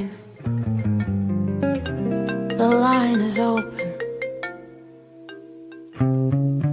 The line is open.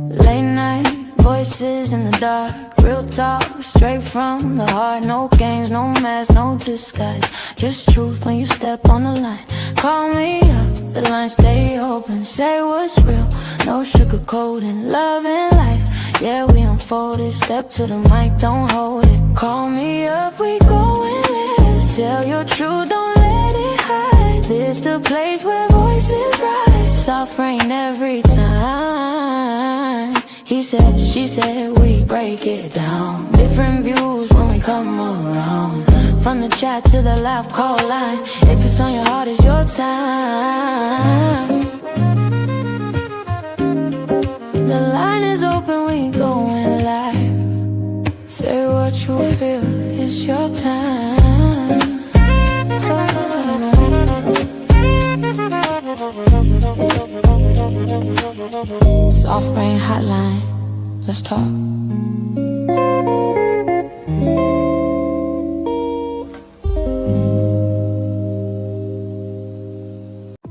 Late night voices in the dark. Real talk, straight from the heart. No games, no mess, no disguise. Just truth when you step on the line. Call me up, the line stay open. Say what's real, no sugarcoating. Love and life, yeah, we unfold it. Step to the mic, don't hold it. Call me up, we going live. Tell your truth, don't let it hide. This the place where voices rise. Soft rain every time. He said, she said, we break it down. Different views when we come around. From the chat to the live call line. If it's on your heart, it's your time. The line is open, we going live. Say what you feel, it's your time. Soft Reign Hotline, let's talk.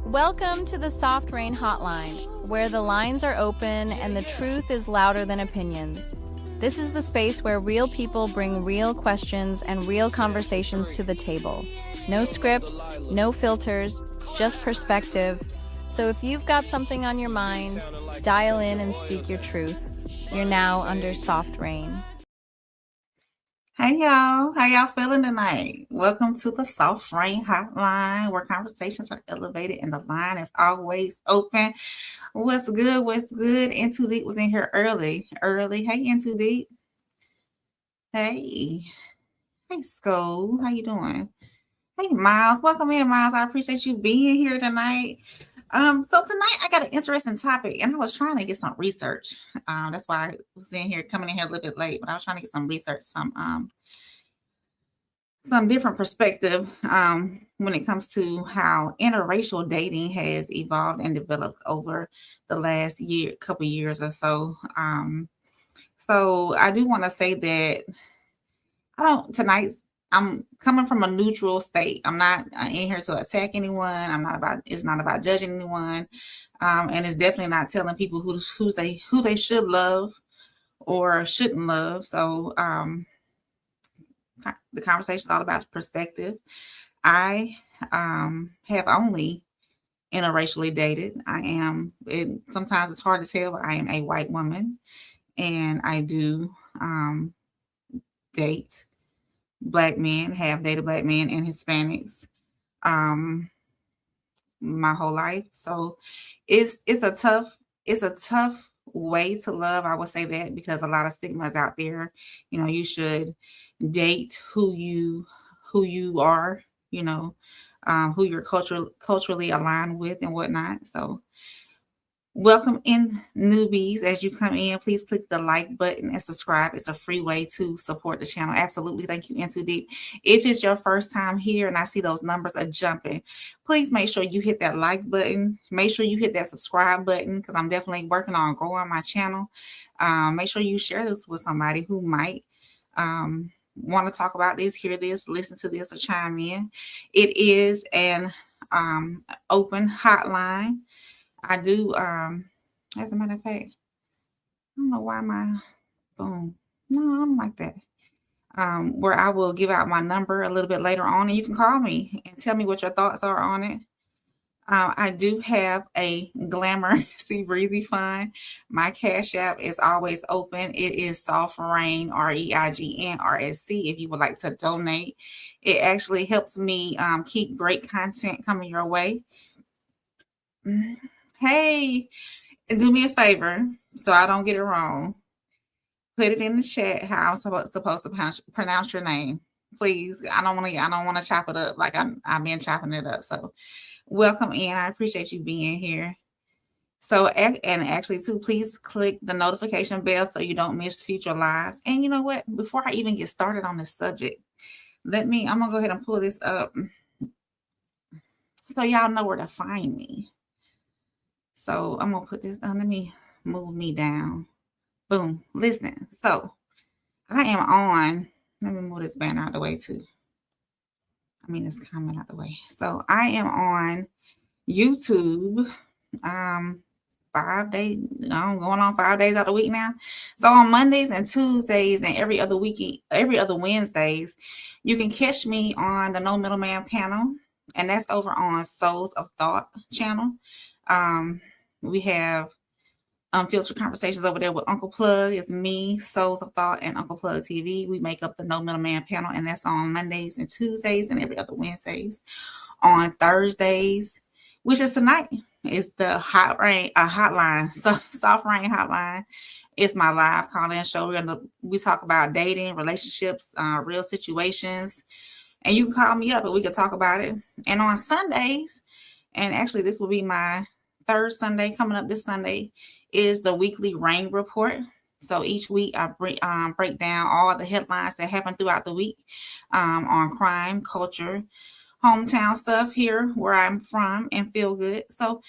Welcome to the Soft Reign Hotline, where the lines are open and the truth is louder than opinions. This is the space where real people bring real questions and real conversations to the table. No scripts, no filters, just perspective. So if you've got something on your mind, dial in and speak your truth. You're now under Soft Reign. Hey y'all, how y'all feeling tonight? Welcome to the Soft Reign Hotline, where conversations are elevated and the line is always open. What's good? What's good? Into Deep was in here early. Hey, Into Deep. Hey Skull, how you doing? Hey Miles, welcome in, Miles. I appreciate you being here tonight. So tonight I got an interesting topic, and I was trying to get some research. That's why I was coming in here a little bit late, but I was trying to get some research, some different perspective when it comes to how interracial dating has evolved and developed over the last couple years or so. So I do want to say that I'm coming from a neutral state. I'm not in here to attack anyone. It's not about judging anyone. And it's definitely not telling people who they should love or shouldn't love. So the conversation is all about perspective. I have only interracially dated. Sometimes it's hard to tell, but I am a white woman, and I do date Black men, have dated Black men and Hispanics my whole life. So it's a tough way to love. I would say that because a lot of stigma is out there. You should date who you are, who you're culturally aligned with and whatnot. So welcome in, newbies. As you come in, please click the like button and subscribe. It's a free way to support the channel. Absolutely. Thank you, Into Deep. If it's your first time here and I see those numbers are jumping, please make sure you hit that like button. Make sure you hit that subscribe button, because I'm definitely working on growing my channel. Make sure you share this with somebody who might want to talk about this, hear this, listen to this, or chime in. It is an open hotline. I do, as a matter of fact, I don't know why boom. No, I don't like that. Where I will give out my number a little bit later on, and you can call me and tell me what your thoughts are on it. I do have a Glamour Sea Breezy Fund. My Cash App is always open. It is Soft Reign, REIGNRSC, if you would like to donate. It actually helps me keep great content coming your way. Hey, do me a favor so I don't get it wrong. Put it in the chat how I'm supposed to pronounce your name, please. I don't want to chop it up like I've been chopping it up. So welcome in. I appreciate you being here. So, and actually too, please click the notification bell so you don't miss future lives. And you know what? Before I even get started on this subject, I'm gonna go ahead and pull this up so y'all know where to find me. So I'm going to put this on. Let me move me down. Boom. Listen. So I am on. Let me move this banner out of the way too. this comment out the way. So I am on YouTube 5 days, going on 5 days out of the week now. So on Mondays and Tuesdays and every other Wednesdays, you can catch me on the No Middleman panel, and that's over on Souls of Thought channel. We have Unfiltered Conversations over there with Uncle Plug. It's me, Souls of Thought, and Uncle Plug TV. We make up the No Middleman panel, and that's on Mondays and Tuesdays and every other Wednesdays. On Thursdays, which is tonight, is the hotline. So Soft Reign Hotline is my live call-in show. We talk about dating, relationships, real situations, and you can call me up and we can talk about it. And on Sundays, and actually this will be my third Sunday coming up this Sunday, is the weekly Rain Report. So each week I break down all the headlines that happen throughout the week on crime, culture, hometown stuff here where I'm from, and feel good. So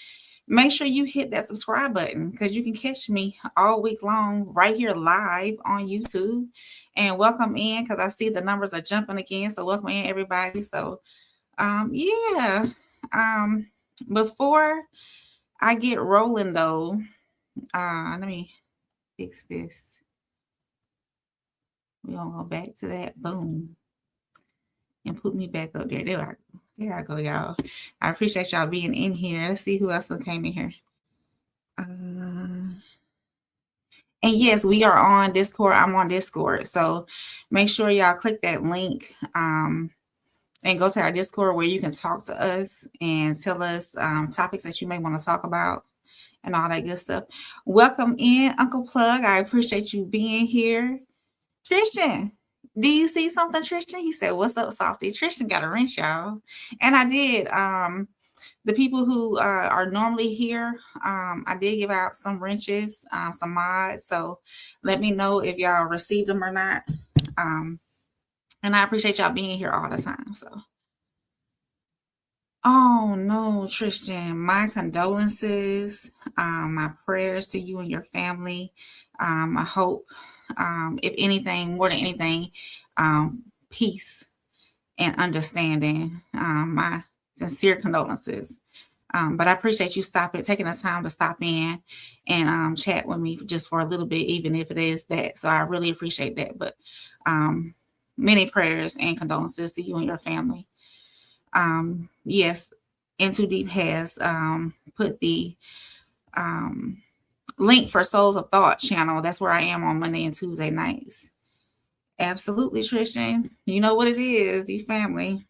make sure you hit that subscribe button, because you can catch me all week long right here live on YouTube. And welcome in, because I see the numbers are jumping again. So welcome in, everybody. So yeah. Before I get rolling though, let me fix this. We're gonna go back to that. Boom. And put me back up there. There I go, y'all. I appreciate y'all being in here. Let's see who else came in here. And yes, we are on Discord. I'm on Discord. So make sure y'all click that link and go to our Discord, where you can talk to us and tell us topics that you may want to talk about and all that good stuff. Welcome in, Uncle Plug. I appreciate you being here. Tristan, do you see something, Tristan? He said, "What's up, Softy?" Tristan got a wrench, y'all. And I did. The people who are normally here, I did give out some wrenches, some mods. So let me know if y'all received them or not. And I appreciate y'all being here all the time. So, oh no, Tristan, my condolences, my prayers to you and your family. I hope, if anything, more than anything, peace and understanding. My sincere condolences. But I appreciate you taking the time to stop in and chat with me just for a little bit, even if it is that. So I really appreciate that. But many prayers and condolences to you and your family. Yes, In Too Deep has put the link for Souls of Thought channel. That's where I am on Monday and Tuesday nights. Absolutely, Tristan. You know what it is, you family.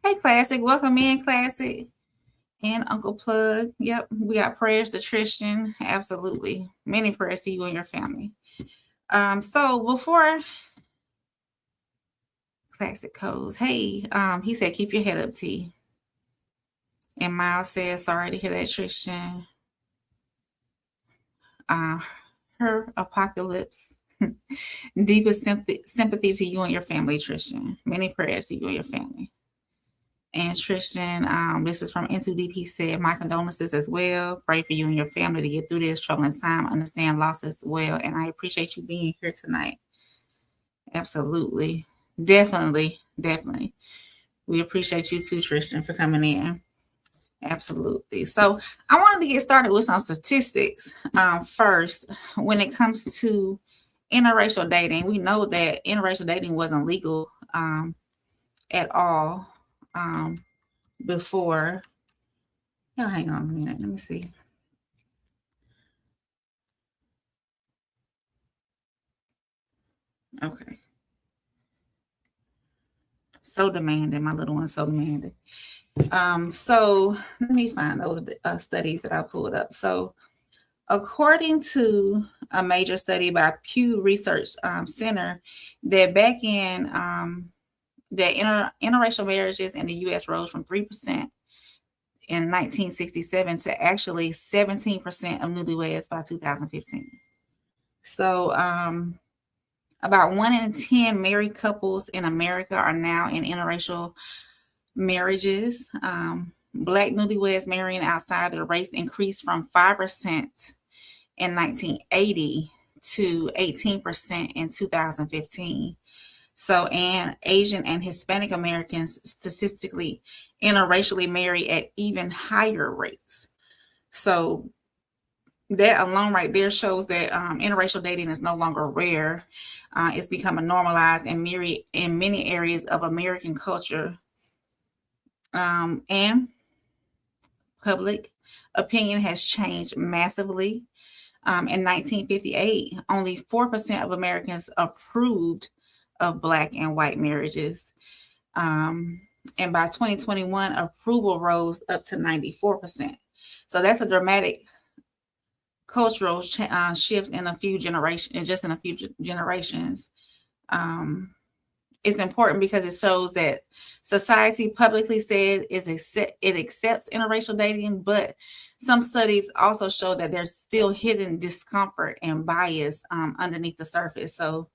Hey, Classic. Welcome in, Classic. And Uncle Plug. Yep, we got prayers to Tristan. Absolutely. Many prayers to you and your family. So before Classic Codes, hey, he said, keep your head up, T. And Miles says, sorry to hear that, Tristan. Her apocalypse. Deepest sympathy to you and your family, Tristan. Many prayers to you and your family. And Tristan, this is from In Too Deep. He said, my condolences as well. Pray for you and your family to get through this troubling time. Understand loss as well. And I appreciate you being here tonight. Absolutely. Definitely. We appreciate you too, Tristan, for coming in. Absolutely. So I wanted to get started with some statistics first. When it comes to interracial dating, we know that interracial dating wasn't legal at all before. Oh, hang on a minute. Let me see. Okay. So demanding. My little one's so demanding. So let me find those studies that I pulled up. So according to a major study by Pew Research Center, that back in that interracial marriages in the U.S. rose from 3% in 1967 to actually 17% of newlyweds by 2015. So about 1 in 10 married couples in America are now in interracial marriages. Black newlyweds marrying outside their race increased from 5% in 1980 to 18% in 2015. So, and Asian and Hispanic Americans statistically interracially marry at even higher rates. So that alone right there shows that interracial dating is no longer rare. It's becoming normalized and in many areas of American culture. And public opinion has changed massively. In 1958, only 4% of Americans approved of Black and white marriages. And by 2021, approval rose up to 94%. So that's a dramatic cultural shift in a few generations, just in a few generations. It's important because it shows that society publicly said it accepts interracial dating, but some studies also show that there's still hidden discomfort and bias underneath the surface. So,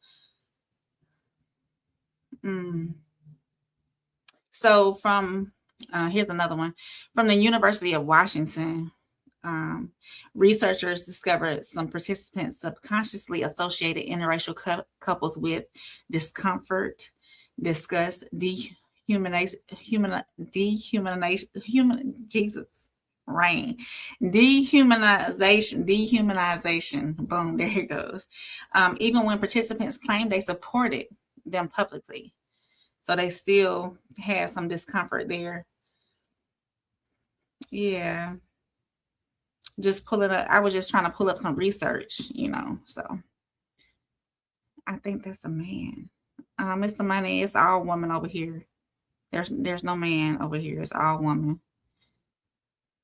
from here's another one from the University of Washington. Researchers discovered some participants subconsciously associated interracial couples with discomfort, disgust, dehumanization, dehumanization. Boom, there it goes. Even when participants claimed they supported them publicly, so they still had some discomfort there. Yeah. Just pulling up, I was just trying to pull up some research, so I think that's a man. Mr. Money, it's all woman over here. There's no man over here. It's all woman.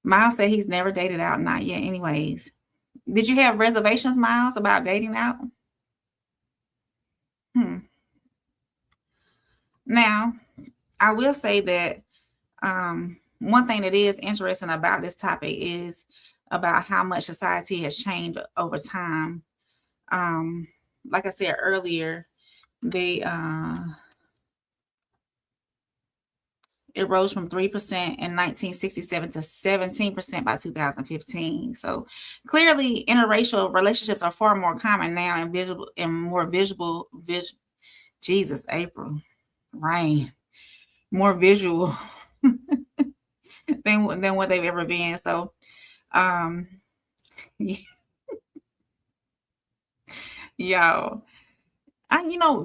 Miles said he's never dated out, not yet anyways. Did you have reservations, Miles, about dating out? Now, I will say that one thing that is interesting about this topic is about how much society has changed over time. Like I said earlier, it rose from 3% in 1967 to 17% by 2015. So clearly, interracial relationships are far more common now and more visible. Jesus, April, Rain, more visual than what they've ever been. So, yo,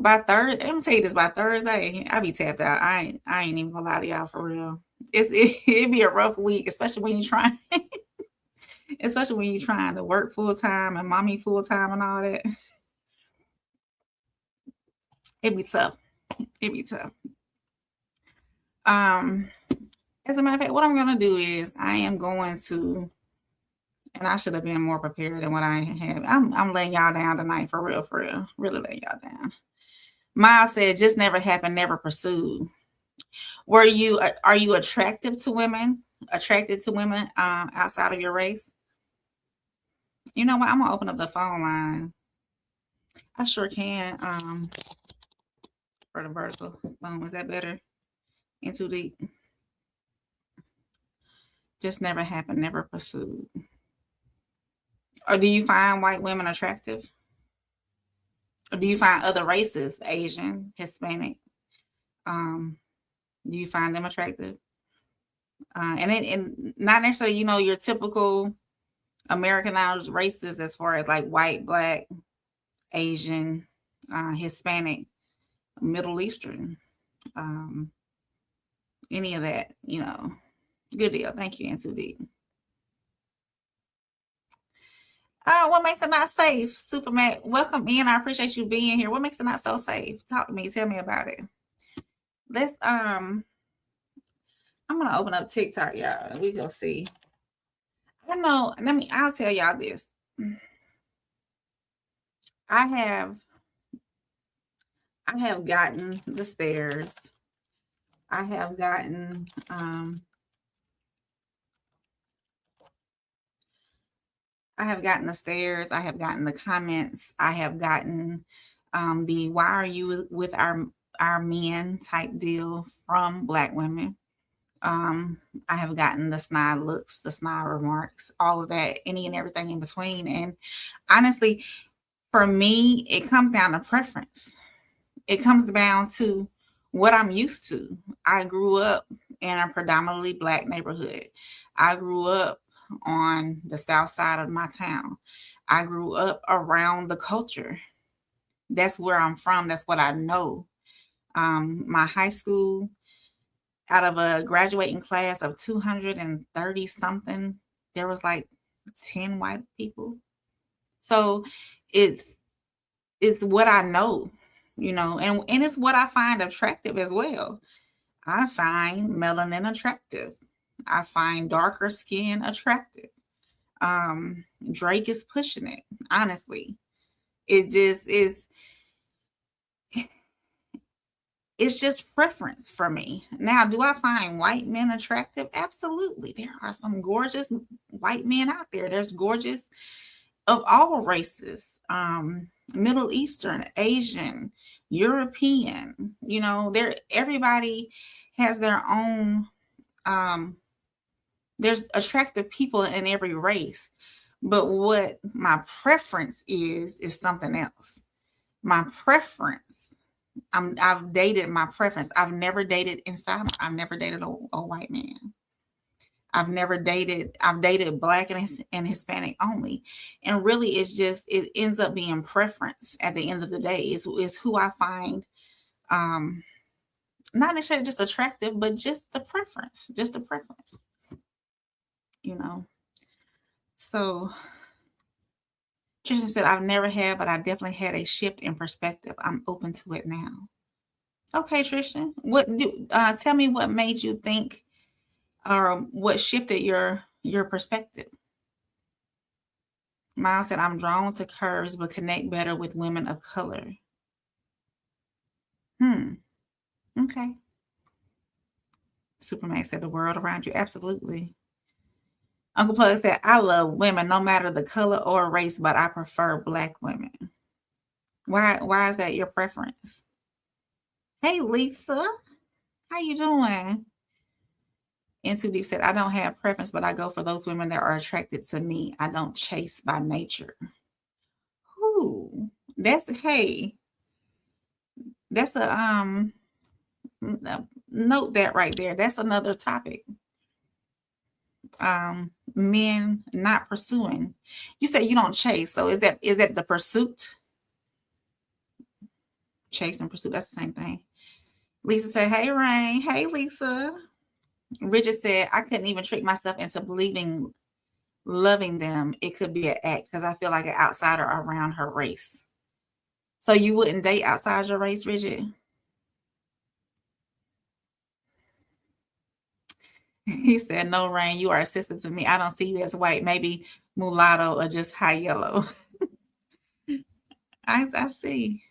by Thursday, I'm gonna tell you this, by Thursday, I be tapped out. I ain't even gonna lie to y'all for real. It'd be a rough week, especially when you're trying, to work full time and mommy full time and all that. It'd be tough. As a matter of fact, what I'm gonna do is I am going to, and I should have been more prepared than what I have. I'm laying y'all down tonight for real, really laying y'all down. Miles said, "Just never happened, never pursued." Are you attracted to women outside of your race? You know what? I'm gonna open up the phone line. I sure can. For the vertical. Boom. Is that better? In too deep. Just never happened, never pursued. Or do you find white women attractive? Or do you find other races, Asian, Hispanic? Do you find them attractive? And not necessarily, your typical Americanized races as far as like white, Black, Asian, Hispanic, Middle Eastern, any of that, Good deal. Thank you, N2D. What makes it not safe? Superman, welcome in. I appreciate you being here. What makes it not so safe? Talk to me. Tell me about it. I'm gonna open up TikTok, y'all. We gonna see. I know. I'll tell y'all this. I have gotten the stares. I have gotten the stares. I have gotten the comments. I have gotten the "why are you with our men" type deal from Black women. I have gotten the snide looks, the snide remarks, all of that, any and everything in between. And honestly, for me, it comes down to preference. it comes down to what I'm used to. I grew up in a predominantly Black neighborhood. I grew up on the south side of my town. I grew up around the culture. That's where I'm from. That's what I know. My high school, out of a graduating class of 230 something, there was like 10 white people. So it's what I know, and it's what I find attractive as well. I find melanin attractive. I find darker skin attractive. Drake is pushing it, honestly. It just is, it's just preference for me. Now, do I find white men attractive? Absolutely. There are some gorgeous white men out there. There's gorgeous of all races, Middle Eastern, Asian, European, there everybody has their own, there's attractive people in every race. But what my preference is something else. My preference, I've dated my preference. I've never dated I've never dated a white man. I've dated Black and Hispanic only. And really it ends up being preference at the end of the day. Is who I find, not necessarily just attractive, but just the preference. Just the preference. So Tristan said, I've never had, but I definitely had a shift in perspective. I'm open to it now. Okay, Tristan. Tell me what made you think, or what shifted your perspective? Miles said, I'm drawn to curves, but connect better with women of color. Okay. Superman said, the world around you. Absolutely. Uncle Plug said, I love women, no matter the color or race, but I prefer Black women. Why is that your preference? Hey, Lisa. How you doing? Into Deep said, I don't have preference, but I go for those women that are attracted to me. I don't chase by nature. Ooh, that's a note that right there. That's another topic. Men not pursuing. You said you don't chase, so is that the pursuit? Chase and pursuit, that's the same thing. Lisa said, hey, Rain. Hey, Lisa. Bridget said, I couldn't even trick myself into believing loving them. It could be an act because I feel like an outsider around her race. So you wouldn't date outside your race, Bridget? He said, no, Rain, you are a sister to me. I don't see you as white, maybe mulatto or just high yellow. I see.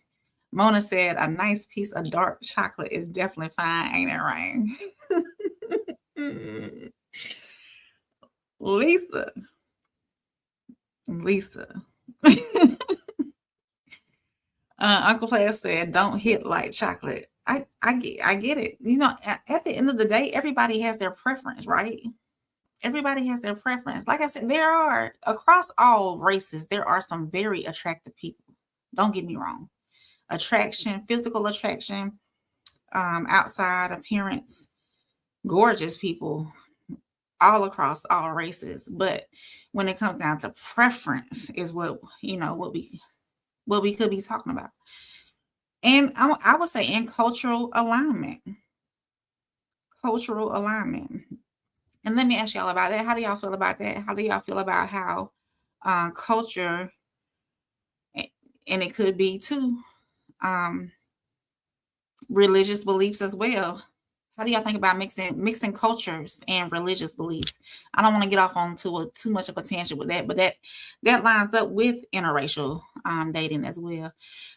Mona said, a nice piece of dark chocolate is definitely fine, ain't it, Rain? Lisa. Uncle Player said, don't hit like chocolate. I get it. At the end of the day, everybody has their preference, right? Everybody has their preference. Like I said, there are, across all races, there are some very attractive people. Don't get me wrong. Attraction, physical attraction, outside appearance, gorgeous people all across all races. But when it comes down to preference is what we could be talking about. And I would say in cultural alignment. Cultural alignment. And let me ask y'all about that. How do y'all feel about that? How do y'all feel about how culture, and it could be too, religious beliefs as well. How do y'all think about mixing cultures and religious beliefs? I don't want to get off on too much of a tangent with that, but that lines up with interracial dating as well.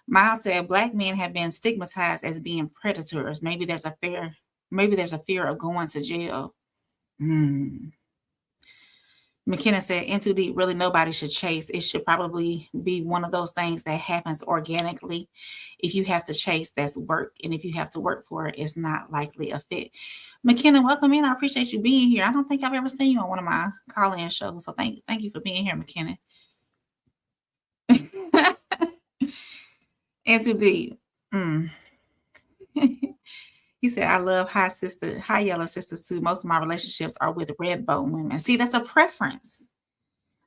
Miles said, Black men have been stigmatized as being predators. Maybe there's a fear of going to jail. McKenna said, in too deep, really nobody should chase. It should probably be one of those things that happens organically. If you have to chase, that's work. And if you have to work for it, it's not likely a fit. McKenna, welcome in. I appreciate you being here. I don't think I've ever seen you on one of my call-in shows. So thank you for being here, McKenna. In too deep. He said, I love high yellow sisters too. Most of my relationships are with red bone women. See, that's a preference.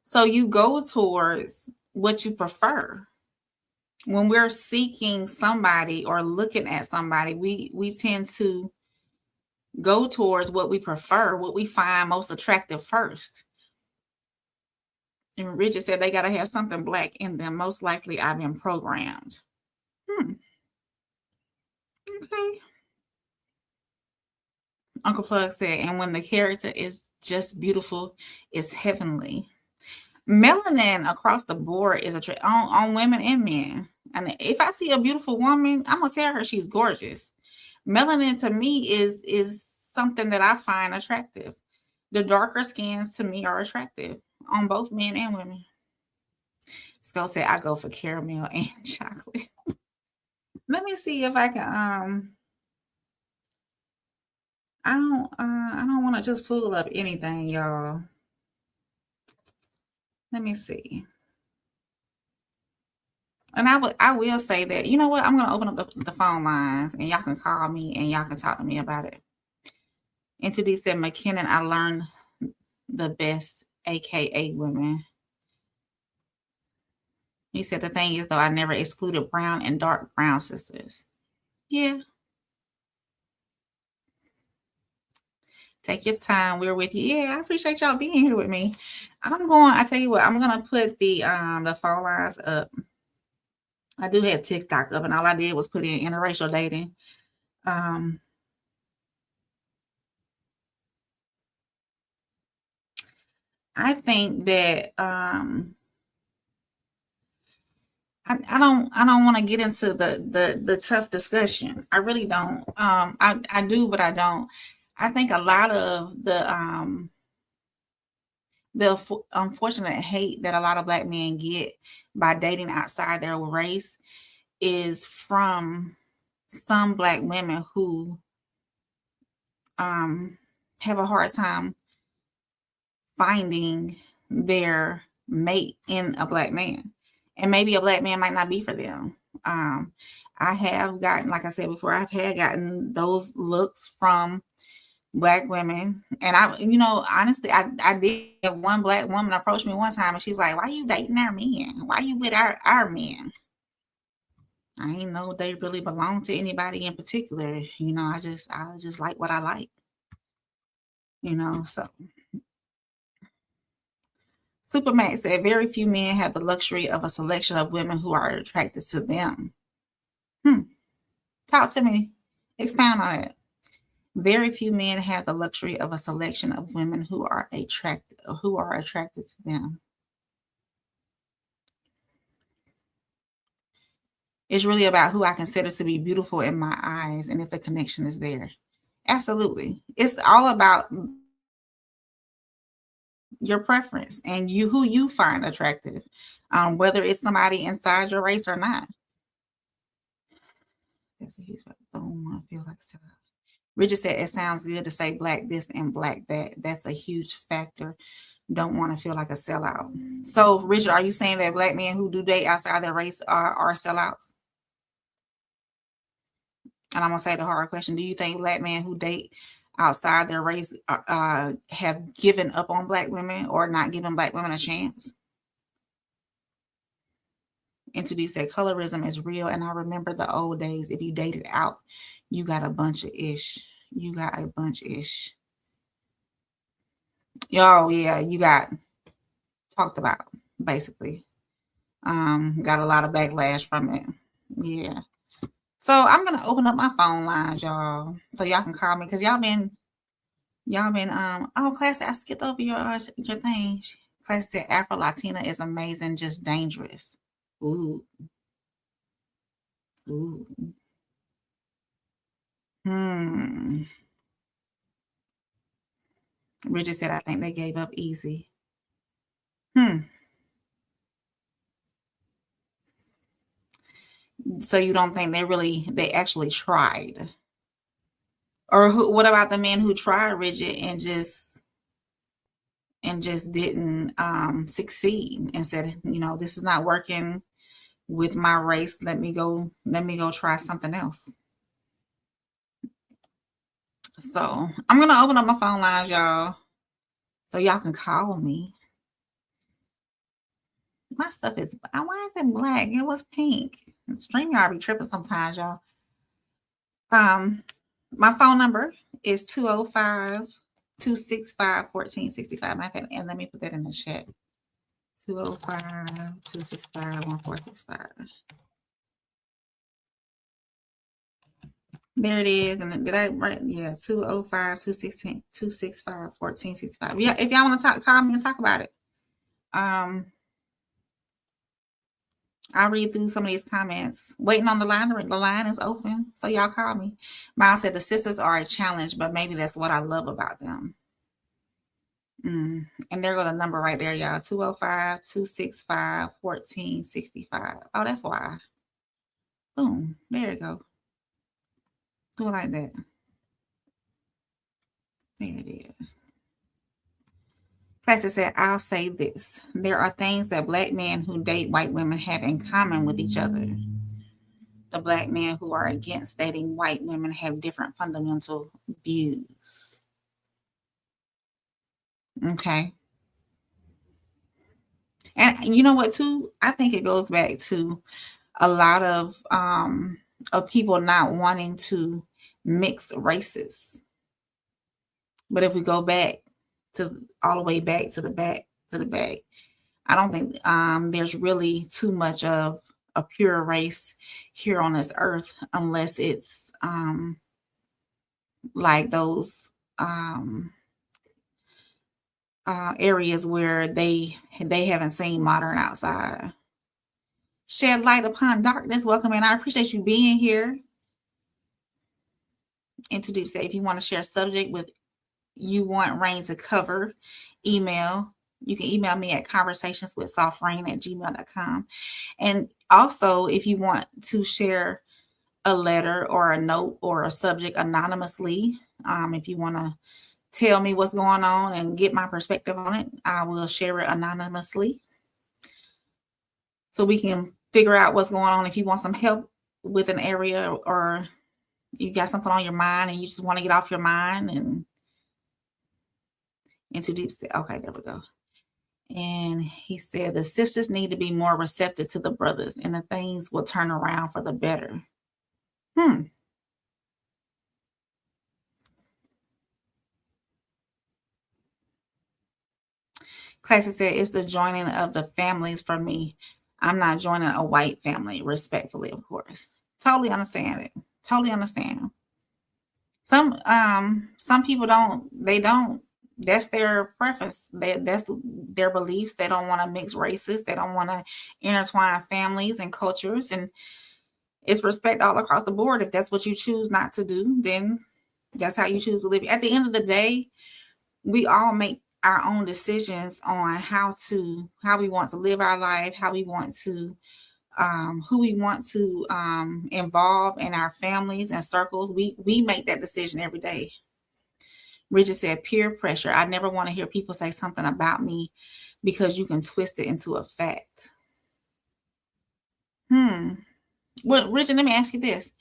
So you go towards what you prefer. When we're seeking somebody or looking at somebody, we tend to go towards what we prefer, what we find most attractive first. And Richard said they got to have something black in them. Most likely I've been programmed. Okay. Uncle Plug said, and when the character is just beautiful, it's heavenly. Melanin across the board is on women and men. And if I see a beautiful woman, I'm gonna tell her she's gorgeous. Melanin to me is something that I find attractive. The darker skins to me are attractive on both men and women. Skull said I go for caramel and chocolate. Let me see if I can I don't want to just pull up anything, y'all. Let me see. And I will say that, you know what? I'm gonna open up the phone lines and y'all can call me and y'all can talk to me about it. And to said McKinnon, I learned the best, aka women. He said the thing is though, I never excluded brown and dark brown sisters. Yeah. Take your time. We're with you. Yeah, I appreciate y'all being here with me. I tell you what, I'm gonna put the phone lines up. I do have TikTok up, and all I did was put in interracial dating. I think that I don't want to get into the tough discussion. I really don't. I do, but I don't. I think a lot of the unfortunate hate that a lot of Black men get by dating outside their race is from some Black women who have a hard time finding their mate in a Black man. And maybe a Black man might not be for them. I have gotten, like I said before, I've had gotten those looks from Black women. And honestly, I did have one Black woman approach me one time and she was like, why are you dating our men? Why are you with our men? I ain't know they really belong to anybody in particular. I just like what I like. So Supermax said very few men have the luxury of a selection of women who are attracted to them. Talk to me. Expound on it. Very few men have the luxury of a selection of women who are attracted to them. It's really about who I consider to be beautiful in my eyes and if the connection is there. Absolutely. It's all about your preference and who you find attractive, whether it's somebody inside your race or not. That's a huge don't want to feel like a sellout. Richard said it sounds good to say Black this and Black that. That's a huge factor. Don't want to feel like a sellout. So, Richard, are you saying that Black men who do date outside their race are sellouts? And I'm gonna say the hard question: do you think Black men who date outside their race have given up on Black women or not given Black women a chance? And to said colorism is real, and I remember the old days. If you dated out, you got a bunch of ish. You got a bunch of ish. Oh yeah, you got talked about basically. Got a lot of backlash from it. Yeah. So I'm gonna open up my phone lines, y'all, so y'all can call me because y'all been Classy, I skipped over your thing. Classy said Afro Latina is amazing, just dangerous. Ooh. Bridget said I think they gave up easy. So you don't think they actually tried? Or what about the men who tried, Bridget, and just didn't succeed and said, this is not working with my race. Let me go try something else. So I'm going to open up my phone lines, y'all, so y'all can call me. My stuff is, why is it black? It was pink. StreamYard be tripping sometimes, y'all. My phone number is 205-265-1465. And let me put that in the chat. 205-265-1465. There it is. And did I right? Yeah, 205-265-1465. Yeah, if y'all want to call me and talk about it. I'll read through some of these comments. Waiting on the line. The line is open, so y'all call me. Miles said the sisters are a challenge, but maybe that's what I love about them. And there go the number right there, y'all. 205-265-1465. Oh, that's why. Boom. There you go. Do it like that. There it is. Classic said, I'll say this. There are things that Black men who date white women have in common with each other. The Black men who are against dating white women have different fundamental views. Okay. And you know what, too? I think it goes back to a lot of people not wanting to mix races. But if we go back to all the way back to the back, I don't think there's really too much of a pure race here on this earth, unless it's like those areas where they haven't seen modern outside. Shed light upon darkness. Welcome in. I appreciate you being here. Into Deep Say, if you want to share a subject with you want Rain to cover, email. You can email me at conversationswithsoftrain@gmail.com. And also, if you want to share a letter or a note or a subject anonymously, if you want to tell me what's going on and get my perspective on it, I will share it anonymously so we can figure out what's going on. If you want some help with an area, or you got something on your mind and you just want to get off your mind, and Into Deep Say. Okay, there we go. And he said the sisters need to be more receptive to the brothers, and the things will turn around for the better. Classic said it's the joining of the families for me. I'm not joining a white family, respectfully, of course. Totally understand it. Totally understand. Some people don't. That's their preference. That's their beliefs. They don't want to mix races. They don't want to intertwine families and cultures. And it's respect all across the board. If that's what you choose not to do, then that's how you choose to live. At the end of the day, we all make our own decisions on how we want to live our life, how we want to, who we want to involve in our families and circles. We make that decision every day. Richard said, peer pressure. I never want to hear people say something about me because you can twist it into a fact. Well, Richard, let me ask you this.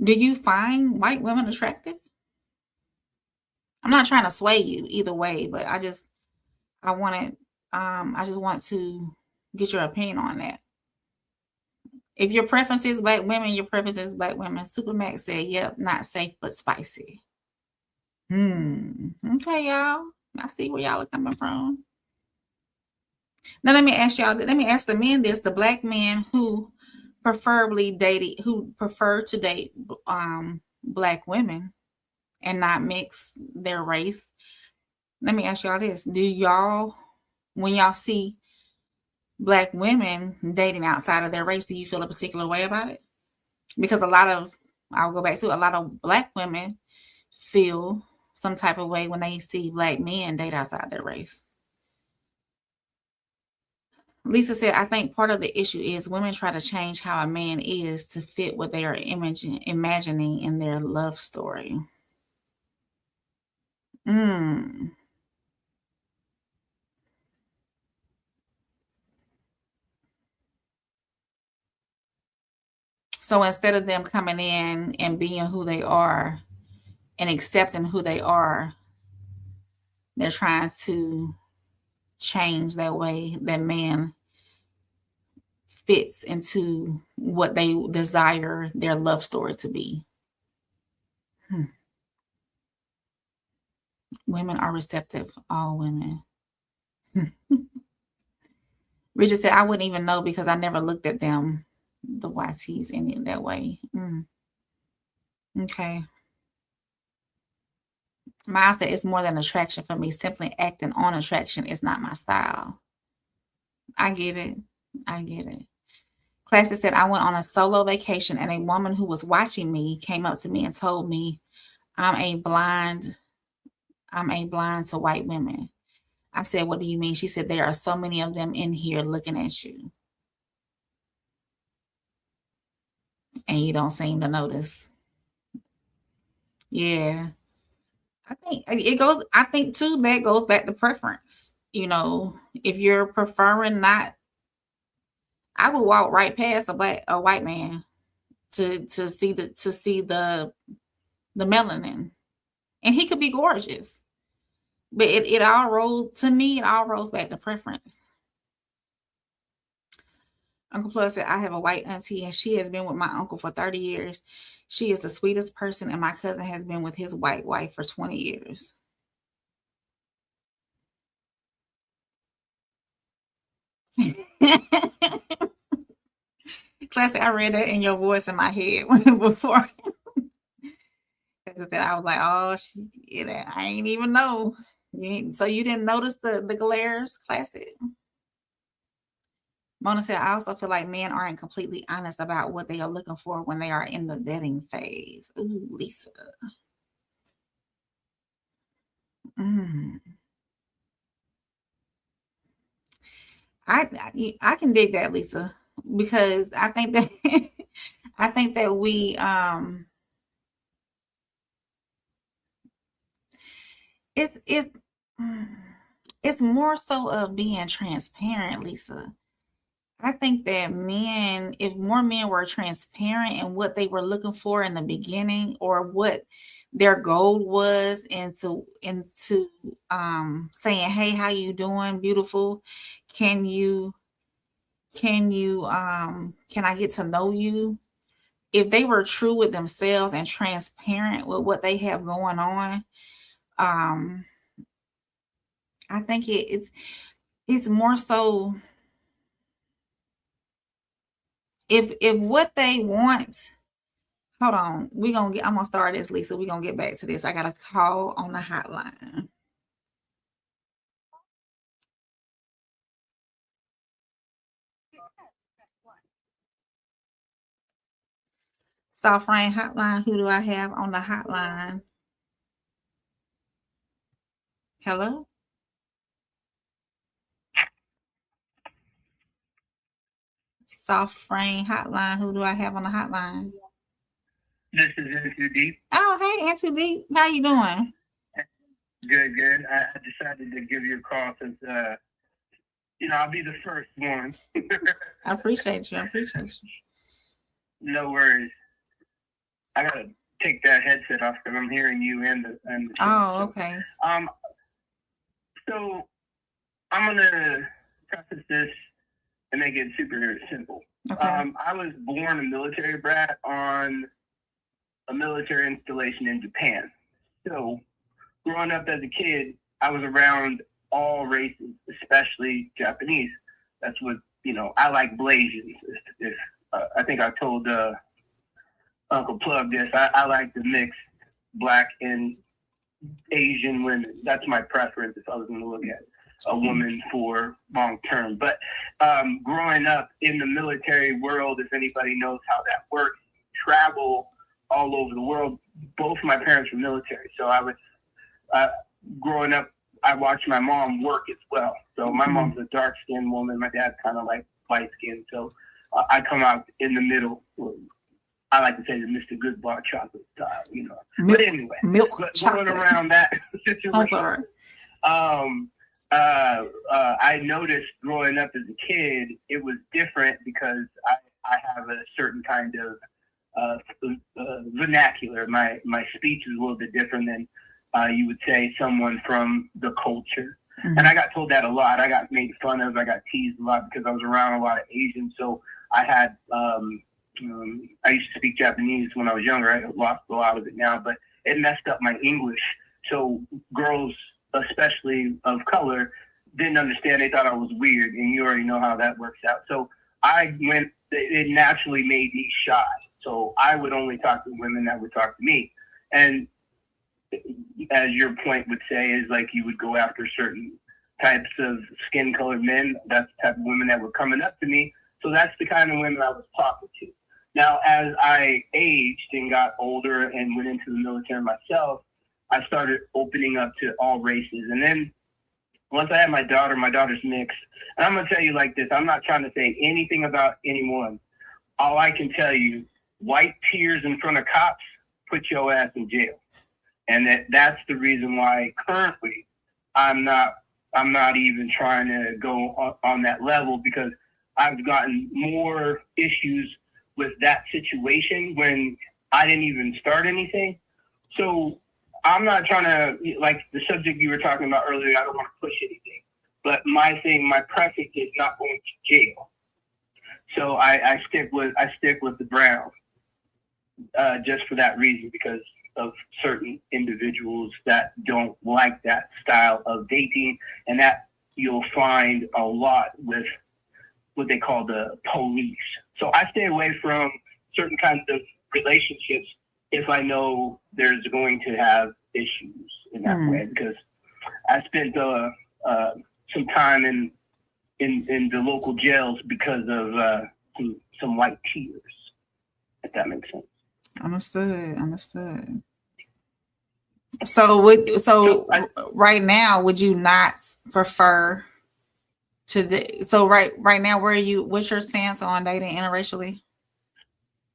Do you find white women attractive? I'm not trying to sway you either way, but I just want to get your opinion on that. If your preference is black women, your preference is black women. Supermax said, yep, not safe, but spicy. Okay, y'all. I see where y'all are coming from. Now let me ask the men this, the black men who prefer to date black women and not mix their race. Let me ask y'all this. Do y'all, when y'all see black women dating outside of their race, do you feel a particular way about it? Because I'll go back to a lot of black women feel some type of way when they see black men date outside their race. Lisa said, I think part of the issue is women try to change how a man is to fit what they are imagining in their love story. So instead of them coming in and being who they are, and accepting who they are, they're trying to change that way that man fits into what they desire their love story to be. Women are receptive, all women. Richard said, I wouldn't even know because I never looked at them, the YTs, in it that way. Okay. Miles said, it's more than attraction for me. Simply acting on attraction is not my style. I get it. I get it. Classy said, I went on a solo vacation and a woman who was watching me came up to me and told me I'm a blind to white women. I said, what do you mean? She said, there are so many of them in here looking at you. And you don't seem to notice. Yeah. I think too, that goes back to preference. You know, if you're preferring not, I would walk right past a white man to see the melanin. And he could be gorgeous. But it all rolls back to preference. Uncle Plus said, I have a white auntie and she has been with my uncle for 30 years. She is the sweetest person, and my cousin has been with his white wife for 20 years. Classic, I read that in your voice in my head before. I was like, oh, I ain't even know. So you didn't notice the glares, Classic? Mona said, I also feel like men aren't completely honest about what they are looking for when they are in the dating phase. Ooh, Lisa. I can dig that, Lisa, because I think that we it's more so of being transparent, Lisa. I think that if more men were transparent in what they were looking for in the beginning, or what their goal was, into saying, hey, how you doing, beautiful? Can I get to know you? If they were true with themselves and transparent with what they have going on, I think it's more so, if what they want. Hold on, I'm gonna start this, Lisa. We're gonna get back to this. I got a call on the hotline. Soft Reign Hotline. Who do I have on the hotline? Hello? Soft Reign Hotline. Who do I have on the hotline? This is Into Deep. Oh, hey, Into Deep. How you doing? Good. I decided to give you a call since, I'll be the first one. I appreciate you. No worries. I gotta take that headset off because I'm hearing you and the show. Oh, okay. So I'm gonna preface this and make it super simple. Okay. I was born a military brat on a military installation in Japan. So growing up as a kid, I was around all races, especially Japanese. That's what, I like Blasians. I think I told Uncle Plug this. I like to mix black and Asian women. That's my preference if I was going to look at a woman for long term. But growing up in the military world, if anybody knows how that works, travel all over the world. Both my parents were military, so I was growing up. I watched my mom work as well. So my mom's a dark-skinned woman. My dad's kind of like light-skinned. So I come out in the middle. I like to say the Mr. Goodbar chocolate style, But anyway, going around that situation. I'm sorry. I noticed growing up as a kid, it was different because I have a certain kind of vernacular. My speech is a little bit different than you would say someone from the culture. Mm-hmm. And I got told that a lot. I got made fun of. I got teased a lot because I was around a lot of Asians. So I had, I used to speak Japanese when I was younger. I lost a lot of it now, but it messed up my English. So girls, especially of color, didn't understand. They thought I was weird, and you already know how that works out. So it naturally made me shy. So I would only talk to women that would talk to me. And as your point would say, is like you would go after certain types of skin colored men. That's the type of women that were coming up to me. So that's the kind of women I was talking to. Now, as I aged and got older and went into the military myself, I started opening up to all races. And then once I had my daughter's mixed. And I'm going to tell you like this. I'm not trying to say anything about anyone. All I can tell you, white tears in front of cops put your ass in jail. And that's the reason why currently I'm not even trying to go on that level, because I've gotten more issues with that situation when I didn't even start anything. So I'm not trying to, like the subject you were talking about earlier, I don't want to push anything. But my preference is not going to jail. So I stick with the brown just for that reason, because of certain individuals that don't like that style of dating, and that you'll find a lot with what they call the police. So I stay away from certain kinds of relationships if I know there's going to have issues in that way, because I spent some time in the local jails because of some white tears, if that makes sense. Understood. So right now, would you not prefer right now, what's your stance on dating interracially?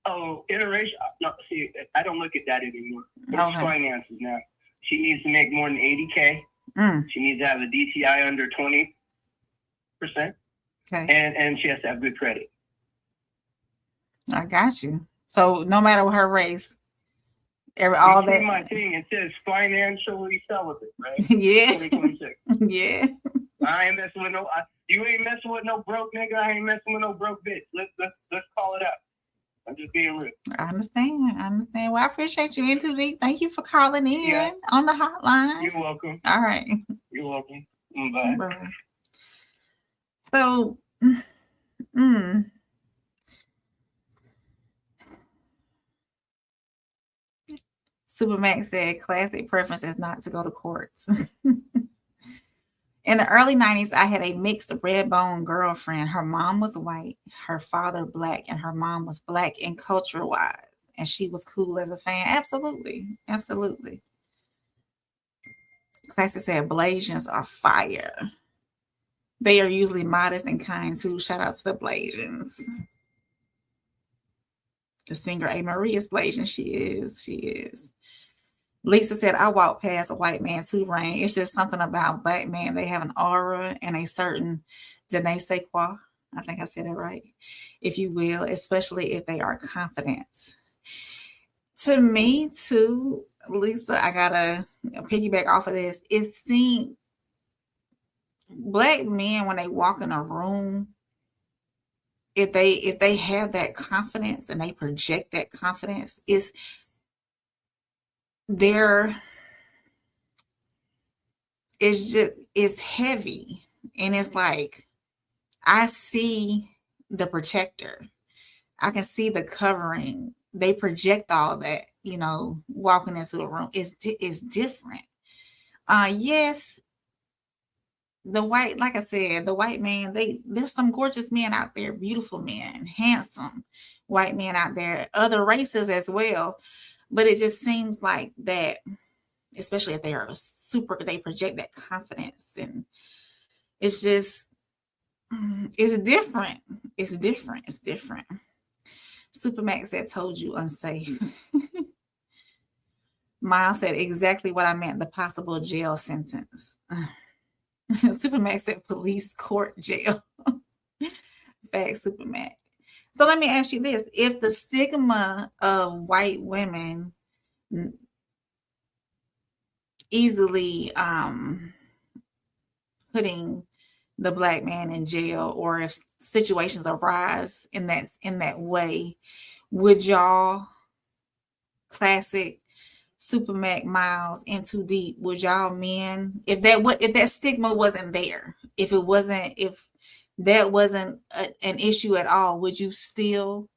Oh, interracial. No, see, I don't look at that anymore. It's finances now. She needs to make more than 80K. She needs to have a DTI under 20%. Okay. And she has to have good credit. I got you. So no matter her race, all that. My thing, it says financially celibate, right? Yeah. 2026. Yeah. I ain't messing with you ain't messing with no broke nigga. I ain't messing with no broke bitch. Let's call it out. I'm just being real. I understand. Well, I appreciate you, Interracial. Thank you for calling in on the hotline. You're welcome. All right. You're welcome. Bye. Bye. So, Supermax said, classic preference is not to go to court. In the early 90s, I had a mixed red bone girlfriend. Her mom was white, her father black, and her mom was black and culture-wise. And she was cool as a fan. Absolutely. Classic said, Blasians are fire. They are usually modest and kind too. Shout out to the Blasians. The singer A. Marie is Blasian. She is. Lisa said, I walk past a white man too, Rain. It's just something about black men. They have an aura and a certain je ne sais quoi. I think I said it right, if you will, especially if they are confident. To me, too, Lisa, I gotta piggyback off of this. It seems black men, when they walk in a room, if they have that confidence and they project that confidence, it's heavy, and it's like I see the protector, I can see the covering. They project all that, walking into a room is different. Yes, the white, like I said, the white man, there's some gorgeous men out there, beautiful men, handsome white men out there, other races as well. But it just seems like that, especially if they are they project that confidence, and it's just, it's different. It's different. Supermax said, told you unsafe. Miles said exactly what I meant, the possible jail sentence. Supermax said police court jail. Back Supermax. So let me ask you this. If the stigma of white women easily putting the black man in jail, or if situations arise in that way, would y'all, classic Super Mac Miles, In Too Deep, would y'all men, if that stigma wasn't there, if that wasn't an issue at all, would you still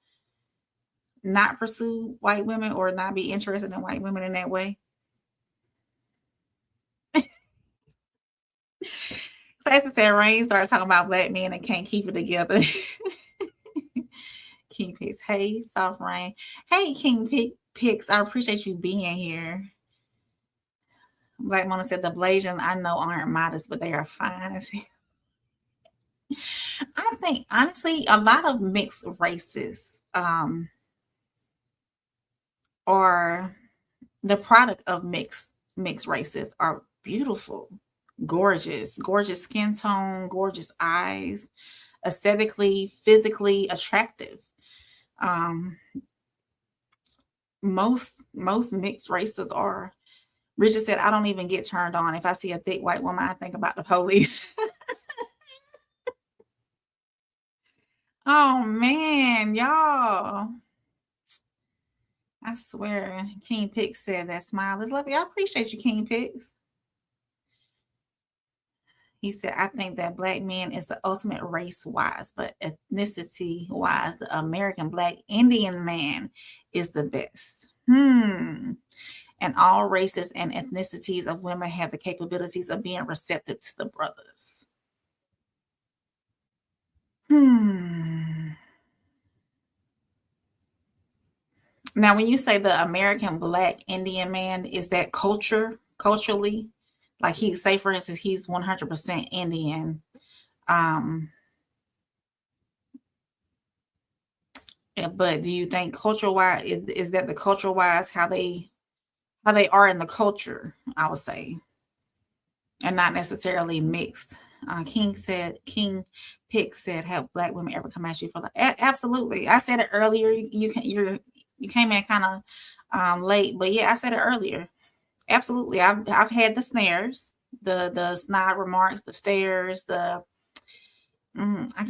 not pursue white women or not be interested in white women in that way? Classic said Rain started talking about black men and can't keep it together. King Picks. Hey, Soft Reign. Hey, King Picks. I appreciate you being here. Black Mona said the Blasian I know aren't modest, but they are fine as hell. I think honestly, a lot of mixed races are the product of mixed races are beautiful, gorgeous skin tone, gorgeous eyes, aesthetically, physically attractive. Most mixed races are. Richard said, I don't even get turned on. If I see a thick white woman, I think about the police. Oh man, y'all. I swear, King Pix said that smile is lovely. I appreciate you, King Pix. He said, I think that black men is the ultimate race-wise, but ethnicity-wise, the American black Indian man is the best. And all races and ethnicities of women have the capabilities of being receptive to the brothers. Now, when you say the American black Indian man, is that culturally? Like say for instance, he's 100% Indian. But do you think culture-wise, is that the culture-wise how they are in the culture, I would say, and not necessarily mixed? King Pick said, have black women ever come at you for absolutely. I said it earlier. You came in kind of late, but yeah, I said it earlier. Absolutely. I've had the snares, the snide remarks, the stares, I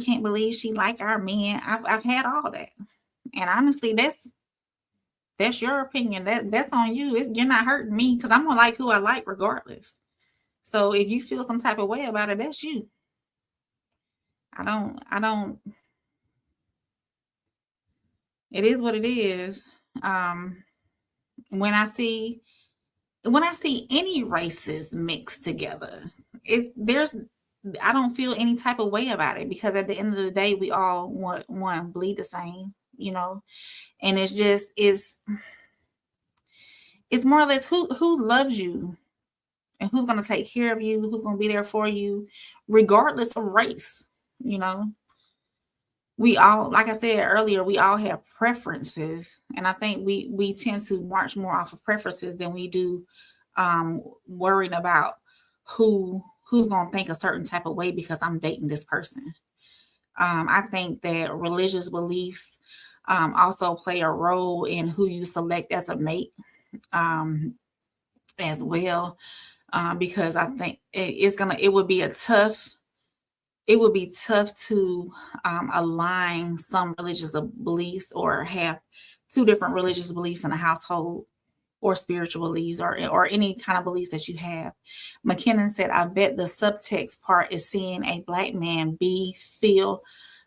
can't believe she like our men. I've had all that. And honestly, that's your opinion. That's on you. You're not hurting me because I'm gonna like who I like regardless. So if you feel some type of way about it, that's you. I don't. It is what it is. When I see any races mixed together, I don't feel any type of way about it because at the end of the day, we all want bleed the same, and it's more or less who loves you and who's going to take care of you, who's going to be there for you, regardless of race. We all, like I said earlier, we all have preferences, and I think we tend to march more off of preferences than we do worrying about who's going to think a certain type of way because I'm dating this person. I think that religious beliefs also play a role in who you select as a mate as well, because I think it would be tough to align some religious beliefs or have two different religious beliefs in a household, or spiritual beliefs, or any kind of beliefs that you have. McKinnon said, I bet the subtext part is seeing a black man feel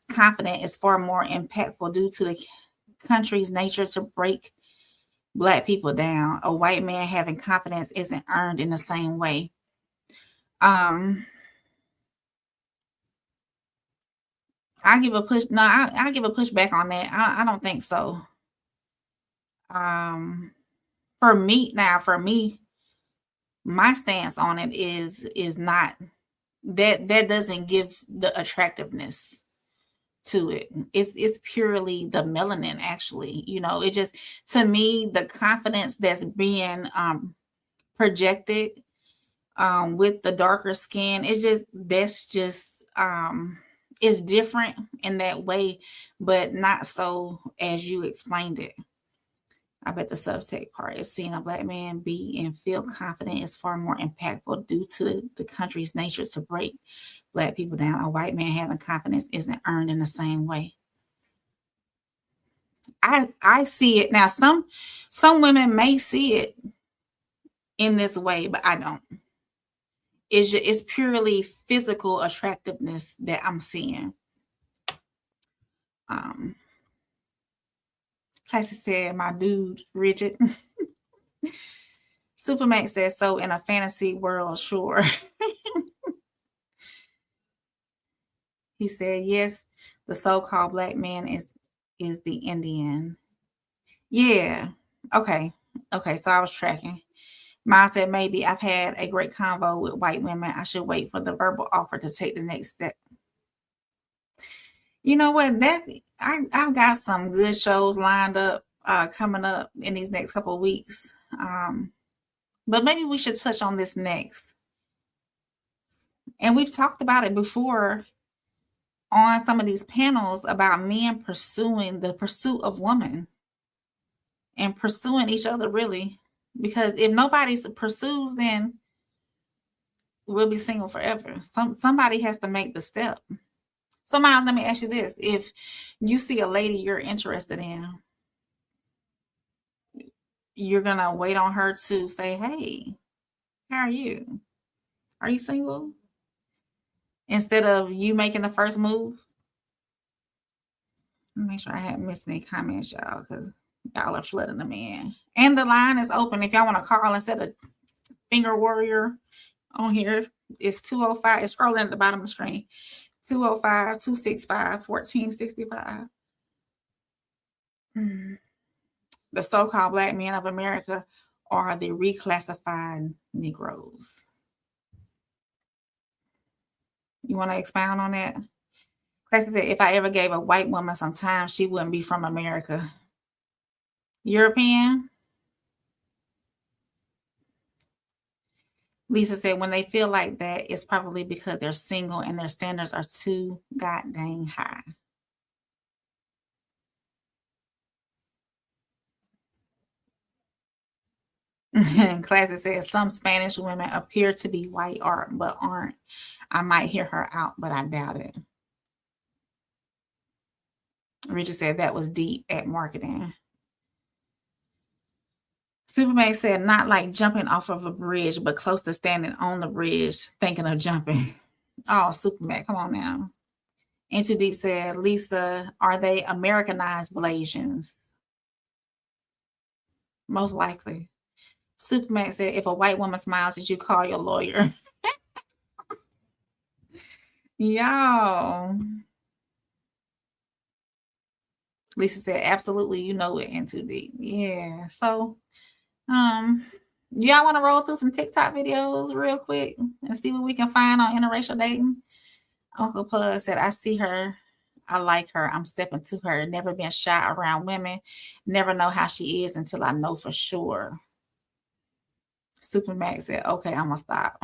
confident is far more impactful due to the country's nature to break black people down. A white man having confidence isn't earned in the same way. I give a push. No, I give a pushback on that. I don't think so. For me, my stance on it is not that doesn't give the attractiveness to it. It's purely the melanin, actually. It just, to me, the confidence that's being projected with the darker skin, that's just it's different in that way, but not so as you explained it. I bet the subtext part is seeing a Black man be and feel confident is far more impactful due to the country's nature to break Black people down. A white man having confidence isn't earned in the same way. I see it now. Some women may see it in this way, but I don't. It's purely physical attractiveness that I'm seeing. Classy said, my dude, rigid. Supermax says, so in a fantasy world, sure. He said, yes, the so-called Black man is the Indian. Yeah. Okay. So I was tracking. Mine said, maybe I've had a great convo with white women. I should wait for the verbal offer to take the next step. You know what? I've got some good shows lined up coming up in these next couple of weeks. But maybe we should touch on this next. And we've talked about it before on some of these panels about men pursuing the pursuit of woman and pursuing each other, really. Because if nobody pursues, then we'll be single forever. Somebody has to make the step. So, Miles, let me ask you this. If you see a lady you're interested in, you're going to wait on her to say, hey, how are you? Are you single? Instead of you making the first move? Make sure I haven't missed any comments, y'all, because y'all are flooding them in. And the line is open if y'all want to call instead of Finger Warrior on here. It's 205. It's scrolling at the bottom of the screen. 205-265-1465. The so-called Black men of America are the reclassified Negroes. You want to expound on that? Classic said, if I ever gave a white woman some time, she wouldn't be from America. European? Lisa said, when they feel like that, it's probably because they're single and their standards are too goddamn high. Classic says, some Spanish women appear to be white art, but aren't. I might hear her out, but I doubt it. Richard said that was deep at marketing. Superman said, not like jumping off of a bridge, but close to standing on the bridge, thinking of jumping. Oh, Superman, come on now. Into Deep said, Lisa, are they Americanized Blasians? Most likely. Superman said, if a white woman smiles, did you call your lawyer? Y'all. Lisa said, absolutely, you know it, Into Deep. Yeah. So, y'all want to roll through some TikTok videos real quick and see what we can find on interracial dating? Uncle Plug said, I see her. I like her. I'm stepping to her. Never been shy around women. Never know how she is until I know for sure. Supermax said, okay, I'm gonna stop.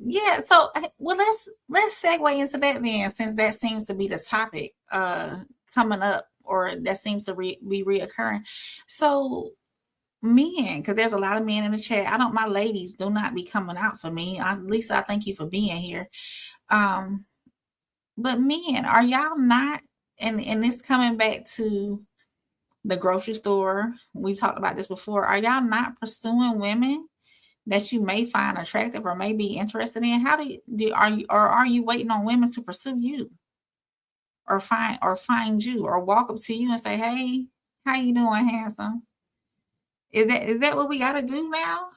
Yeah, so well, let's segue into that then, since that seems to be the topic coming up, or that seems to be reoccurring. So men, because there's a lot of men in the chat. My ladies do not be coming out for me. Lisa, I thank you for being here. But men, are y'all not, and this coming back to the grocery store, we've talked about this before, are y'all not pursuing women that you may find attractive or may be interested in? How are you waiting on women to pursue you or find you or walk up to you and say, hey, how you doing, handsome? Is that what we got to do now?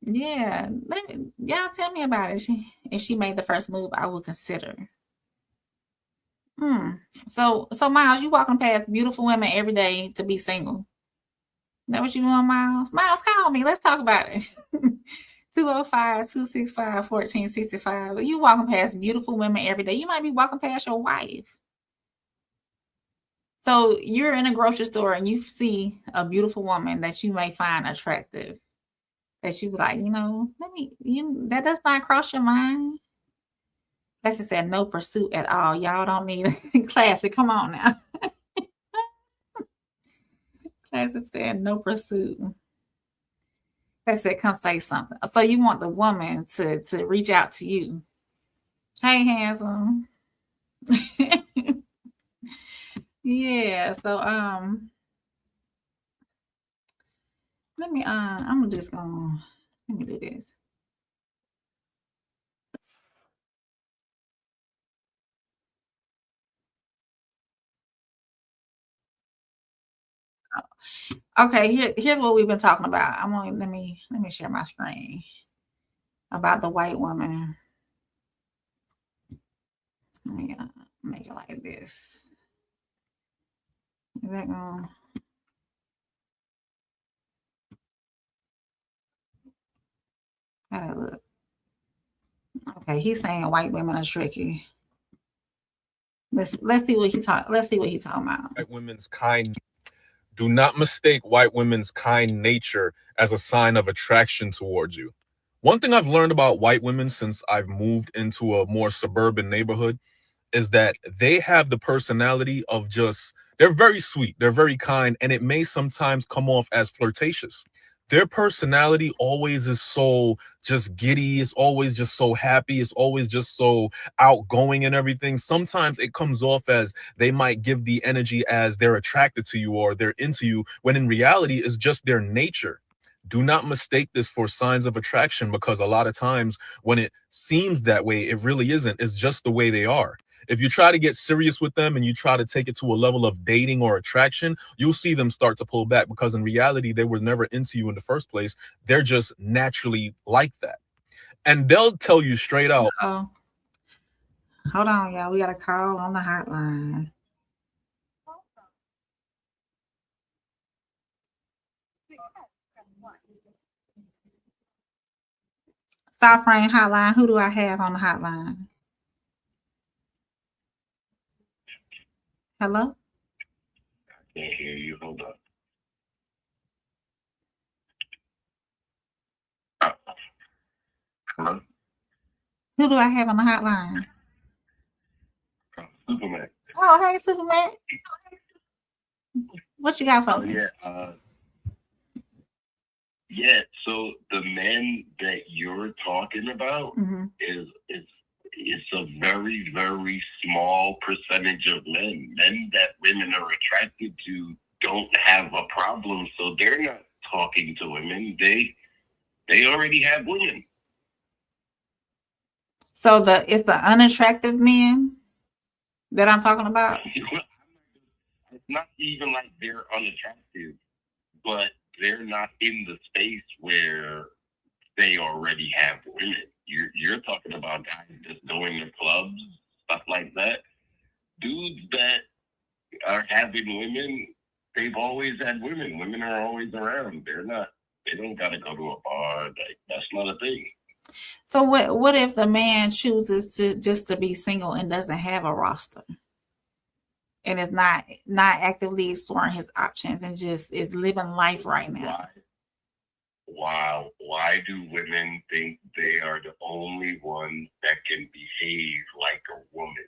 Yeah, y'all tell me about it. If she made the first move, I would consider. So Miles, you walking past beautiful women every day to be single. Is that what you doing, Miles? Miles, call me. Let's talk about it. 205-265-1465. You walking past beautiful women every day. You might be walking past your wife. So you're in a grocery store and you see a beautiful woman that you may find attractive, that you be like, that does not cross your mind. Classic said no pursuit at all. Y'all don't need Classic. Come on now. Classic said no pursuit. Classic said come say something. So you want the woman to reach out to you. Hey, handsome. Yeah. So let me I'm just gonna let me do this. Okay, here's what we've been talking about. Let me share my screen about the white woman. Let me make it like this. Is that going? How that look? Okay, he's saying white women are tricky. Let's see what he talk. Let's see what he's talking about. White women's kind. Do not mistake white women's kind nature as a sign of attraction towards you. One thing I've learned about white women since I've moved into a more suburban neighborhood is that they have the personality of they're very sweet, they're very kind, and it may sometimes come off as flirtatious. Their personality always is so just giddy, it's always just so happy, it's always just so outgoing and everything. Sometimes it comes off as they might give the energy as they're attracted to you or they're into you, when in reality it's just their nature. Do not mistake this for signs of attraction, because a lot of times when it seems that way, it really isn't. It's just the way they are. If you try to get serious with them and you try to take it to a level of dating or attraction, you'll see them start to pull back, because in reality, they were never into you in the first place. They're just naturally like that. And they'll tell you straight out. Oh, hold on, y'all. We got a call on the hotline. Soft Reign Hotline. Who do I have on the hotline? Hello? I can't hear you. Hold on. Hello? Who do I have on the hotline? Superman. Oh, hey, Superman. What you got for me? Yeah, so the men that you're talking about is a very, very small percentage of men. Men that women are attracted to don't have a problem, so they're not talking to women. They already have women. So it's the unattractive men that I'm talking about? It's not even like they're unattractive, but they're not in the space where they already have women. You're talking about guys just going to clubs, stuff like that. Dudes that are having women, they've always had women. Women are always around. They don't gotta go to a bar. That's not a thing. So what if the man chooses to be single and doesn't have a roster? And is not actively exploring his options and just is living life right now? Why do women think they are the only ones that can behave like a woman?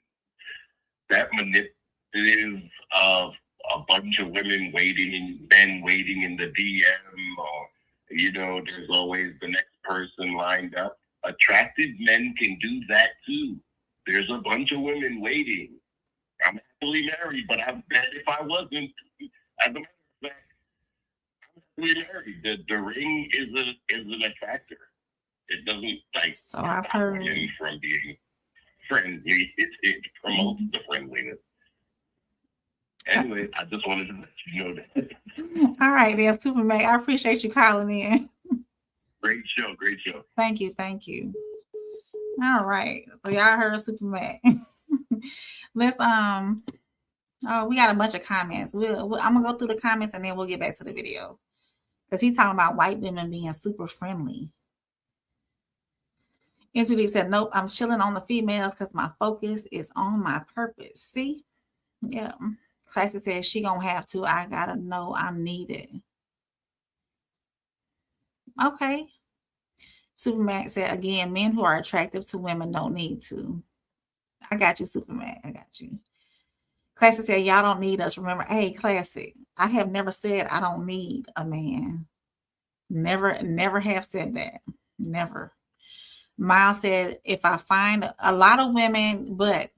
That manipulative of a bunch of women men waiting in the DM, or there's always the next person lined up. Attractive men can do that too. There's a bunch of women waiting. I'm happily married, but I bet if I wasn't, as a matter of fact, I'm happily married. The ring is an attractor. It doesn't So I've heard from being friendly. It promotes the friendliness. Anyway, I just wanted to let you know that. All right, then, Superman. I appreciate you calling in. Great show. Thank you. All right. So y'all heard Superman. Let's we got a bunch of comments. I'm gonna go through the comments and then we'll get back to the video, because he's talking about white women being super friendly. Interview said, nope, I'm chilling on the females because my focus is on my purpose. See? Yeah. Classy says she gonna have to. I gotta know I'm needed. Okay. Supermax said, again, men who are attractive to women don't need to. I got you, Supermax. I got you. Classic said, y'all don't need us. Remember, hey, Classic, I have never said I don't need a man. Never have said that. Never. Miles said, if I find a lot of women, but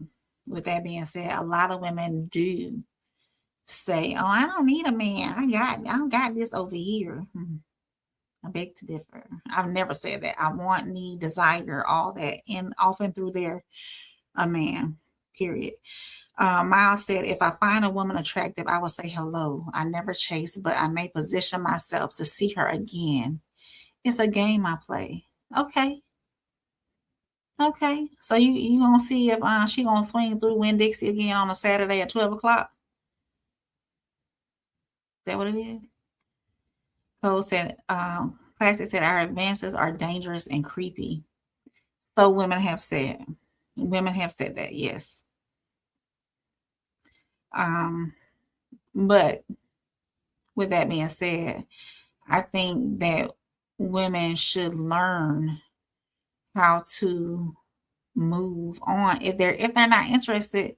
with that being said, a lot of women do say, oh, I don't need a man. I got this over here. I beg to differ. I've never said that. I want, need, desire, all that, and often through there, a man, period. Miles said, if I find a woman attractive, I will say hello. I never chase, but I may position myself to see her again. It's a game I play. Okay. So you gonna see if she gonna swing through Winn-Dixie again on a Saturday at 12 o'clock? Is that what it is? Cole said, Classic said, our advances are dangerous and creepy. So women have said that, yes. But with that being said, I think that women should learn how to move on. If they're not interested,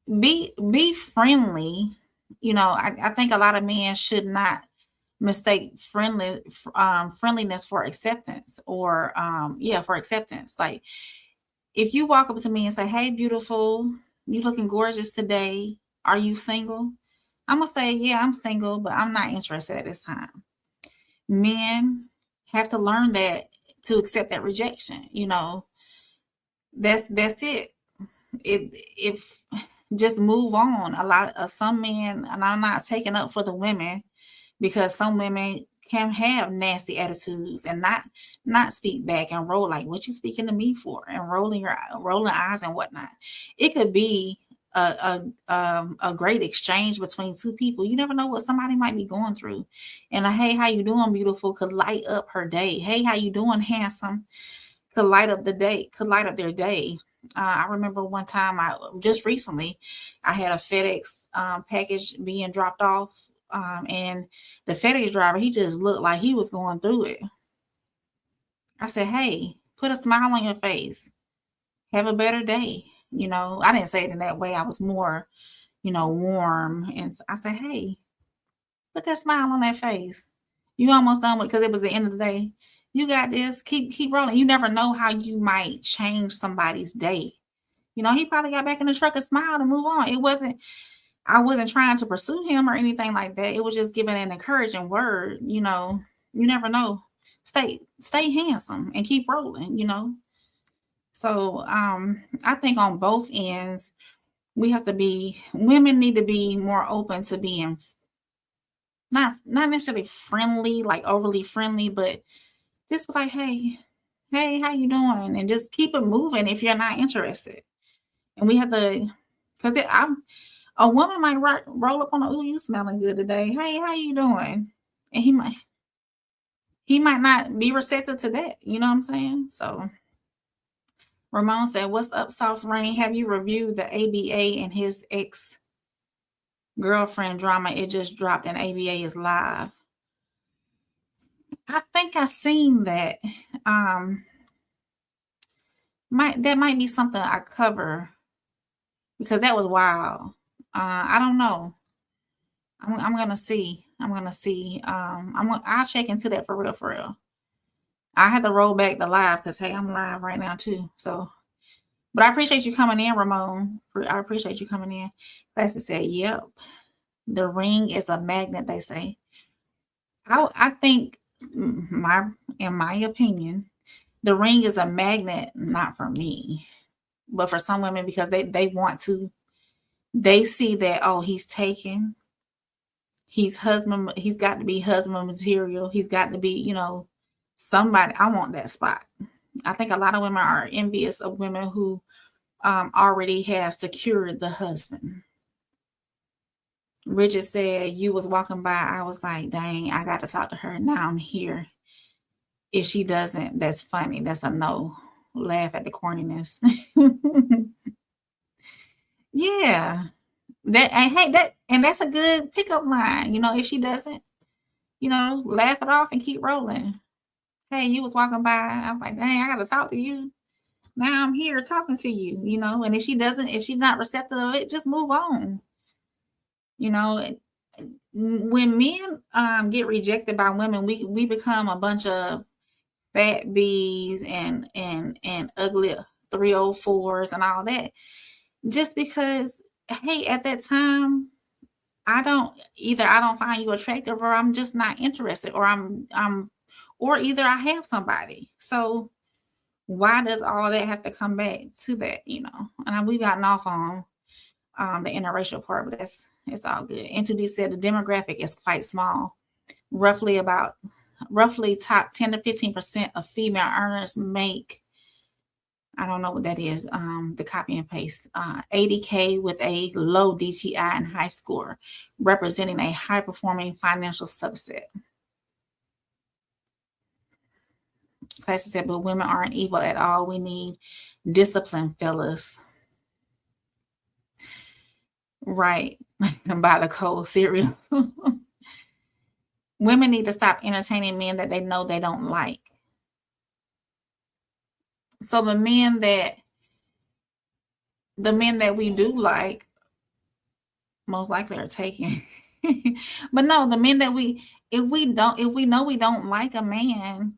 be friendly. You know, I think a lot of men should not mistake friendliness for acceptance, or for acceptance. Like, if you walk up to me and say, hey, beautiful, you looking gorgeous today, are you single? I'm gonna say, yeah, I'm single, but I'm not interested at this time. Men have to learn that, to accept that rejection. You know, that's it. If just move on. A lot of some men, and I'm not taking up for the women, because some women can have nasty attitudes and not speak back and roll like, what you speaking to me for, and rolling eyes and whatnot. It could be a great exchange between two people. You never know what somebody might be going through, and a hey, how you doing, beautiful, could light up her day. Hey, how you doing, handsome, could light up their day. I remember one time, just recently, I had a FedEx package being dropped off, and the FedEx driver, he just looked like he was going through it. I said, hey, put a smile on your face. Have a better day. You know, I didn't say it in that way. I was more, warm. And I said, hey, put that smile on that face. You almost done with, because it was the end of the day. You got this. Keep rolling. You never know how you might change somebody's day. You know, he probably got back in the truck and smiled and move on. I wasn't trying to pursue him or anything like that. It was just giving an encouraging word. You know, you never know. Stay handsome and keep rolling, So I think on both ends, women need to be more open to being not necessarily friendly, like overly friendly, but just like, hey, how you doing? And just keep it moving if you're not interested. And we have to, because a woman might roll up on a, ooh, you smelling good today. Hey, how you doing? And he might not be receptive to that. You know what I'm saying? So Ramon said, what's up, Soft Reign? Have you reviewed the ABA and his ex-girlfriend drama? It just dropped and ABA is live. I think I seen that. That might be something I cover, because that was wild. I don't know. I'm gonna see. I'll check into that for real. I had to roll back the live because, hey, I'm live right now too. So, but I appreciate you coming in, Ramon. I appreciate you coming in. Classic said, yep. The ring is a magnet, they say. I think, in my opinion, the ring is a magnet, not for me, but for some women, because they want to, they see that, oh, he's taken. He's got to be husband material. He's got to be, somebody. I want that spot. I think a lot of women are envious of women who already have secured the husband. Richard said, you was walking by. I was like, dang, I got to talk to her. Now I'm here. If she doesn't, that's funny. That's a no. Laugh at the corniness. Yeah. That's a good pickup line. If she doesn't, laugh it off and keep rolling. Hey, you was walking by. I was like, dang, I got to talk to you. Now I'm here talking to you, you know, and if she's not receptive of it, just move on. You know, when men get rejected by women, we become a bunch of fat bees and ugly 304s and all that. Just because, hey, at that time, I don't find you attractive, or I'm just not interested, or or either I have somebody. So why does all that have to come back to that, you know? And we've gotten off on the interracial part, but it's all good. And to be said, the demographic is quite small. Roughly top 10 to 15% of female earners make, I don't know what that is, the copy and paste, 80K with a low DTI and high score, representing a high performing financial subset. Classy said, but women aren't evil at all. We need discipline, fellas. Right. By the cold cereal. Women need to stop entertaining men that they know they don't like. So the men that we do like, most likely are taken. But no, the men that if we know we don't like a man,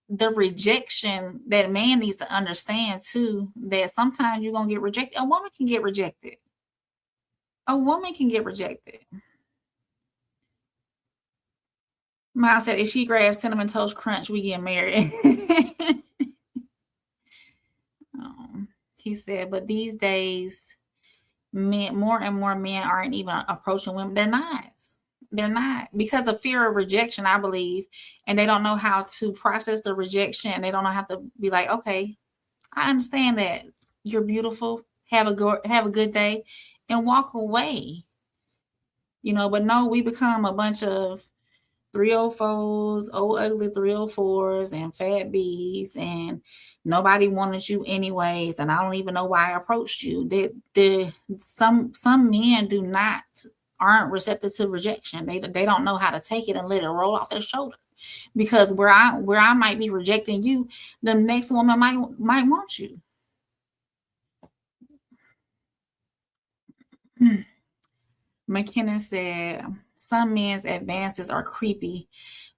the rejection, that man needs to understand too, that sometimes you're going to get rejected. A woman can get rejected. Miles said, if she grabs Cinnamon Toast Crunch, we get married. He said, but these days, more and more men aren't even approaching women. They're not because of fear of rejection, I believe. And they don't know how to process the rejection. And they don't know how to be like, okay, I understand that you're beautiful. Have a good day and walk away. You know, but no, we become a bunch of 304s, old ugly 304s and fat bees, and nobody wanted you anyways. And I don't even know why I approached you. Some men aren't receptive to rejection. They don't know how to take it and let it roll off their shoulder. Because where I might be rejecting you, the next woman might want you. McKinnon said, some men's advances are creepy,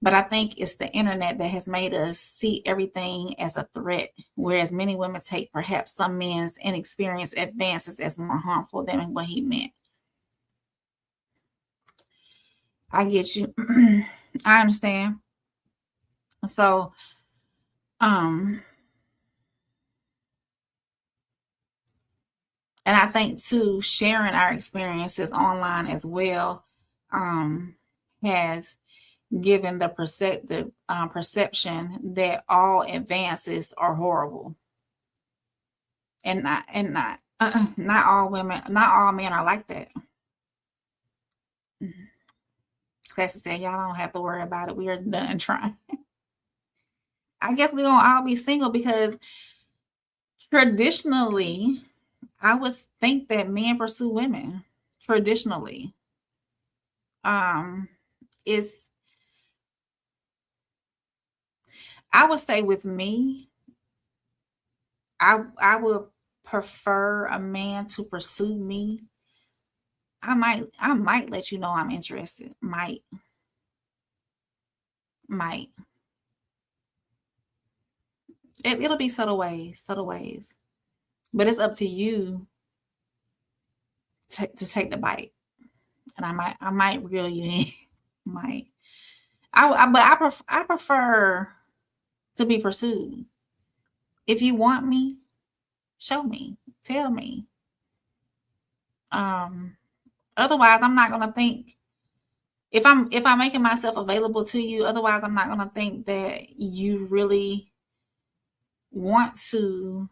but I think it's the internet that has made us see everything as a threat, whereas many women take perhaps some men's inexperienced advances as more harmful than what he meant. I get you. I understand. So, and I think too, sharing our experiences online as well has given the perception that all advances are horrible, and not all women, not all men are like that. Classy said, y'all don't have to worry about it. We are done trying. I guess we're gonna all be single because traditionally, I would think that men pursue women. Traditionally, is, I would say with me, I would prefer a man to pursue me. I might let you know I'm interested. Might. It'll be subtle ways. But it's up to you to take the bite. And I might reel you in. Might. I prefer to be pursued. If you want me, show me. Tell me. Otherwise, I'm not gonna think, if I'm making myself available to you, otherwise I'm not gonna think that you really want to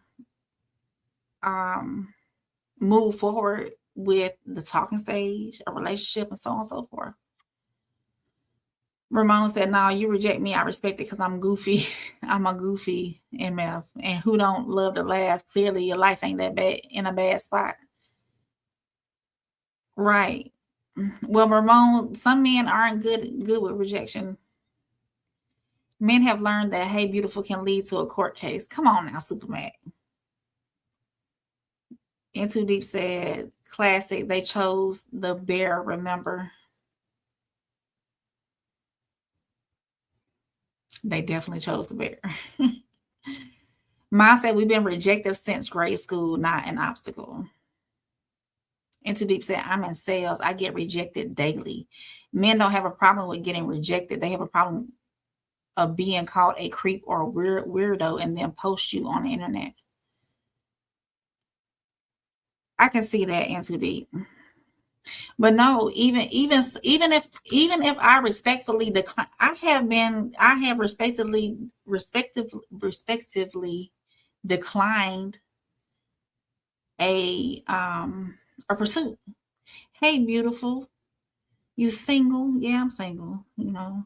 move forward with the talking stage, a relationship, and so on and so forth. Ramon said, no, you reject me, I respect it because I'm goofy. I'm a goofy MF. And who don't love to laugh? Clearly your life ain't that bad, in a bad spot. Right. Well, Ramon, some men aren't good with rejection. Men have learned that Hey Beautiful can lead to a court case. Come on now, Supermac. In Too Deep said, classic, they chose the bear, remember? They definitely chose the bear. Mine said, we've been rejected since grade school, not an obstacle. And Too Deep said, I'm in sales. I get rejected daily. Men don't have a problem with getting rejected. They have a problem of being called a creep or a weirdo and then post you on the internet. I can see that, In Too Deep. But no, even if I respectfully decline, I have respectively declined a pursuit. Hey, beautiful, you single? Yeah, I'm single. You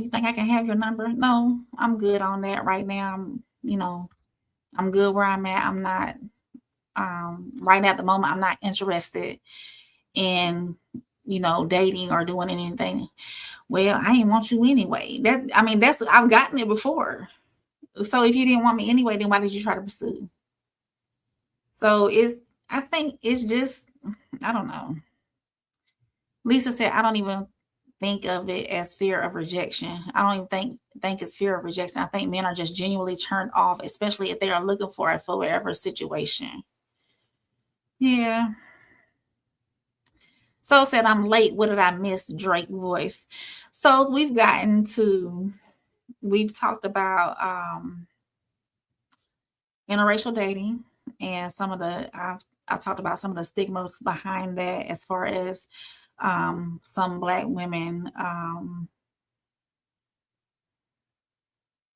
think I can have your number? No, I'm good on that right now. I'm good where I'm at. I'm not right now at the moment. I'm not interested in dating or doing anything. Well, I didn't want you anyway. I've gotten it before. So if you didn't want me anyway, then why did you try to pursue? So I think it's just, I don't know. Lisa said, I don't even think of it as fear of rejection. I don't even think it's fear of rejection. I think men are just genuinely turned off, especially if they are looking for a forever situation. Yeah. So said, I'm late. What did I miss? Drake voice. So we've talked about interracial dating and I talked about some of the stigmas behind that, as far as some Black women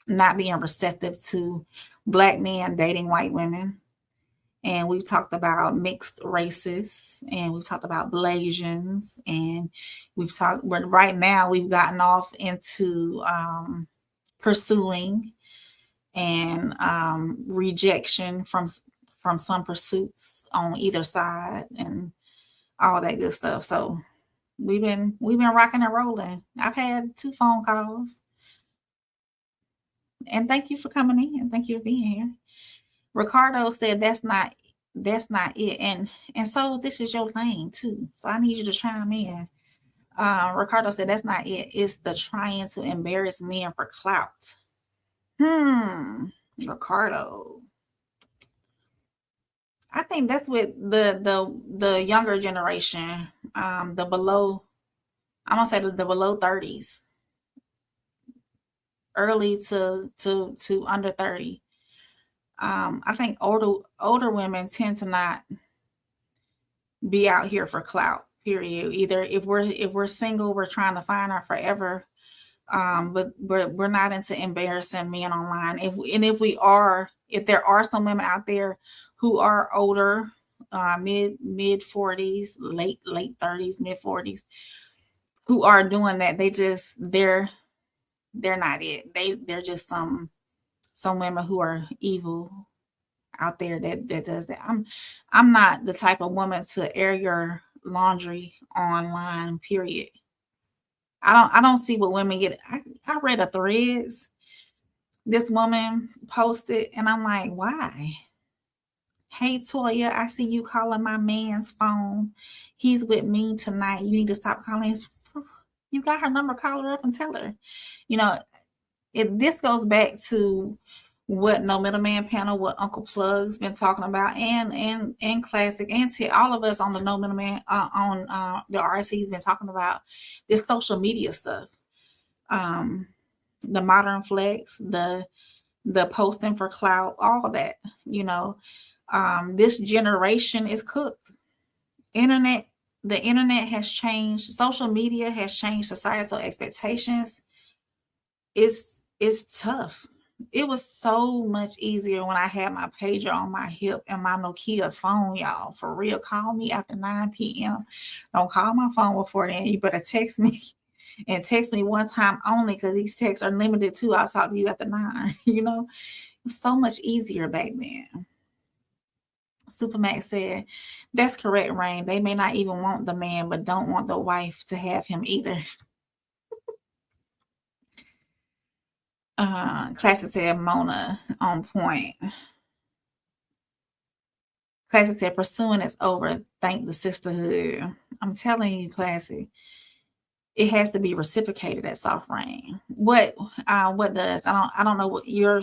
not being receptive to Black men dating white women. And we've talked about mixed races, and we've talked about Blasians, and right now we've gotten off into pursuing and rejection from some pursuits on either side and all that good stuff. So we've been rocking and rolling. I've had 2 phone calls. And thank you for coming in. Thank you for being here. Ricardo said that's not it. And so this is your lane too. So I need you to chime in. Ricardo said that's not it. It's the trying to embarrass men for clout. Ricardo. I think that's with the younger generation, I'm gonna say the below 30s, early to under 30. I think older women tend to not be out here for clout, period. Either if we're single, we're trying to find our forever. But we're not into embarrassing men online. If there are some women out there who are older, mid 40s, late 30s, mid 40s, who are doing that, they're not it. They're just some women who are evil out there that does that. I'm not the type of woman to air your laundry online, period. I don't see what women get. I read a Threads. This woman posted, and I'm like, why? Hey, Toya, I see you calling my man's phone. He's with me tonight. You need to stop calling You got her number, call her up and tell her. This goes back to what No Middleman panel, what Uncle Plug's been talking about, and Classic, and all of us on the No Middleman on the RSC's been talking about this social media stuff, the modern flex, the posting for clout, all of that. This generation is cooked. The internet has changed. Social media has changed societal expectations. It's tough. It was so much easier when I had my pager on my hip and my Nokia phone, y'all. For real, call me after 9 p.m. Don't call my phone before then. You better text me, and text me one time only, because these texts are limited too. I'll talk to you after 9. It was so much easier back then. Supermax said, that's correct, Rain. They may not even want the man, but don't want the wife to have him either. Classic said Mona on point. Classic said pursuing is over. Thank the sisterhood. I'm telling you, Classic. It has to be reciprocated at Soft Reign. What does? I don't know what your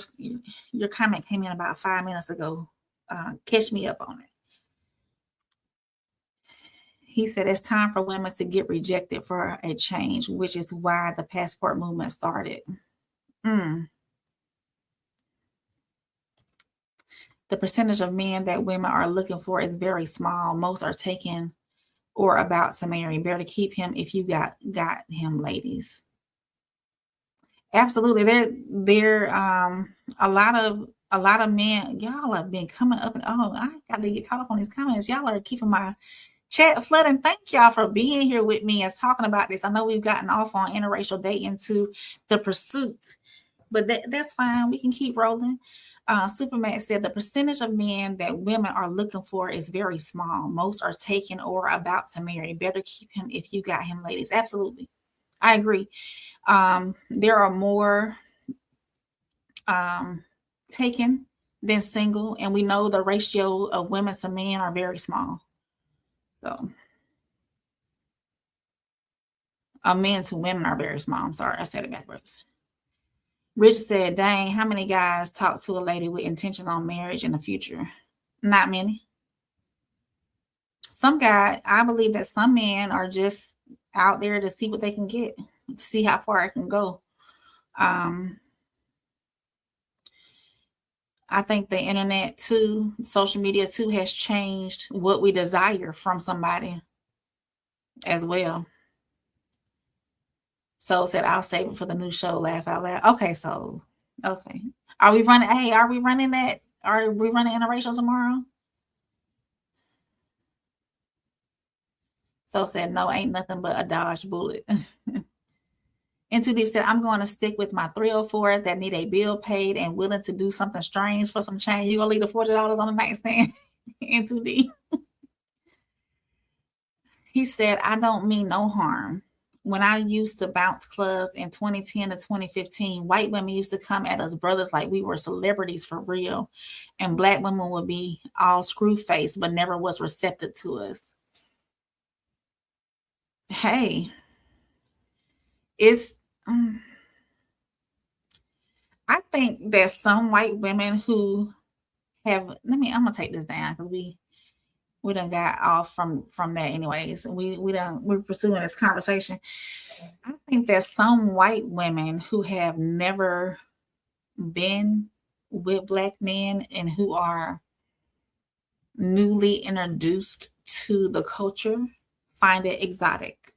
comment came in about 5 minutes ago. Catch me up on it. He said it's time for women to get rejected for a change, which is why the passport movement started. The percentage of men that women are looking for is very small. Most are taken or about to marry. Better keep him if you got him, ladies. Absolutely. There a lot of men, y'all have been coming up and I got to get caught up on these comments. Y'all are keeping my chat flooding. Thank y'all for being here with me and talking about this. I know we've gotten off on interracial dating to the pursuit, but that's fine. We can keep rolling. Superman said the percentage of men that women are looking for is very small. Most are taken or about to marry. Better keep him if you got him, ladies. Absolutely. I agree. There are more taken than single, and we know the ratio of women to men are very small. So men to women are very small. I'm sorry, I said it backwards. Rich said, dang, how many guys talk to a lady with intentions on marriage in the future? Not many. Some guys, I believe that some men are just out there to see what they can get, see how far it can go. I think the internet too, social media too, has changed what we desire from somebody as well. So said, I'll save it for the new show, laugh out loud. Okay, so, okay. Are we running that? Are we running Interracial tomorrow? So said, no, ain't nothing but a dodge bullet. And Too Deep said, I'm going to stick with my 304s that need a bill paid and willing to do something strange for some change. You gonna leave the $40 on the nightstand? And Too Deep. He said, I don't mean no harm. When I used to bounce clubs in 2010 to 2015, white women used to come at us brothers like we were celebrities for real. And black women would be all screw-faced, but never was receptive to us. Hey, I think there's some white women who have, I'm going to take this down because we done got off from that anyways. We're pursuing this conversation. I think there's some white women who have never been with black men and who are newly introduced to the culture find it exotic.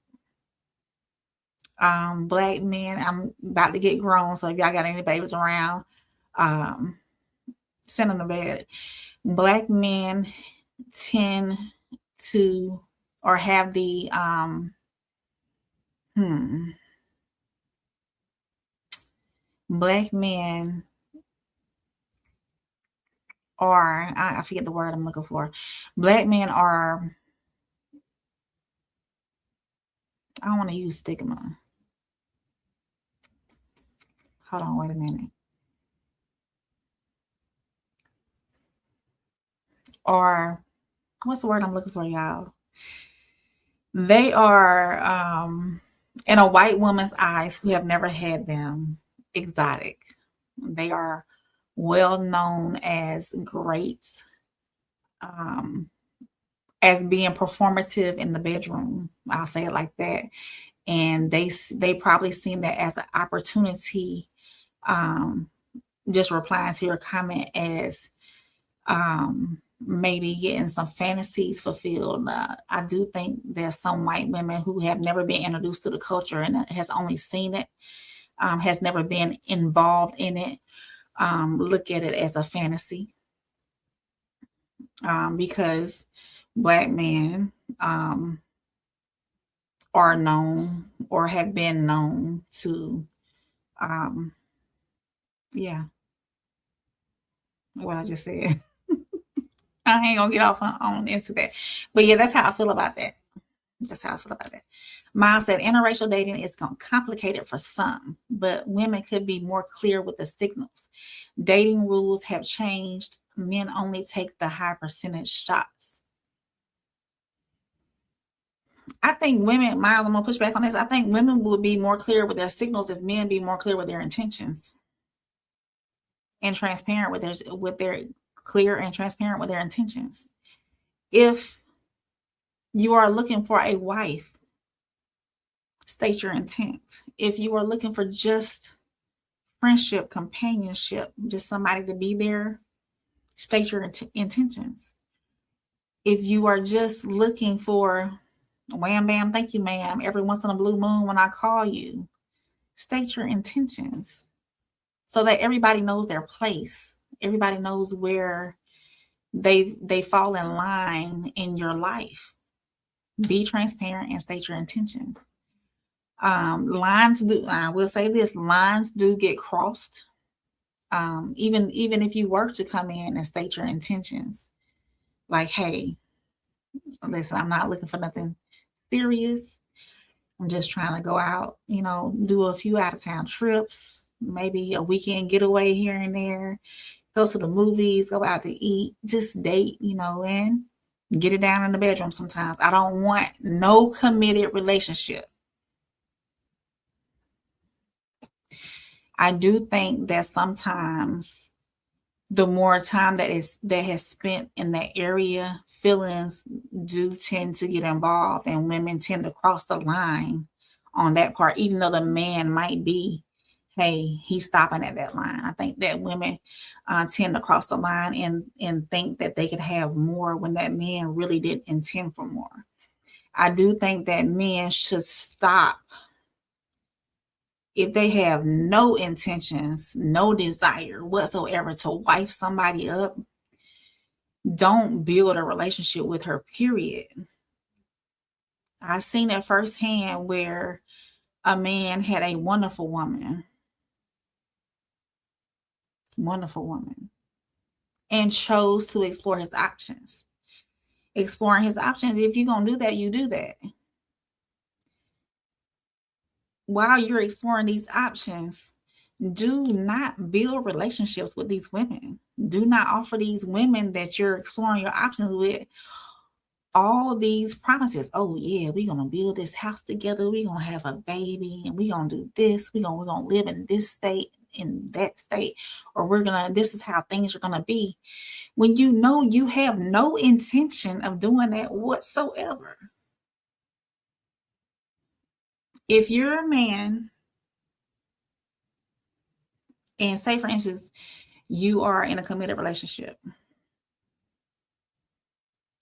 Black men, I'm about to get grown, so if y'all got any babies around, send them to bed. Black men tend to or have the black men are, I forget the word I'm looking for. Black men are, I don't want to use stigma. Hold on, wait a minute. Or what's the word I'm looking for, y'all? They are, in a white woman's eyes who have never had them, exotic. They are well known as great, as being performative in the bedroom. I'll say it like that. And they probably seen that as an opportunity, just replying to your comment as maybe getting some fantasies fulfilled. I do think there's some white women who have never been introduced to the culture and has only seen it, has never been involved in it, look at it as a fantasy, because black men are known or have been known to, what I just said. I ain't gonna get off on into that. But yeah, that's how I feel about that. Miles said interracial dating is complicated for some, but women could be more clear with the signals. Dating rules have changed. Men only take the high percentage shots. I think women, Miles, I'm gonna push back on this. I think women would be more clear with their signals if men be more clear with their intentions and transparent with their clear and transparent with their intentions. If you are looking for a wife, state your intent. If you are looking for just friendship, companionship, just somebody to be there, state your intentions. If you are just looking for wham bam, thank you ma'am, every once in a blue moon when I call you, state your intentions so that everybody knows their place. Everybody knows where they fall in line in your life. Be transparent and state your intentions. Lines do, I will say this, lines do get crossed. Even if you were to come in and state your intentions, like, hey, listen, I'm not looking for nothing serious. I'm just trying to go out, do a few out of town trips, maybe a weekend getaway here and there, go to the movies, go out to eat, just date, and get it down in the bedroom sometimes. I don't want no committed relationship. I do think that sometimes the more time that has spent in that area, feelings do tend to get involved, and women tend to cross the line on that part, even though the man might be, hey, he's stopping at that line. I think that women tend to cross the line and think that they could have more when that man really didn't intend for more. I do think that men should stop. If they have no intentions, no desire whatsoever to wife somebody up, don't build a relationship with her, period. I've seen it firsthand where a man had a wonderful woman, and chose to explore his options. Exploring his options, if you're going to do that, you do that. While you're exploring these options, do not build relationships with these women. Do not offer these women that you're exploring your options with all these promises. Oh yeah, we're gonna build this house together. We're gonna have a baby, and we're gonna do this. We're gonna live in this state, in that state, or this is how things are gonna be. When you know you have no intention of doing that whatsoever. If you're a man, and say, for instance, you are in a committed relationship,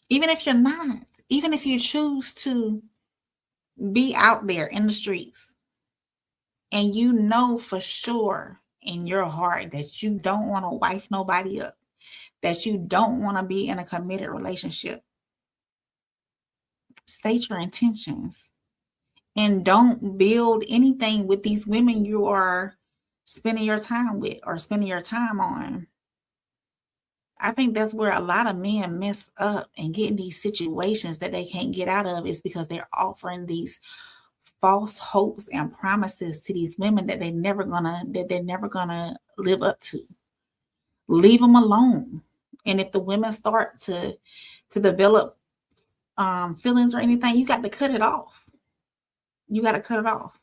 even if you're not, even if you choose to be out there in the streets, and you know for sure in your heart that you don't want to wife nobody up, that you don't want to be in a committed relationship, state your intentions. And don't build anything with these women you are spending your time with or spending your time on. I think that's where a lot of men mess up and get in these situations that they can't get out of, is because they're offering these false hopes and promises to these women that they're never gonna live up to. Leave them alone. And if the women start to develop feelings or anything, you got to cut it off. You got to cut it off.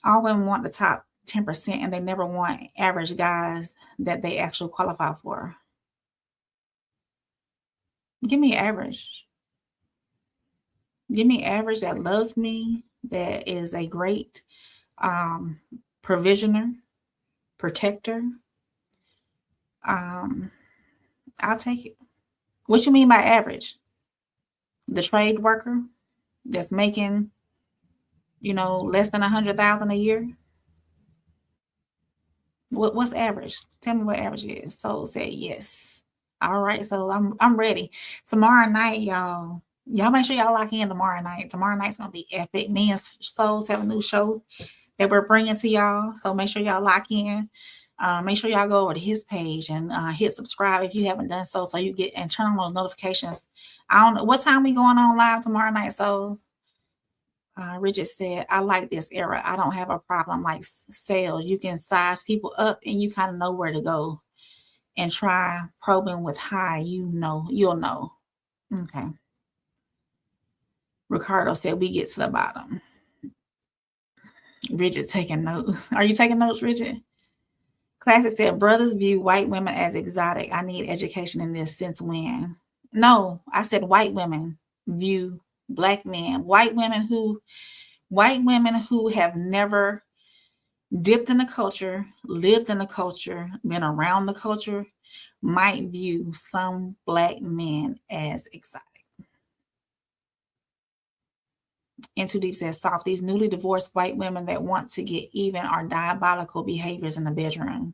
All women want the top 10%, and they never want average guys that they actually qualify for. Give me average. Give me average that loves me, that is a great provisioner, protector. I'll take it. What you mean by average? The trade worker that's making, less than 100,000 a year. What's average? Tell me what average is. Soul said yes. All right, so I'm ready. Tomorrow night, y'all make sure y'all lock in tomorrow night. Tomorrow night's gonna be epic. Me and Souls have a new show that we're bringing to y'all, so make sure y'all lock in. Make sure y'all go over to his page and hit subscribe if you haven't done so you get and turn on those notifications. I don't know what time we going on live tomorrow night, Souls. Richard said, I like this era. I don't have a problem like sales. You can size people up and you kind of know where to go and try probing with high. You'll know. Okay. Ricardo said, we get to the bottom. Richard taking notes. Are you taking notes, Richard? Classic said, brothers view white women as exotic. I need education in this since when? No, I said white women view black men. White women who have never dipped in the culture, lived in the culture, been around the culture, might view some black men as exotic. And Too Deep says, soft, these newly divorced white women that want to get even are diabolical behaviors in the bedroom.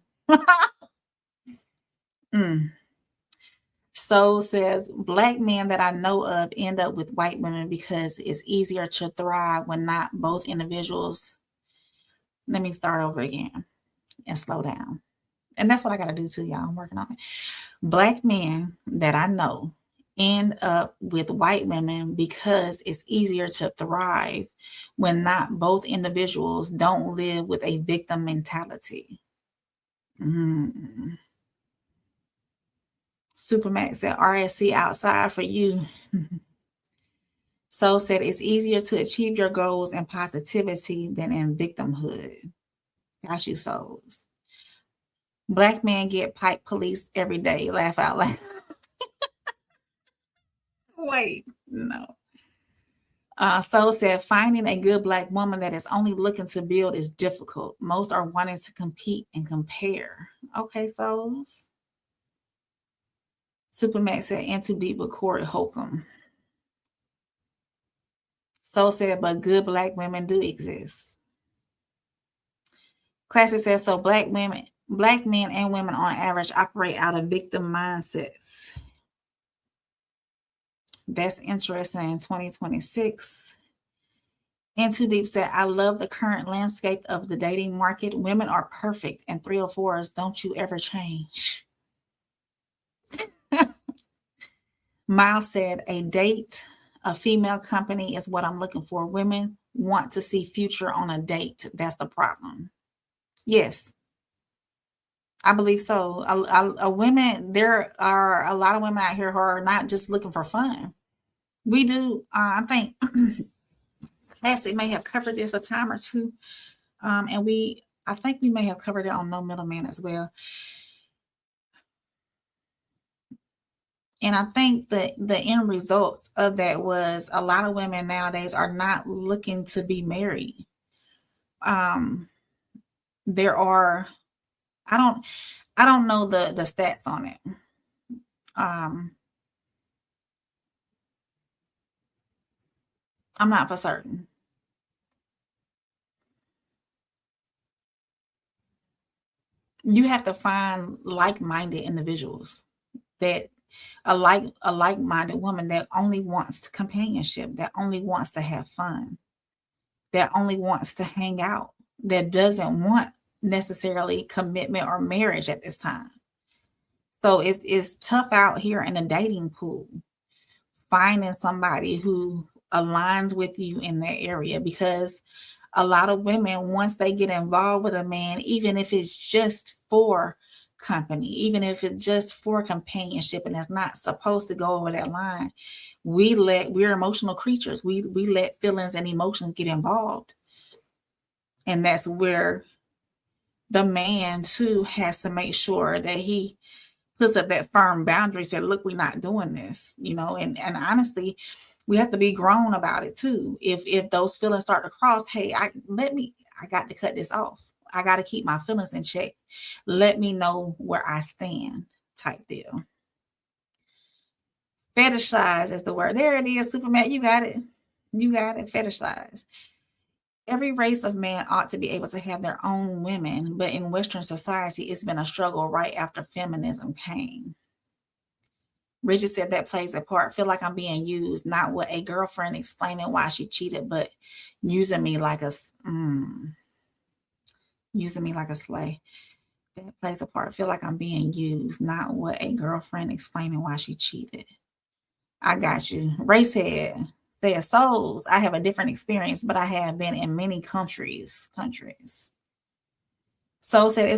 Soul says, black men that I know of end up with white women because it's easier to thrive when not both individuals. Let me start over again and slow down. And that's what I got to do too, y'all. I'm working on it. Black men that I know end up with white women because it's easier to thrive when not both individuals don't live with a victim mentality. Supermax said, RSC outside for you. Soul said, it's easier to achieve your goals in positivity than in victimhood. Got you, souls. Black men get pipe policed every day. Laugh out loud. Wait, no. Soul said, finding a good black woman that is only looking to build is difficult. Most are wanting to compete and compare. Okay, souls. Supermax said, in too deep with Corey Holcomb. Soul said, but good black women do exist. Classic says, so black men and women on average operate out of victim mindsets. That's interesting in 2026. And Too Deep said, I love the current landscape of the dating market. Women are perfect and 304s don't you ever change. Miles said, a female company is what I'm looking for. Women want to see future on a date. That's the problem. Yes, I believe so. There are a lot of women out here who are not just looking for fun. We do. I think Classic may have covered this a time or two. I think we may have covered it on No Middleman as well. And I think that the end result of that was a lot of women nowadays are not looking to be married. There are, I don't know the stats on it. I'm not for certain. You have to find like-minded individuals, that a like-minded woman that only wants companionship, that only wants to have fun, that only wants to hang out, that doesn't want necessarily commitment or marriage at this time. So it's tough out here in a dating pool, finding somebody who aligns with you in that area, because a lot of women, once they get involved with a man, even if it's just for company, even if it's just for companionship and it's not supposed to go over that line, we're emotional creatures. We let feelings and emotions get involved. And that's where the man too has to make sure that he puts up that firm boundary, said, look, we're not doing this, and honestly, we have to be grown about it too. If those feelings start to cross, hey, I got to cut this off. I got to keep my feelings in check. Let me know where I stand, type deal. Fetishize is the word. There it is, Superman. You got it. Fetishize. Every race of man ought to be able to have their own women, but in Western society, it's been a struggle right after feminism came. Bridget said that plays a part. Feel like I'm being used, not with a girlfriend explaining why she cheated, but using me like a slave. That plays a part. Feel like I'm being used, not with a girlfriend explaining why she cheated. I got you. Racehead said, souls, I have a different experience, but I have been in many countries. Soul said,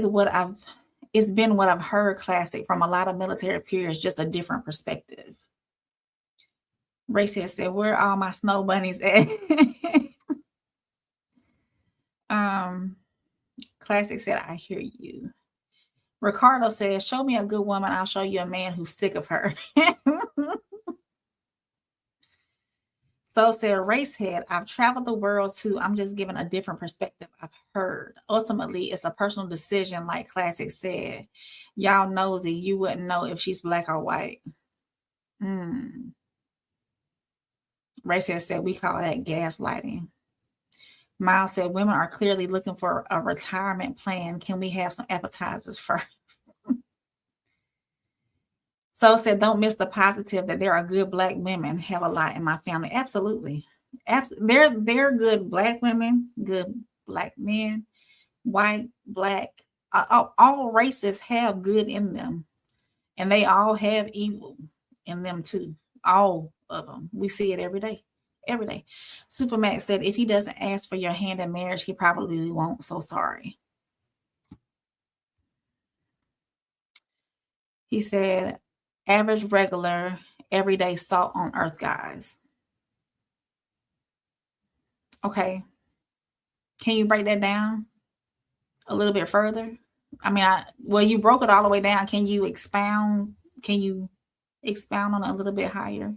it's been what I've heard, classic, from a lot of military peers, just a different perspective. Race said, where are all my snow bunnies at? Classic said, I hear you. Ricardo says, show me a good woman, I'll show you a man who's sick of her. So said Racehead, I've traveled the world too. I'm just giving a different perspective I've heard. Ultimately, it's a personal decision, like Classic said. Y'all nosy, you wouldn't know if she's black or white. Racehead said, we call that gaslighting. Miles said, women are clearly looking for a retirement plan. Can we have some appetizers first? So said, don't miss the positive that there are good black women. Have a lot in my family. Absolutely. They're good black women, good black men, white, black. All races have good in them. And they all have evil in them too. All of them. We see it every day. Every day. Supermax said, if he doesn't ask for your hand in marriage, he probably won't. So sorry. He said, average, regular, everyday salt on earth, guys. Okay. Can you break that down a little bit further? I mean, you broke it all the way down. Can you expound? Can you expound on it a little bit higher?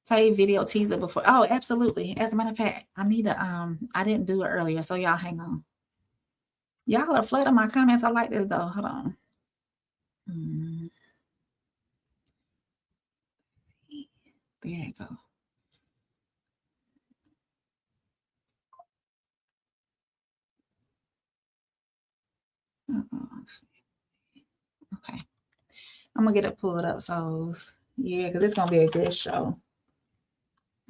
Play video teaser before. Oh, absolutely. As a matter of fact, I need to, I didn't do it earlier, so y'all hang on. Y'all are flooding my comments. I like this though. Hold on. There you go. Okay. I'm gonna get it pulled up, so yeah, because it's gonna be a good show.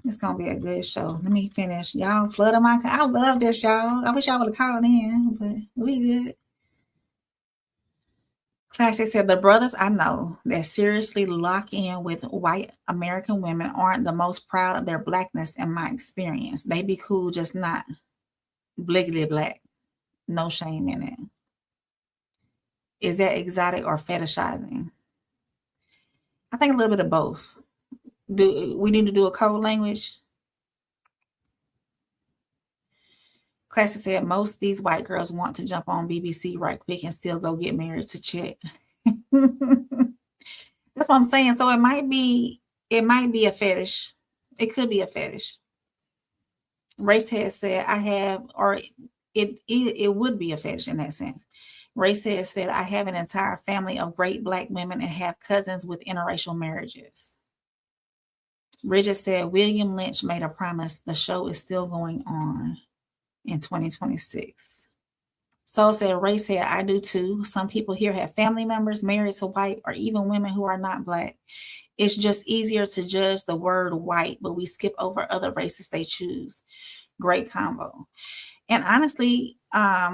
It's gonna be a good show. Let me finish. Y'all flooding my. I love this, y'all. I wish y'all would have called in, but we good. Classic said, the brothers I know that seriously lock in with white American women aren't the most proud of their blackness in my experience. They be cool, just not bliggly black. No shame in it. Is that exotic or fetishizing? I think a little bit of both. Do we need to do a code language? Classic said, most of these white girls want to jump on BBC right quick and still go get married to Chet. That's what I'm saying. So it might be a fetish. It could be a fetish. Racehead said, I have, or it would be a fetish in that sense. Racehead said, I have an entire family of great black women and have cousins with interracial marriages. Bridget said, William Lynch made a promise. The show is still going on in 2026. Soul said, Racehead, I do too. Some people here have family members married to white or even women who are not black. It's just easier to judge the word white, but we skip over other races they choose. Great combo. And honestly,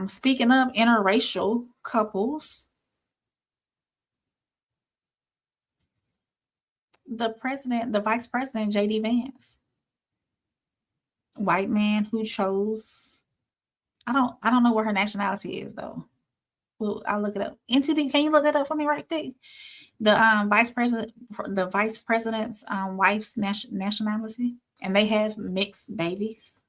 speaking of interracial couples, the vice president, J.D. Vance, white man who chose, I don't know what her nationality is though. Well, I'll look it up. N2D, can you look that up for me right quick? The vice president's wife's nationality, and they have mixed babies.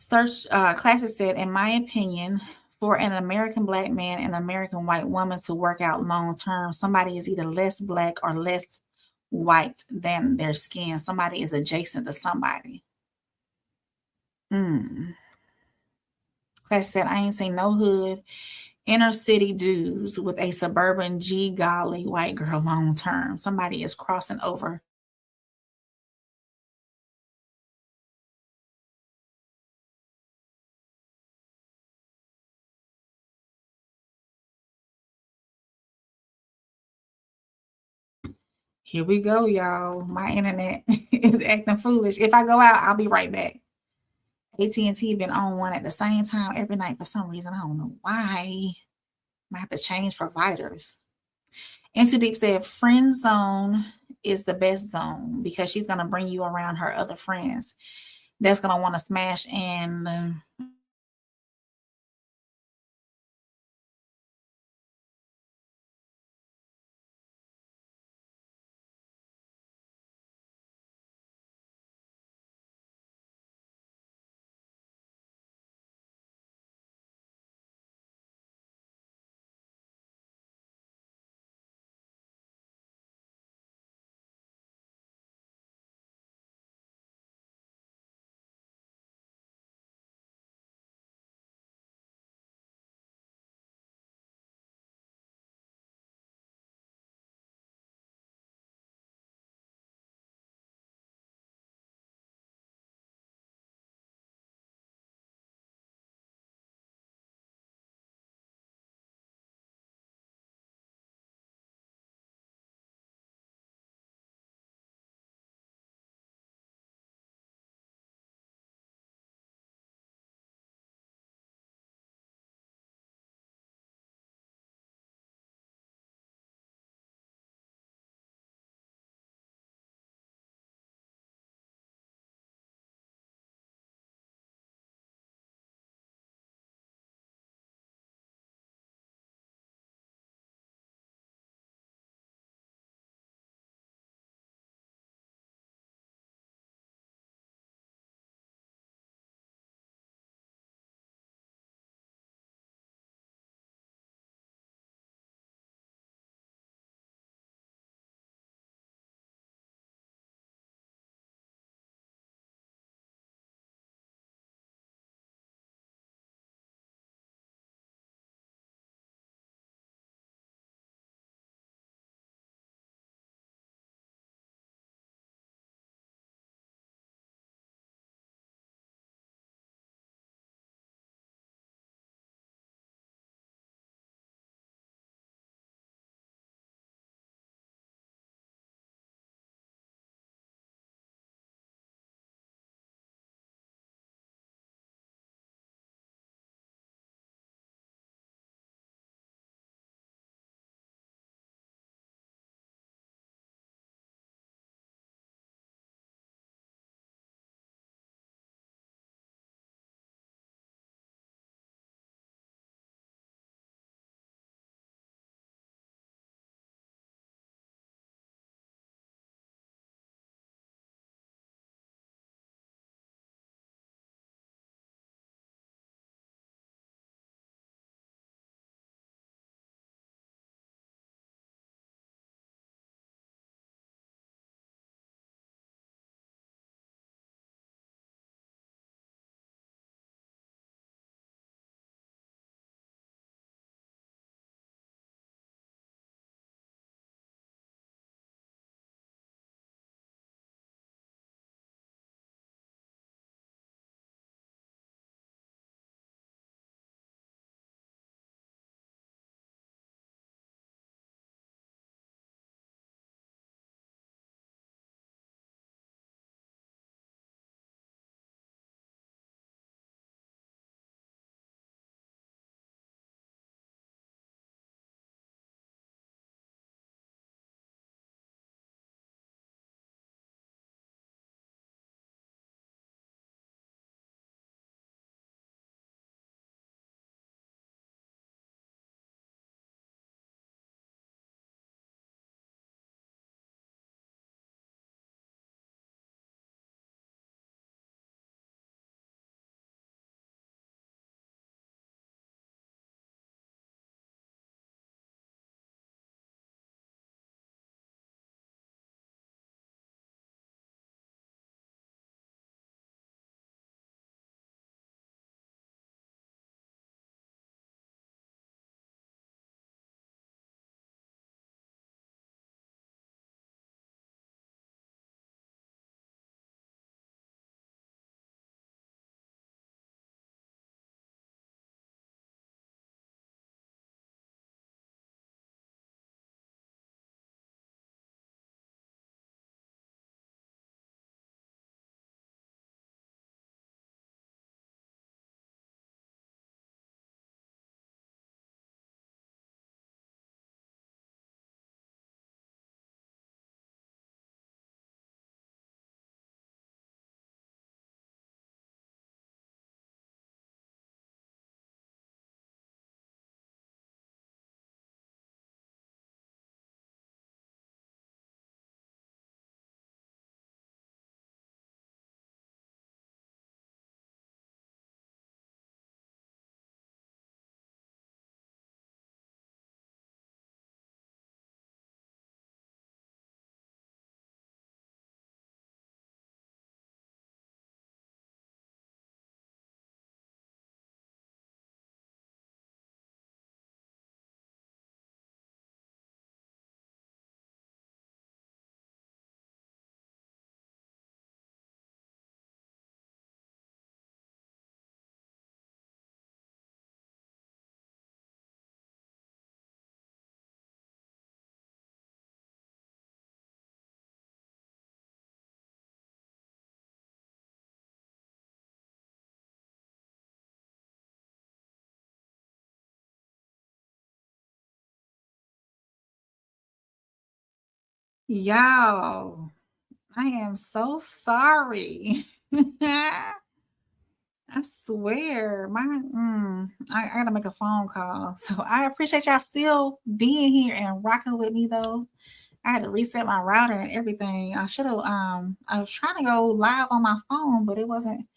Classic said, in my opinion, for an American black man and American white woman to work out long term, somebody is either less black or less white than their skin. Somebody is adjacent to somebody. Classic said, I ain't seen no hood inner city dudes with a suburban G golly white girl long term. Somebody is crossing over. Here we go, y'all. My internet is acting foolish. If I go out, I'll be right back. AT&T been on one at the same time every night for some reason. I don't know why. Might have to change providers. Into Deep said, friend zone is the best zone, because she's going to bring you around her other friends that's going to want to smash and Y'all, I am so sorry. I swear, I gotta make a phone call. So I appreciate y'all still being here and rocking with me though. I had to reset my router and everything. I should have I was trying to go live on my phone, but it wasn't.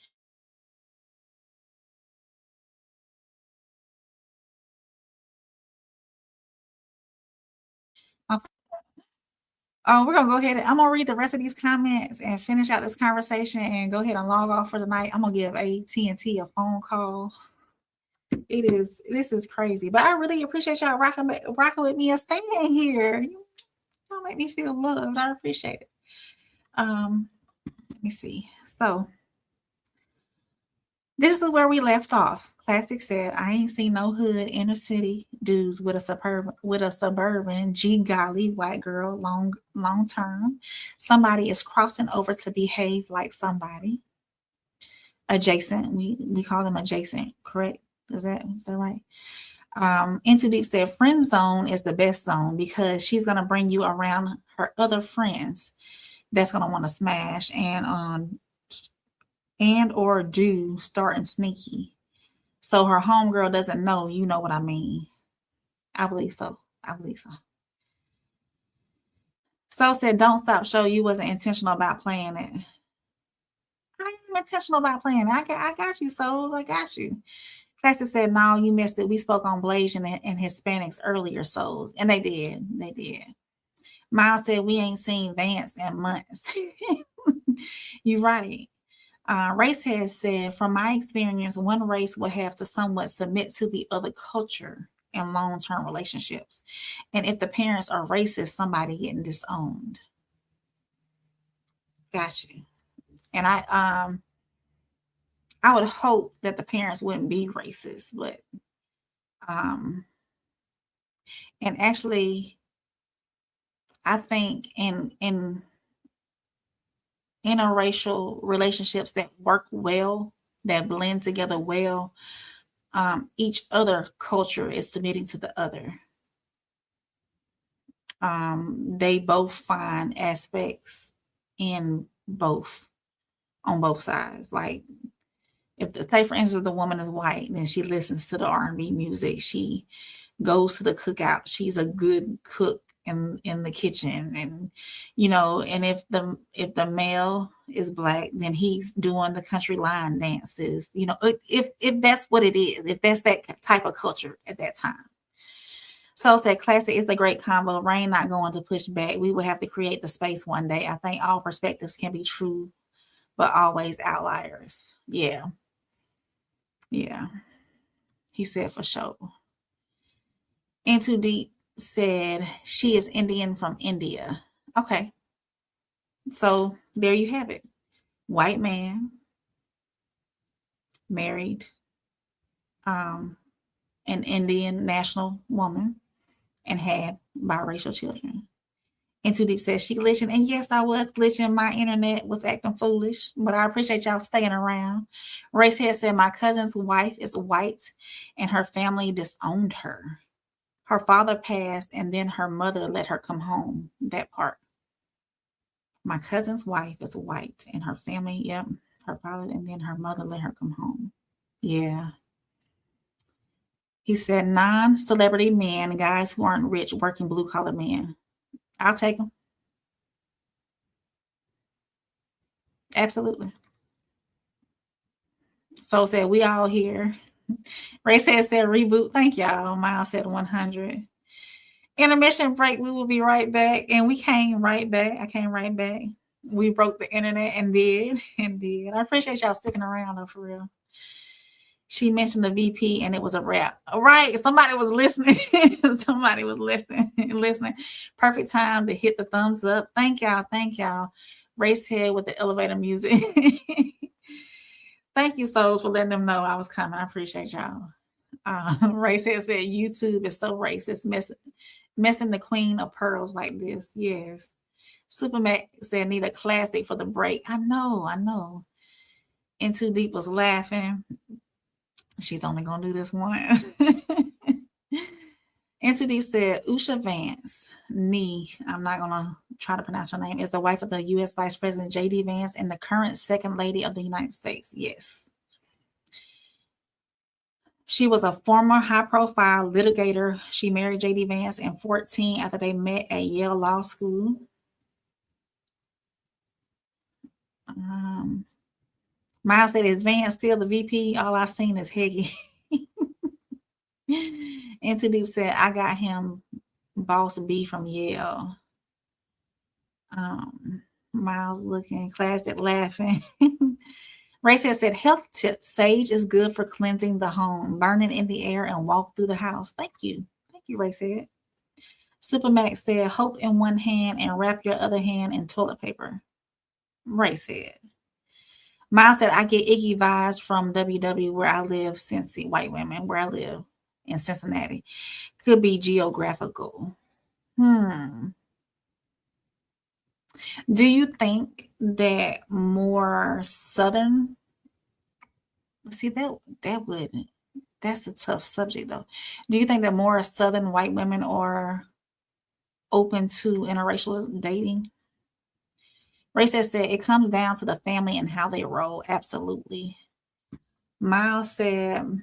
We're gonna go ahead. I'm gonna read the rest of these comments and finish out this conversation and go ahead and log off for the night. I'm gonna give AT&T a phone call. This is crazy, but I really appreciate y'all rocking with me and staying here. Y'all make me feel loved. I appreciate it. Let me see. So this is where we left off. Classic said, "I ain't seen no hood inner city dudes with a suburban G golly white girl long term. Somebody is crossing over to behave like somebody adjacent. We call them adjacent, correct? Is that right?" Into Deep said, "Friend zone is the best zone because she's gonna bring you around her other friends that's gonna want to smash and or do starting sneaky. So her homegirl doesn't know, you know what I mean." I believe so. So said, "Don't stop show you wasn't intentional about playing it." I am intentional about playing it. I got you, souls. I got you. Pastor said, "No, you missed it. We spoke on Blasian and Hispanics earlier, souls." And they did. Miles said, "We ain't seen Vance in months." You're right. Race has said, "From my experience, one race will have to somewhat submit to the other culture in long-term relationships. And if the parents are racist, somebody getting disowned." Got you. And I would hope that the parents wouldn't be racist, but and actually I think in interracial relationships that work well, that blend together well, each other culture is submitting to the other. They both find aspects in both, on both sides. Like if say for instance the woman is white, then she listens to the R&B music. She goes to the cookout. She's a good cook in the kitchen, and and if the male is black, then he's doing the country line dances. If that's what it is, if that's that type of culture at that time. So said, "Classic is the great combo. Rain not going to push back. We will have to create the space one day. I think all perspectives can be true, but always outliers." Yeah. He said, "For sure." Into Deep said, "She is Indian from India." Okay. So there you have it. White man, married an Indian national woman, and had biracial children. Into Deep says, "She glitching." And yes, I was glitching. My internet was acting foolish, but I appreciate y'all staying around. Racehead said, "My cousin's wife is white and her family disowned her. Her father passed and then her mother let her come home." That part. My cousin's wife is white and her family, yep, her father and then her mother let her come home. Yeah. He said, "Non-celebrity men, guys who aren't rich, working blue-collar men." I'll take them. Absolutely. So said, "We all here." Ray said reboot. Thank y'all. Miles said 100. Intermission break. We will be right back. And we came right back. I came right back. We broke the internet and did. I appreciate y'all sticking around though, for real. She mentioned the VP and it was a wrap. All right. Somebody was listening. Somebody was listening. Perfect time to hit the thumbs up. Thank y'all. Race head with the elevator music. Thank you, souls, for letting them know I was coming. I appreciate y'all. Race head said, "YouTube is so racist, messing the queen of pearls like this." Yes. Supermac said, "Need a classic for the break." I know. Into Deep was laughing. She's only gonna do this once. Into Deep said, Usha Vance, I'm not going to try to pronounce her name, is the wife of the U.S. Vice President J.D. Vance and the current Second Lady of the United States. Yes. She was a former high-profile litigator. She married J.D. Vance in 2014 after they met at Yale Law School. Miles said, is Vance still the VP? All I've seen is Heggie. Into Deep said, I got him Boss B from Yale. Miles looking classic, laughing. Ray said, health tip, sage is good for cleansing the home, burn it in the air and walk through the house. Thank you. Thank you, Ray said. Supermax said, hope in one hand and wrap your other hand in toilet paper. Ray said. Miles said, I get icky vibes from WW where I live, Cincy, white women, where I live in Cincinnati. Could be geographical. Do you think that more Southern, see that's a tough subject though. Do you think that more Southern white women are open to interracial dating? Ray said it comes down to the family and how they roll. Absolutely. Miles said,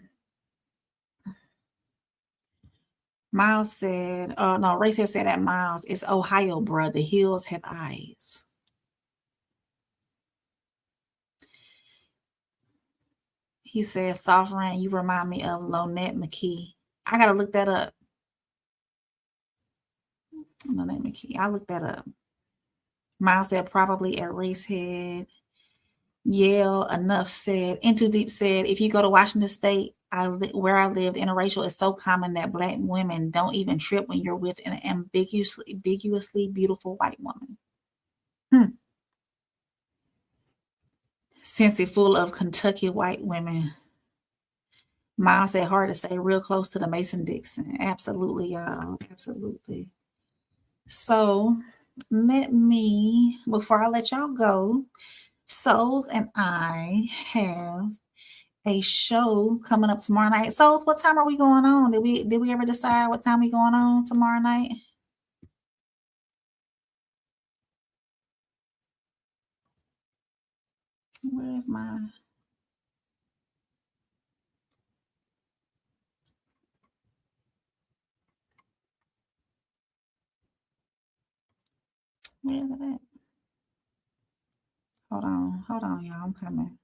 no, Ray said that Miles, it's Ohio, bruh. The hills have eyes. He said, Soft Reign, you remind me of Lonette McKee. I got to look that up. Lonette McKee. I'll look that up. Miles said, probably at Racehead. Yale, enough said. Into Deep said, if you go to Washington State, where I lived, interracial is so common that Black women don't even trip when you're with an ambiguously beautiful white woman. Cincy full of Kentucky white women. Miles said, hard to say, real close to the Mason-Dixon. Absolutely, y'all. Absolutely. So before I let y'all go, Souls and I have a show coming up tomorrow night. Souls, what time are we going on? Did we ever decide what time we going on tomorrow night? Where's my... Where is it at? Hold on, y'all. I'm coming.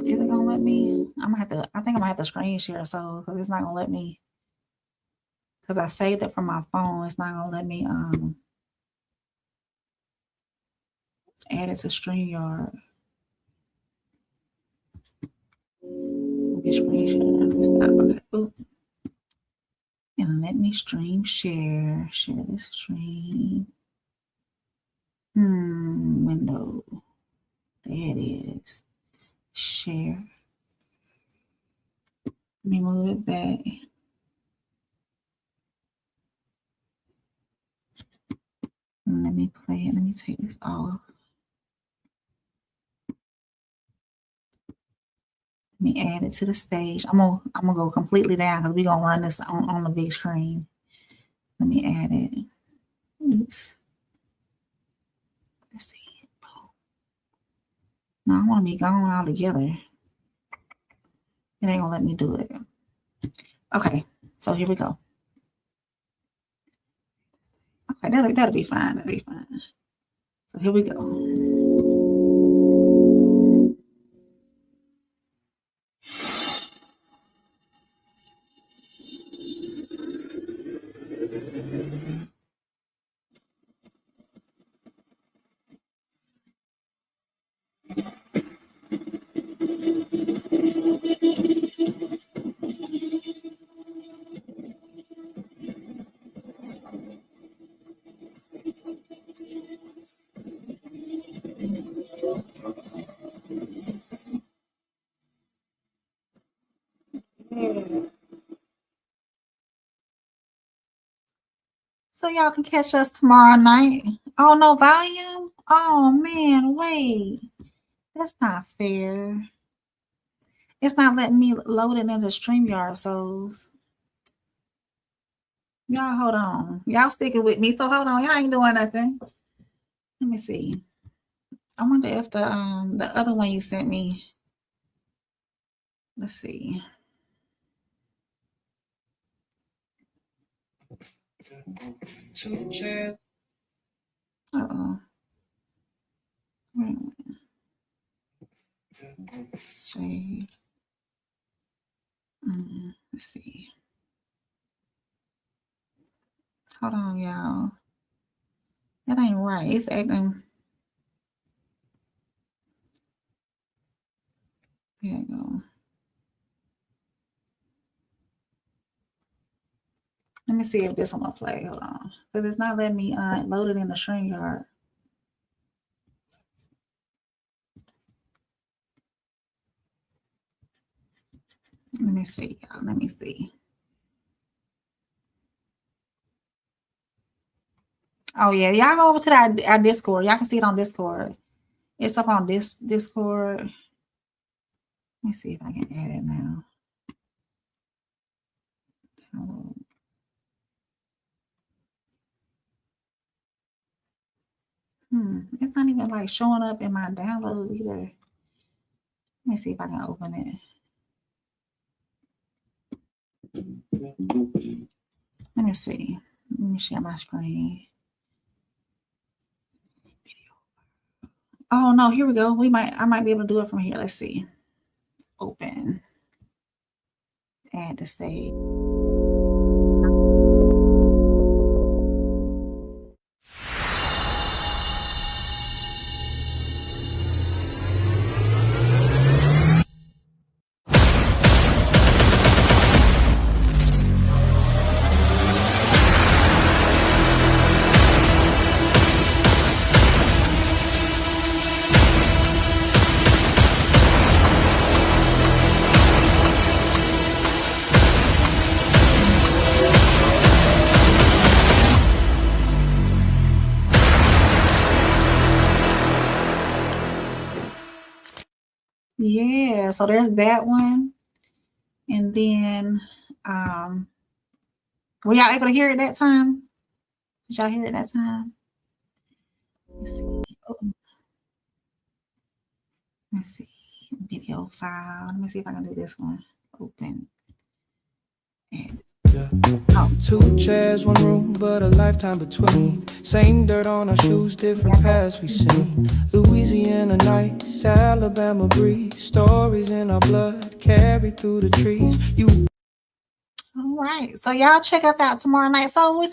Is it gonna let me? I think I'm gonna have to screen share so because it's not gonna let me. Because I saved it from my phone, it's not gonna let me add it to StreamYard. Let me screen share. Stop. Okay. Oop. And let me share this stream. Window. There it is. Share. Let me move it back. Let me play it. Let me take this off. Let me add it to the stage. I'm gonna go completely down because we're gonna run this on the big screen. Let me add it. Oops. Let's see. No, I want to be gone all together. It ain't gonna let me do it. Okay, so here we go. Okay, that'll be fine. That'll be fine. So here we go. So y'all can catch us tomorrow night. Oh, no volume? Oh man, wait. That's not fair. It's not letting me load it into StreamYard, so y'all hold on. Y'all sticking with me. So hold on. Y'all ain't doing nothing. Let me see. I wonder if the other one you sent me. Let's see. Uh-oh. Wait a minute. Save. Let's see. Hold on, y'all. That ain't right. It's acting. There you go. Let me see if this one will play. Hold on. Because it's not letting me load it in the StreamYard. Let me see, y'all. Let me see. Oh, yeah. Y'all go over to our Discord. Y'all can see it on Discord. It's up on this Discord. Let me see if I can add it now. It's not even like showing up in my download either. Let me see if I can open it. Let me see. Let me share my screen. Oh no, here we go. I might be able to do it from here. Let's see. Open. Add to stage. Yeah, so there's that one. And then were y'all able to hear it that time? Did y'all hear it that time? Let's see. Let's see. Video file. Let me see if I can do this one. Open. And Two chairs, one room, but a lifetime between. Same dirt on our shoes, different paths we seen. Louisiana nights, Alabama breeze. Stories in our blood, carried through the trees. All right. So y'all check us out tomorrow night. So all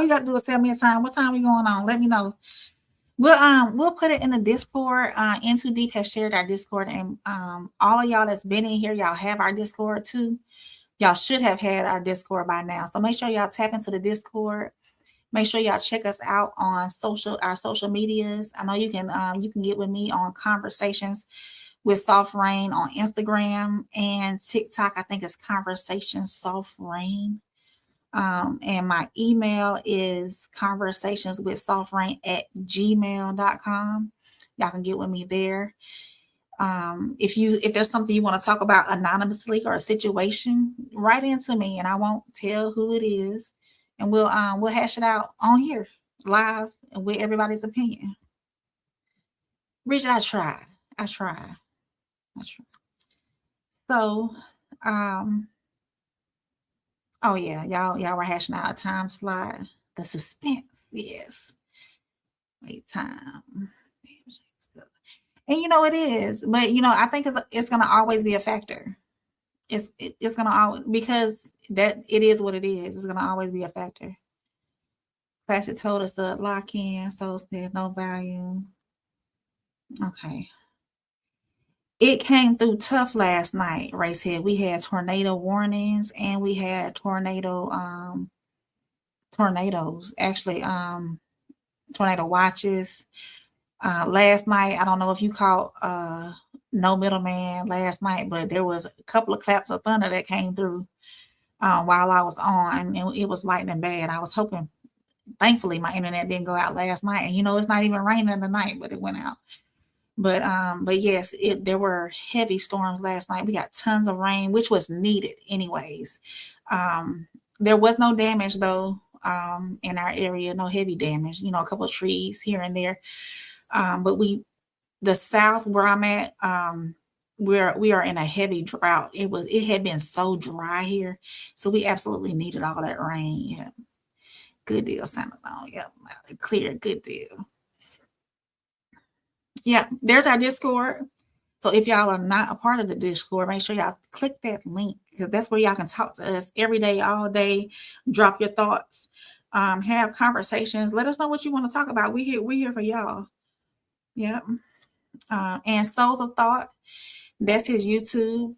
you gotta do is tell me a time. What time we going on? Let me know. We'll put it in the Discord. Into Deep has shared our Discord, and all of y'all that's been in here, y'all have our Discord too. Y'all should have had our Discord by now. So make sure y'all tap into the Discord. Make sure y'all check us out on our social medias. I know you can get with me on Conversations with Soft Reign on Instagram and TikTok. I think it's Conversations Soft Reign. And my email is conversationswithsoftreign@gmail.com. Y'all can get with me there. If there's something you want to talk about anonymously or a situation, write into me and I won't tell who it is, and we'll hash it out on here live and with everybody's opinion. Bridget, I try. So, oh yeah, y'all were hashing out a time slot. The suspense, yes. Wait, time. And it is, but I think it's gonna always be a factor. It's gonna always, because that it is what it is. It's gonna always be a factor. Classic told us to lock in, so there's no value. Okay. It came through tough last night, Racehead. We had tornado warnings and we had tornadoes, actually, tornado watches. Last night, I don't know if you caught No Middleman last night, but there was a couple of claps of thunder that came through while I was on, and it was lightning bad. I was hoping thankfully my internet didn't go out last night. And it's not even raining tonight, but it went out. But yes, there were heavy storms last night. We got tons of rain, which was needed anyways. There was no damage though, in our area, no heavy damage, a couple of trees here and there. But the South where I'm at, we are in a heavy drought. It had been so dry here. So we absolutely needed all that rain. Yeah. Good deal, Samazon. Yep. Clear. Good deal. Yeah, there's our Discord. So if y'all are not a part of the Discord, make sure y'all click that link, because that's where y'all can talk to us every day, all day. Drop your thoughts, have conversations. Let us know what you want to talk about. We're here for y'all. Yep. And Souls of Thought, that's his YouTube.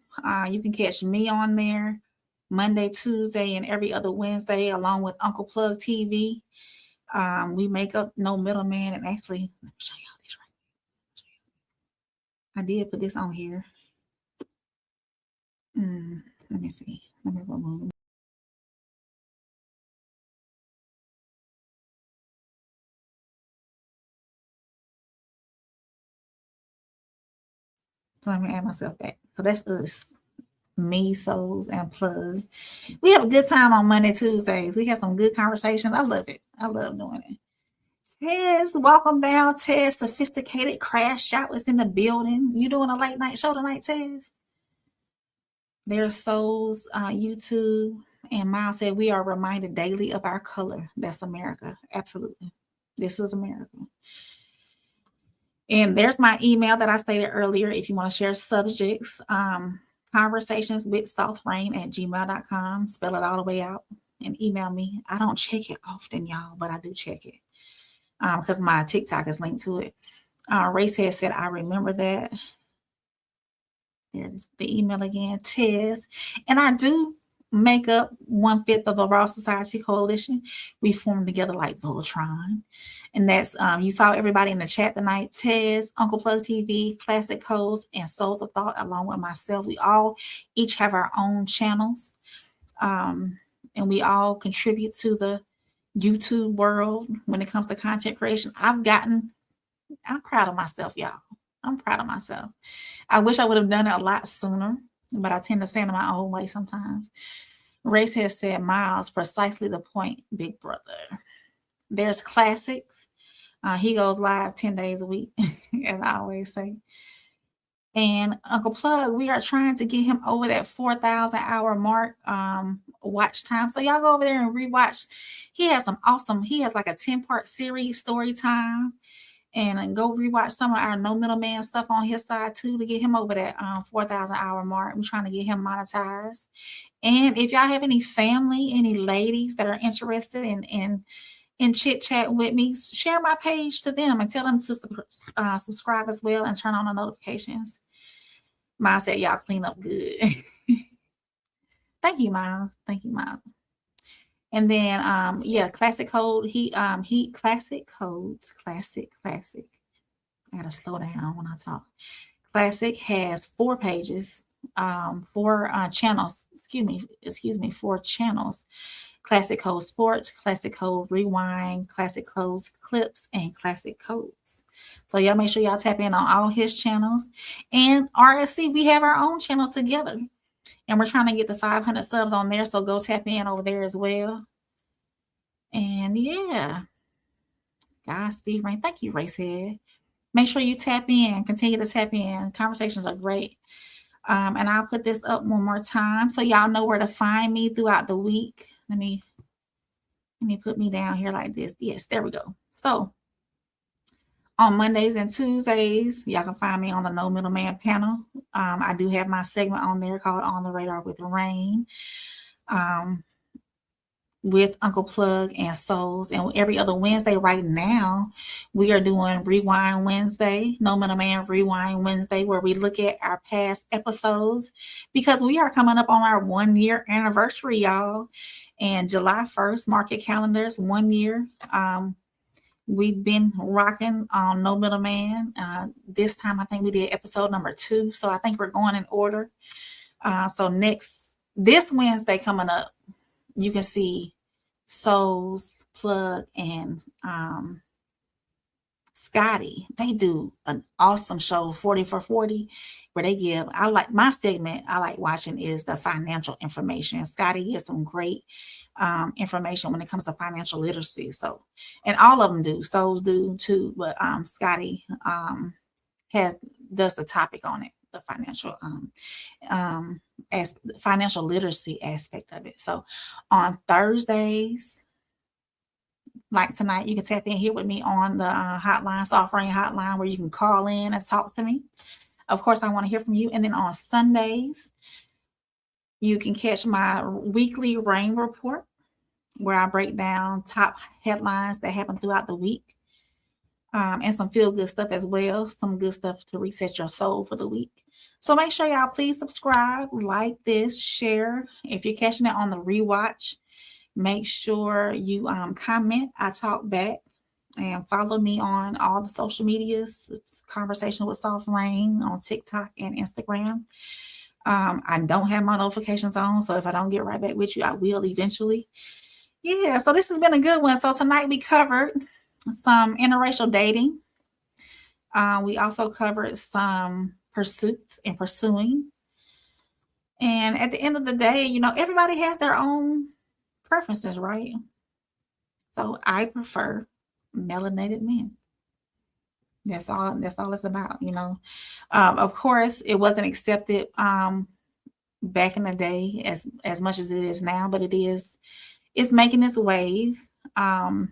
You can catch me on there Monday, Tuesday, and every other Wednesday, along with Uncle Plug TV. We make up No Middleman, and actually, let me show y'all this right. I did put this on here. Let me see. Let me remove. So let me add myself back. So that's us. Me, Souls, and Plug. We have a good time on Monday, Tuesdays. We have some good conversations. I love it. I love doing it. Tez, welcome down, Tez. Sophisticated Crash Out is in the building. You doing a late night show tonight, Tez? There's Souls, YouTube, and Miles said we are reminded daily of our color. That's America. Absolutely. This is America. And there's my email that I stated earlier. If you want to share subjects, conversations with softreign@gmail.com. Spell it all the way out and email me. I don't check it often, y'all, but I do check it because my TikTok is linked to it. Race has said, I remember that. There's the email again, Tez. And I do make up 1/5 of the Raw Society Coalition. We formed together like Voltron. And that's, you saw everybody in the chat tonight, Tez, Uncle Plug TV, Classic Codes, and Souls of Thought, along with myself. We all each have our own channels. And we all contribute to the YouTube world when it comes to content creation. I'm proud of myself, y'all. I'm proud of myself. I wish I would have done it a lot sooner, but I tend to stand in my own way sometimes. Race has said, Miles, precisely the point, big brother. There's Classics. He goes live 10 days a week, as I always say. And Uncle Plug, we are trying to get him over that 4,000 hour mark watch time. So y'all go over there and rewatch. He has like a 10-part series, story time. And go rewatch some of our No Middleman stuff on his side too to get him over that 4,000 hour mark. We're trying to get him monetized. And if y'all have any family, any ladies that are interested in chit chat with me, share my page to them and tell them to subscribe as well and turn on the notifications. Miles said, y'all clean up good. Thank you, Miles. Thank you, Miles. And then, Classic Code, Classic Codes, Classic. I gotta slow down when I talk. Classic has 4 pages, 4 channels, 4 channels. Classic Code Sports, Classic Code Rewind, Classic Codes Clips, and Classic Codes. So y'all make sure y'all tap in on all his channels. And RSC, we have our own channel together. And we're trying to get the 500 subs on there, so go tap in over there as well. And yeah, Godspeed, Rain. Thank you, Racehead. Make sure you tap in. Continue to tap in. Conversations are great. And I'll put this up one more time so y'all know where to find me throughout the week. Let me put me down here like this. Yes, there we go. So on Mondays and Tuesdays, y'all can find me on the No Middleman panel. I do have my segment on there called On the Radar with Rain, with Uncle Plug and Souls. And every other Wednesday right now, we are doing Rewind Wednesday, No Middleman Rewind Wednesday, where we look at our past episodes because we are coming up on our 1-year anniversary, y'all. And July 1st, mark your calendars, 1 year. We've been rocking on No Middleman. This time, I think we did episode number 2. So I think we're going in order. So this Wednesday coming up, you can see Souls Plug and Scotty, they do an awesome show, 40 for 40, where they give, I like my segment I like watching is the financial information. Scotty gives some great information when it comes to financial literacy. So, and all of them do, Souls do too, but Scotty does the topic on it, the financial literacy aspect of it. So on Thursdays, like tonight, you can tap in here with me on the hotline, Soft Reign Hotline, where you can call in and talk to me. Of course, I want to hear from you. And then on Sundays, you can catch my weekly rain report, where I break down top headlines that happen throughout the week, and some feel good stuff as well, some good stuff to reset your soul for the week. So make sure y'all please subscribe, like this, share. If you're catching it on the rewatch, make sure you comment. I talk back, and follow me on all the social medias. It's Conversation with Soft Reign on TikTok and Instagram. I don't have my notifications on, so if I don't get right back with you, I will eventually. Yeah, so this has been a good one. So tonight we covered some interracial dating. We also covered some pursuits and pursuing. And at the end of the day, everybody has their own preferences, right? So I prefer melanated men. That's all it's about, Of course, it wasn't accepted back in the day as much as it is now, but it's making its ways. And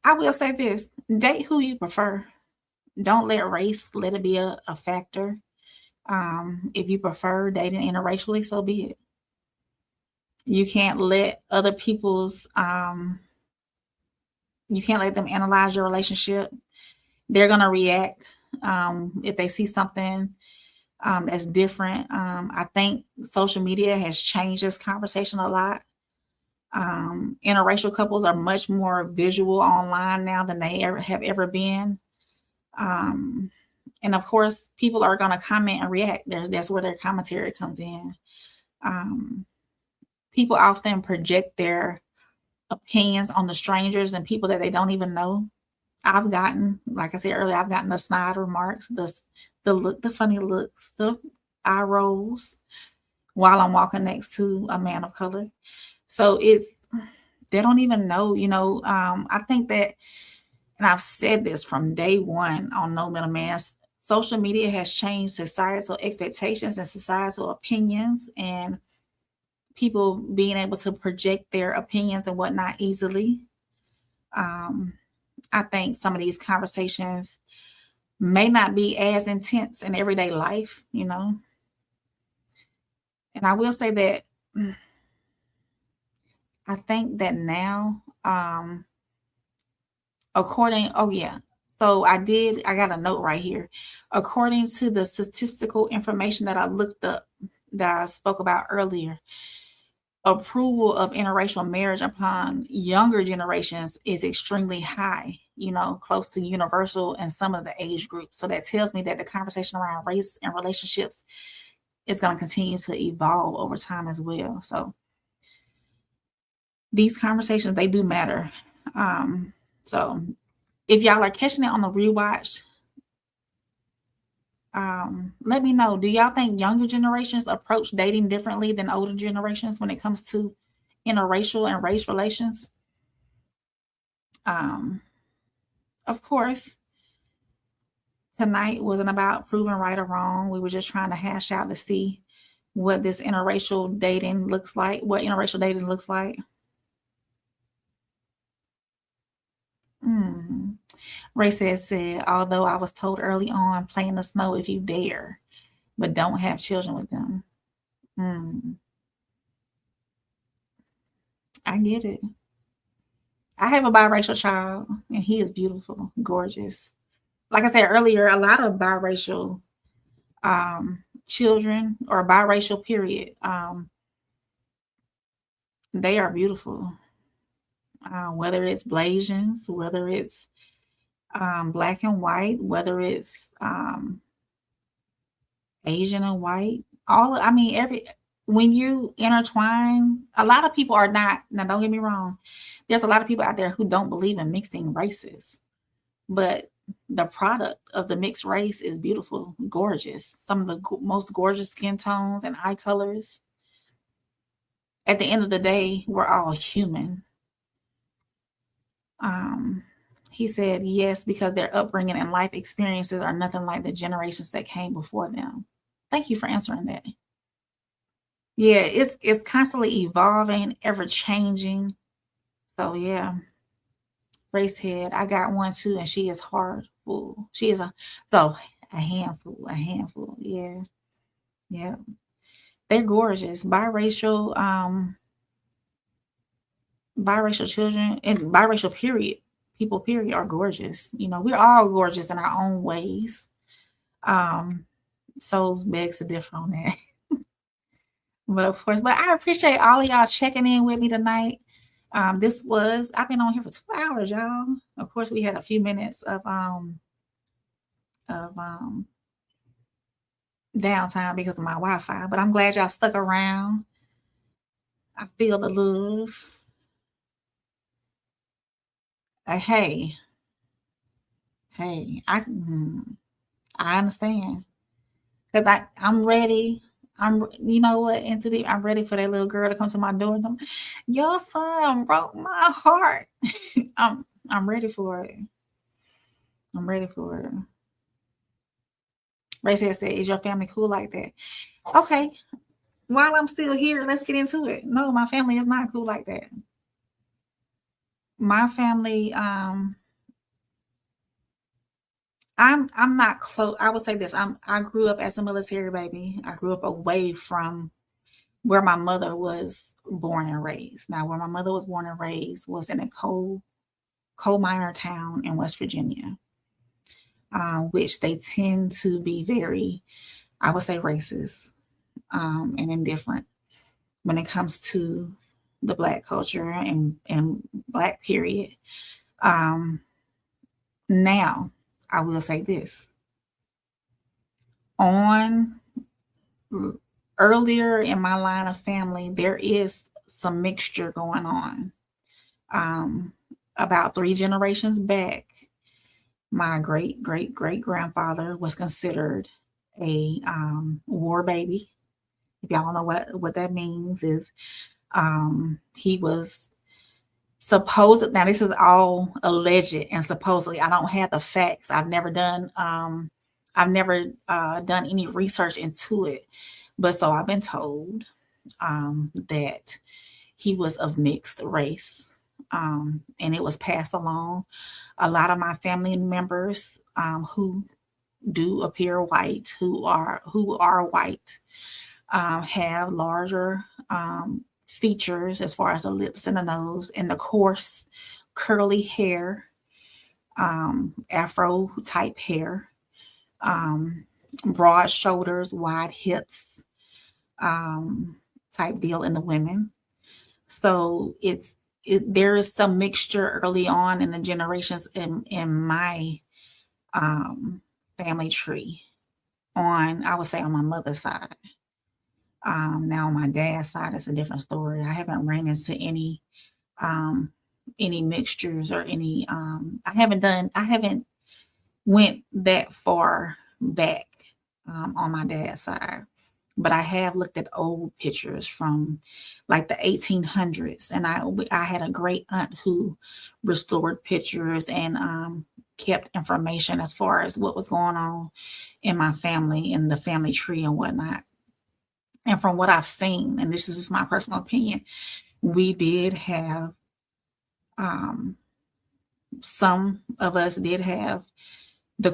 I will say this: date who you prefer. Don't let race let it be a factor. If you prefer dating interracially, so be it. You can't let other people's, you can't let them analyze your relationship. They're going to react if they see something that's different. I think social media has changed this conversation a lot. Interracial couples are much more visual online now than they have ever been. And of course, people are going to comment and react. That's where their commentary comes in. People often project their opinions on the strangers and people that they don't even know. I've gotten, like I said earlier, I've gotten the snide remarks, the funny looks, the eye rolls while I'm walking next to a man of color. So they don't even know, I think that, and I've said this from day one on No Middle Man, social media has changed societal expectations and societal opinions, and people being able to project their opinions and whatnot easily. I think some of these conversations may not be as intense in everyday life, And I will say that I think that now, so I got a note right here. According to the statistical information that I looked up, that I spoke about earlier, approval of interracial marriage upon younger generations is extremely high, close to universal in some of the age groups. So that tells me that the conversation around race and relationships is going to continue to evolve over time as well. So these conversations, they do matter. So if y'all are catching it on the rewatch, let me know. Do y'all think younger generations approach dating differently than older generations when it comes to interracial and race relations? Of course, tonight wasn't about proving right or wrong. We were just trying to hash out to see what this interracial dating looks like, what interracial dating looks like. Ray said, although I was told early on, play in the snow if you dare, but don't have children with them. I get it. I have a biracial child, and he is beautiful, gorgeous. Like I said earlier, a lot of biracial children, or biracial period, they are beautiful. Whether it's Blasians, whether it's black and white, whether it's Asian and white, when you intertwine, a lot of people are not, now don't get me wrong, there's a lot of people out there who don't believe in mixing races, but the product of the mixed race is beautiful, gorgeous. Some of the most gorgeous skin tones and eye colors. At the end of the day, we're all human. He said, yes, because their upbringing and life experiences are nothing like the generations that came before them. Thank you for answering that. Yeah, it's constantly evolving, ever changing. So yeah, Racehead, I got one too, and she is hardful. She is a handful. Yeah, yeah. They're gorgeous. Biracial children and biracial people are gorgeous. You know, we're all gorgeous in our own ways. Souls begs to differ on that. But of course, I appreciate all of y'all checking in with me tonight. I've been on here for 2 hours, y'all. Of course, we had a few minutes of downtime because of my Wi-Fi, but I'm glad y'all stuck around. I feel the love. Hey, I understand, because I'm ready. You know what, I'm ready for that little girl to come to my door and tell me, your son broke my heart. I'm ready for it. I'm ready for it. Ray said, is your family cool like that? Okay. While I'm still here, let's get into it. No, my family is not cool like that. My family, I'm not close. I would say this. I grew up as a military baby. I grew up away from where my mother was born and raised. Now, where my mother was born and raised was in a coal miner town in West Virginia, which they tend to be very, I would say, racist and indifferent when it comes to the Black culture and Black period. Now, I will say this. Earlier in my line of family, there is some mixture going on. About 3 generations back, my great-great-great-grandfather was considered a war baby. If y'all don't know what that means, is he was supposed, now this is all alleged and supposedly, I don't have the facts. I've never done any research into it, but so I've been told that he was of mixed race, and it was passed along. A lot of my family members who do appear white, who are white, have larger features as far as the lips and the nose and the coarse curly hair, afro type hair, broad shoulders, wide hips, type deal in the women. So there is some mixture early on in the generations in my family tree, I would say on my mother's side. Now on my dad's side, it's a different story. I haven't ran into any mixtures or any, I haven't went that far back on my dad's side, but I have looked at old pictures from like the 1800s, and I had a great aunt who restored pictures and kept information as far as what was going on in my family and the family tree and whatnot. And from what I've seen, and this is just my personal opinion, we did have, some of us did have the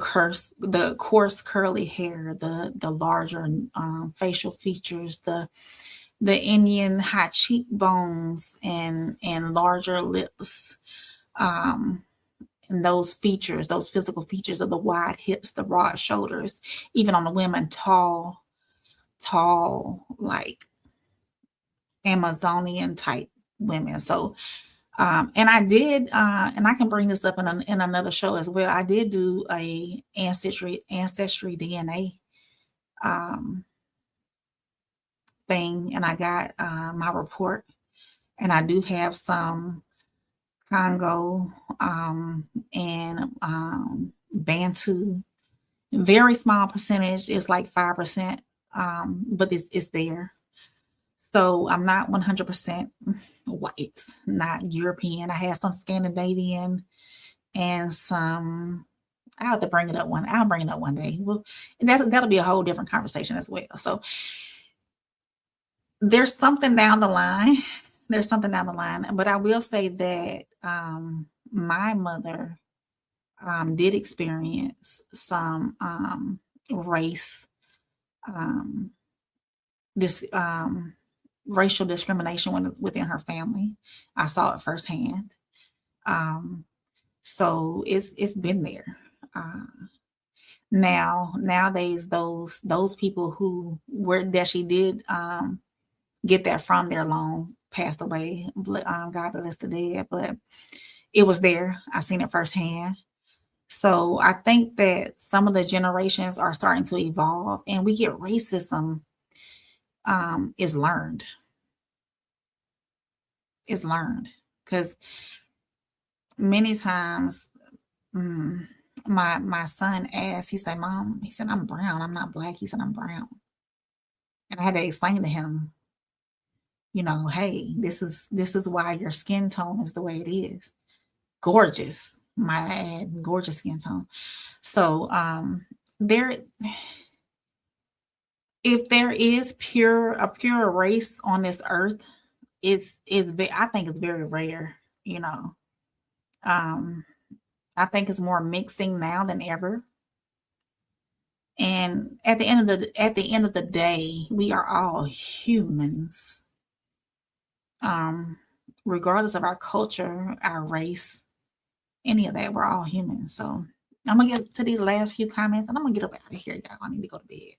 coarse curly hair, the larger facial features, the Indian high cheekbones and larger lips, and those features, those physical features of the wide hips, the broad shoulders, even on the women, tall, like Amazonian type women. So, and I did, and I can bring this up in another show as well. I did do a ancestry DNA thing, and I got my report, and I do have some Congo and Bantu. Very small percentage, is like 5%, but it's there. So I'm not 100% white, not European. I have some Scandinavian and some. I'll have to bring it up I'll bring it up one day. Well, that'll be a whole different conversation as well. So there's something down the line. There's something down the line. But I will say that my mother did experience some race, this racial discrimination within her family. I saw it firsthand. So it's been there. Nowadays, those people who were that she did get that from, their long passed away. God bless the dead, but it was there. I seen it firsthand. So I think that some of the generations are starting to evolve, and we get racism is learned. It's learned because many times my son asked, he said, "Mom," he said, "I'm brown. I'm not black." He said, "I'm brown." And I had to explain to him, hey, this is why your skin tone is the way it is. Gorgeous, might I add, gorgeous skin tone. So if there is a pure race on this earth, I think it's very rare. I think it's more mixing now than ever. And at the end of the day, we are all humans. Regardless of our culture, our race, any of that, we're all humans. So I'm gonna get to these last few comments, and I'm gonna get up out of here, y'all. I need to go to bed.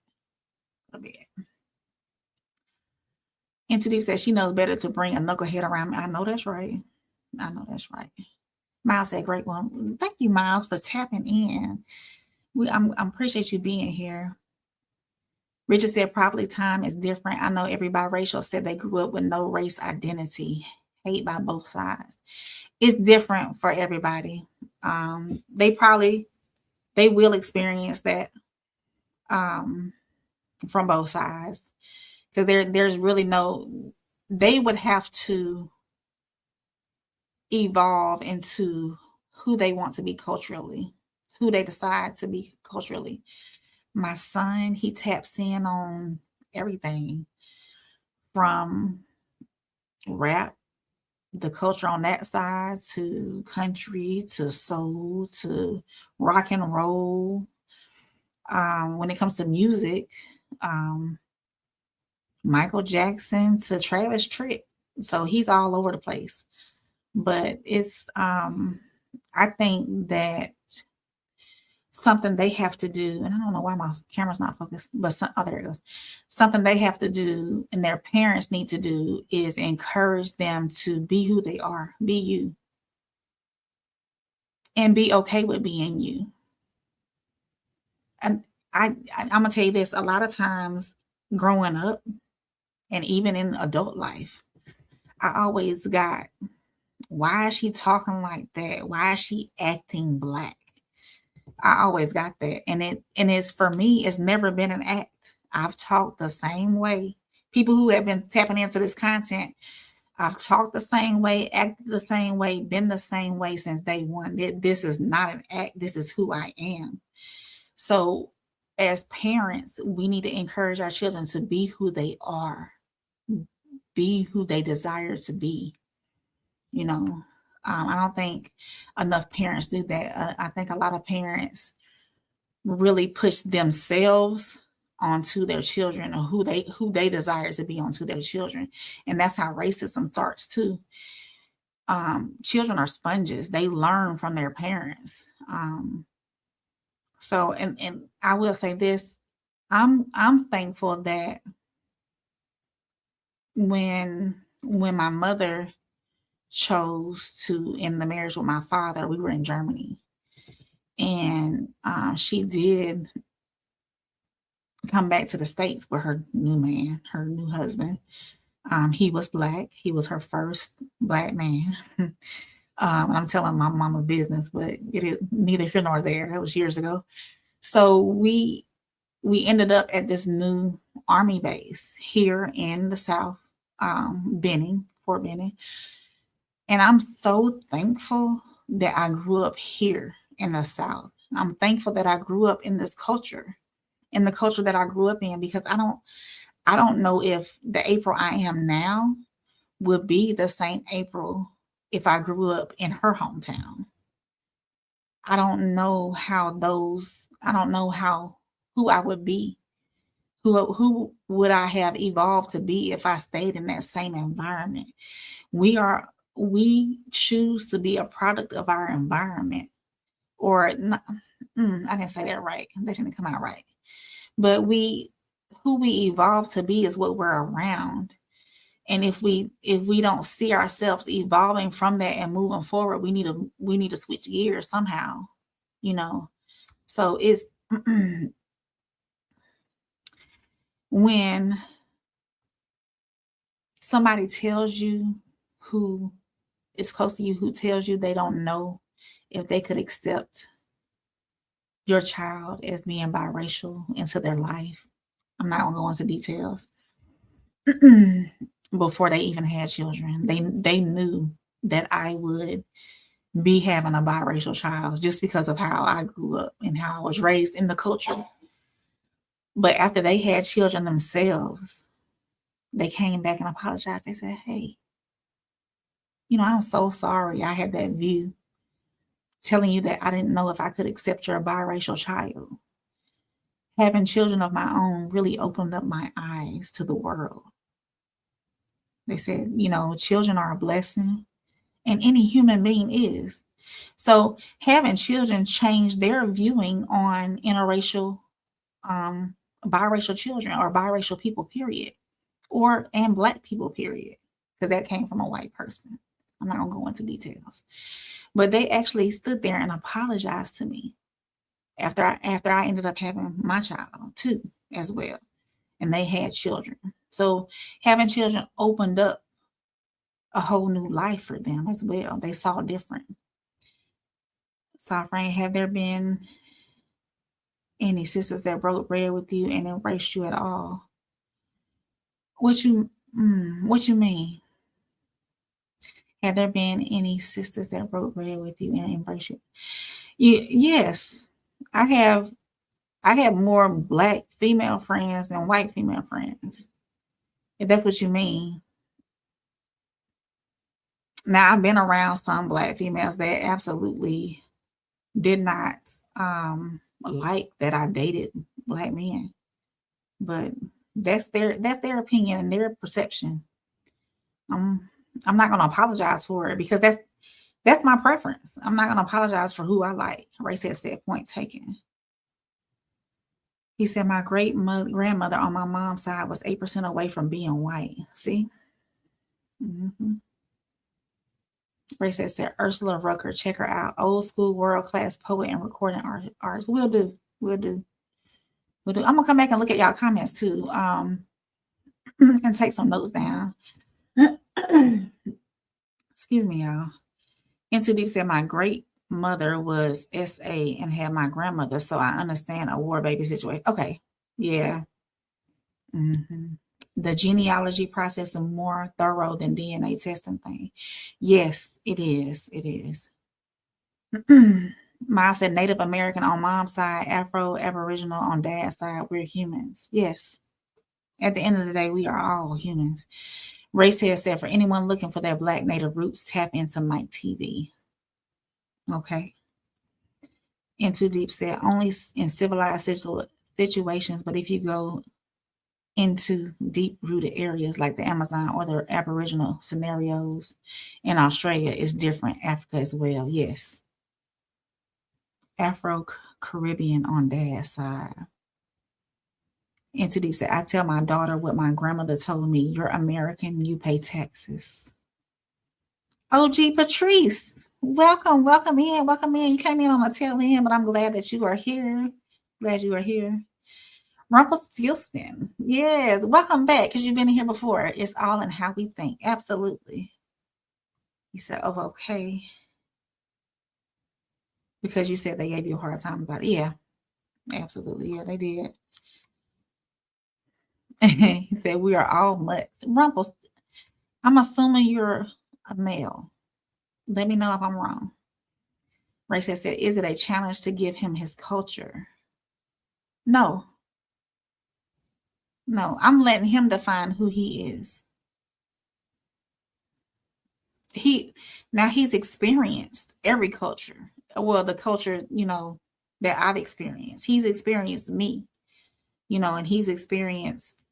And Deep said she knows better to bring a knucklehead around me. I know that's right. Miles said, "Great one." Thank you, Miles, for tapping in. I appreciate you being here. Richard said, "Probably time is different. I know every biracial said they grew up with no race identity. Hate by both sides." It's different for everybody. They will experience that from both sides, because there's really they would have to evolve into who they want to be culturally, who they decide to be culturally. My son, he taps in on everything from rap, the culture on that side, to country, to soul, to rock and roll. When it comes to music, Michael Jackson to Travis Tritt. So he's all over the place. But it's, I think that something they have to do, and I don't know why my camera's not focused, but there it goes. Something they have to do and their parents need to do is encourage them to be who they are, be you, and be okay with being you. And I'm gonna tell you this, a lot of times growing up and even in adult life, I always got, why is she talking like that? Why is she acting black? I always got that. And it's, for me, it's never been an act. I've talked the same way. People who have been tapping into this content, I've talked the same way, acted the same way, been the same way since day one. This is not an act. This is who I am. So as parents, we need to encourage our children to be who they are, be who they desire to be. I don't think enough parents do that. I think a lot of parents really push themselves onto their children, or who they desire to be onto their children. And that's how racism starts too. Children are sponges. They learn from their parents. So, and I will say this, I'm thankful that when my mother chose to end the marriage with my father, we were in Germany, and she did come back to the States with her new man, her new husband. He was Black. He was her first Black man. I'm telling my mama business, but it is neither here nor there. That was years ago. So we ended up at this new Army base here in the South, Fort Benning. And I'm so thankful that I grew up here in the South. I'm thankful that I grew up in this culture, in the culture that I grew up in, because I don't know if the April I am now would be the same April if I grew up in her hometown. I don't know who I would be, who would I have evolved to be if I stayed in that same environment. We choose to be a product of our environment, or not, I didn't say that right. That didn't come out right. But who we evolve to be is what we're around. And if we don't see ourselves evolving from that and moving forward, we need to switch gears somehow, you know. So it's when somebody tells you, who is close to you, who tells you they don't know if they could accept your child as being biracial into their life. I'm not gonna go into details. Before they even had children, they knew that I would be having a biracial child just because of how I grew up and how I was raised in the culture. But after they had children themselves, they came back and apologized. They said, hey, I'm so sorry I had that view, telling you that I didn't know if I could accept your biracial child. Having children of my own really opened up my eyes to the world. They said, children are a blessing, and any human being is. So having children changed their viewing on interracial, biracial children, or biracial people, period, and Black people, period, because that came from a white person. I'm not gonna go into details, but they actually stood there and apologized to me after I ended up having my child too, as well, and they had children. So having children opened up a whole new life for them as well. They saw different. Soft Reign, have there been any sisters that broke bread with you and embraced you at all? What you mean? Have there been any sisters that broke bread with you and embraced you? Yes, I have. I have more Black female friends than white female friends, if that's what you mean. Now, I've been around some Black females that absolutely did not like that I dated Black men, but that's their opinion and their perception. I'm not going to apologize for it, because that's my preference. I'm not going to apologize for who I like. Ray said, point taken. He said, my grandmother on my mom's side was 8% away from being white. See? Mm-hmm. Ray said, Ursula Rucker, check her out. Old school, world-class poet and recording artist. We'll do. I'm going to come back and look at y'all comments too, and take some notes down. Excuse me, y'all. Into Deep said, my great mother was SA and had my grandmother, so I understand a war baby situation. Okay, yeah. Mm-hmm. The genealogy process is more thorough than DNA testing thing. Yes, it is. It is. Ma said Native American on mom's side, Afro Aboriginal on dad's side. We're humans. Yes. At the end of the day, we are all humans. Racehead said, for anyone looking for their Black Native roots, tap into Mike TV. Okay. Into Deep said, only in civilized situations, but if you go into deep-rooted areas like the Amazon or the Aboriginal scenarios in Australia, it's different. Africa as well, yes. Afro-Caribbean on dad's side. Into Deep said, I tell my daughter what my grandmother told me. You're American, you pay taxes. OG Patrice, welcome in. You came in on a tail end, but I'm glad that you are here. Rumpelstiltskin. Yes. Welcome back, because you've been in here before. It's all in how we think. Absolutely. He said, oh, okay. Because you said they gave you a hard time about it. Yeah. Absolutely. Yeah, they did. He said, we are all mutts. Rumpels. I'm assuming you're a male. Let me know if I'm wrong. Ray said, is it a challenge to give him his culture? No. No, I'm letting him define who he is. He's experienced every culture. Well, the culture, that I've experienced. He's experienced me, and he's experienced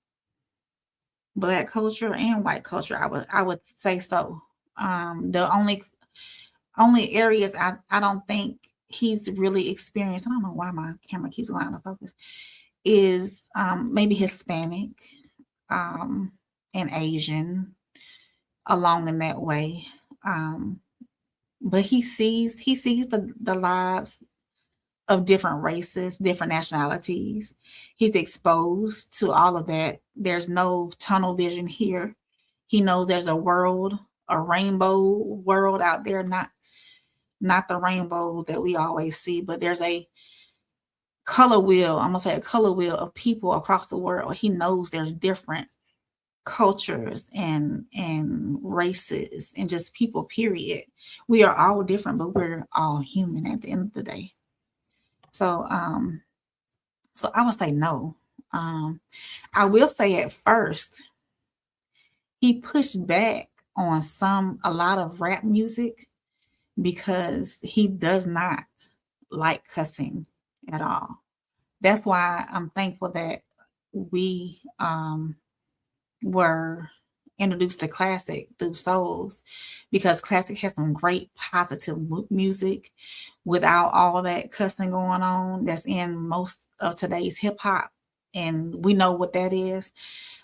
Black culture and white culture. I would say so. The only areas I don't think he's really experienced, I don't know why my camera keeps going out of focus, is maybe Hispanic and Asian, along in that way. But he sees the lives of different races, different nationalities. He's exposed to all of that. There's no tunnel vision here. He knows there's a world, a rainbow world out there, not the rainbow that we always see, but there's a color wheel, I'm gonna say a color wheel of people across the world. He knows there's different cultures and races and just people, period. We are all different, but we're all human at the end of the day. So I would say no. I will say at first he pushed back on a lot of rap music because he does not like cussing at all. That's why I'm thankful that we were introduced to classic through Souls, because classic has some great positive music without all that cussing going on that's in most of today's hip hop, and we know what that is.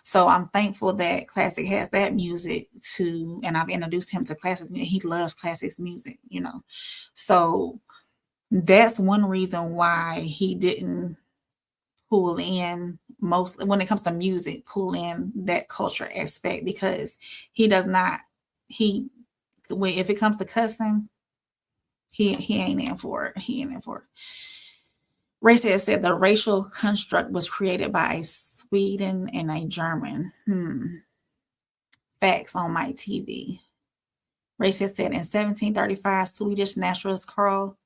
So I'm thankful that classic has that music too, and I've introduced him to classics music. He loves classics music, so that's one reason why he didn't pull in most, when it comes to music, pull in that culture aspect, because he does not, if it comes to cussing, he ain't in for it. He ain't in for it. Ray said the racial construct was created by a Sweden and a German. Facts on my TV. Ray said in 1735, Swedish naturalist Carl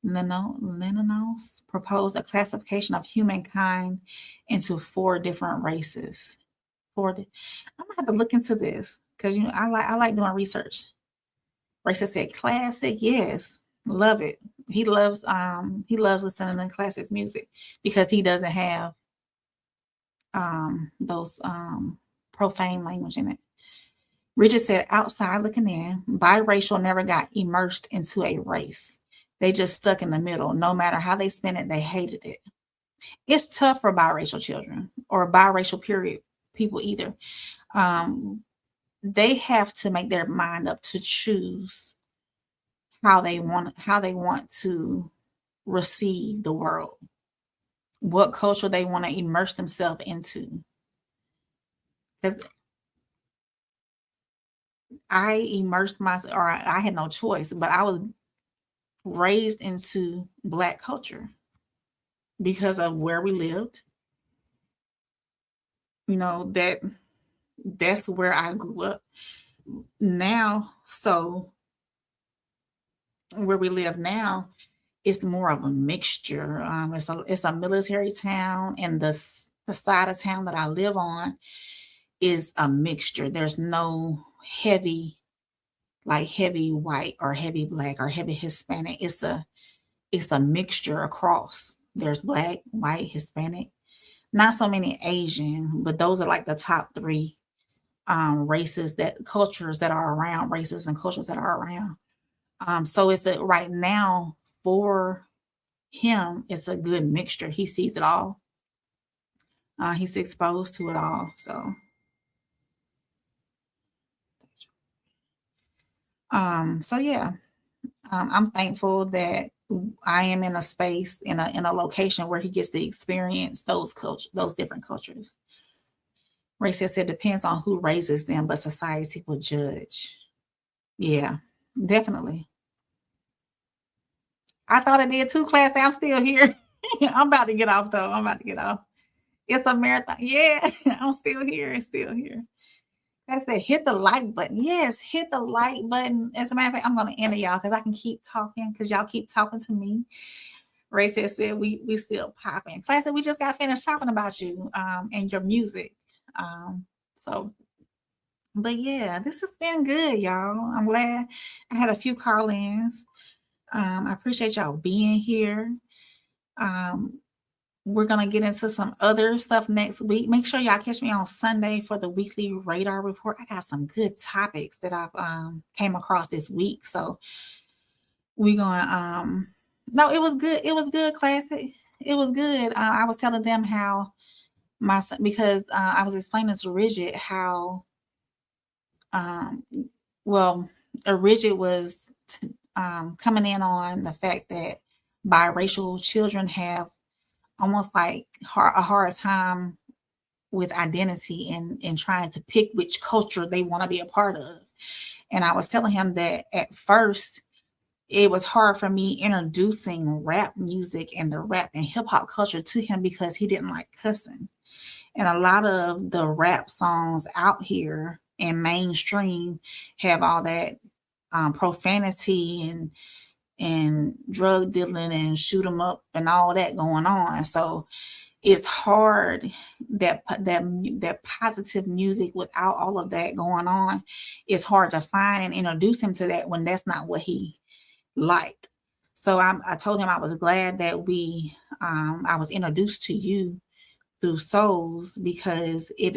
Linnaeus proposed a classification of humankind into 4 different races. I'm gonna have to look into this, because I like doing research. Racist said classic, yes, love it. He loves listening to classics music because he doesn't have those profane language in it. Richard said, outside looking in, biracial never got immersed into a race. They just stuck in the middle. No matter how they spin it, they hated it. It's tough for biracial children or biracial period people either. They have to make their mind up to choose how they want to receive the world, what culture they want to immerse themselves into. Because I immersed myself, or I had no choice, but I was raised into Black culture because of where we lived. That's where I grew up. Now, so where we live now, it's more of a mixture. It's a military town, and the side of town that I live on is a mixture. There's no heavy white or heavy Black or heavy Hispanic. It's a mixture across. There's Black, white, Hispanic, not so many Asian, but those are like the top 3 races, cultures that are around, races and cultures that are around. So it's right now for him, it's a good mixture. He sees it all. He's exposed to it all. So yeah, I'm thankful that I am in a space, in a location where he gets to experience those different cultures. Ray says it depends on who raises them, but society will judge. Yeah, definitely. I thought it did too, class. I'm still here. I'm about to get off though. I'm about to get off. It's a marathon. Yeah, I'm still here. Still here. I said, hit the like button. Yes, hit the like button. As a matter of fact, I'm going to end it, y'all, because I can keep talking because y'all keep talking to me. Ray said we still popping. Class, we just got finished talking about you and your music. But yeah, this has been good, y'all. I'm glad I had a few call-ins. I appreciate y'all being here. We're going to get into some other stuff next week. Make sure y'all catch me on Sunday for the weekly radar report. I got some good topics that I've came across this week. So we're going no, it was good. It was good, classic. It was good. I was telling them how my son, because I was explaining to Rigid how Rigid was coming in on the fact that biracial children have almost like a hard time with identity and trying to pick which culture they want to be a part of. And I was telling him that at first it was hard for me introducing rap music and the rap and hip hop culture to him because he didn't like cussing. And a lot of the rap songs out here in mainstream have all that profanity and drug dealing and shoot 'em up and all that going on. So it's hard that positive music without all of that going on. It's hard to find and introduce him to that when that's not what he liked. So I told him I was glad that I was introduced to you through Souls because it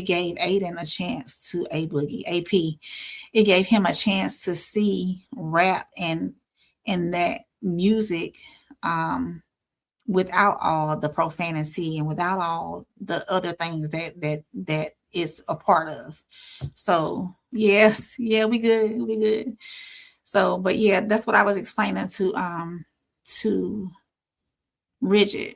gave Aiden a chance to AP. It gave him a chance to see rap and that music without all the profanity and without all the other things that is a part of. So yes, yeah, we good. So, but yeah, that's what I was explaining to Rigid.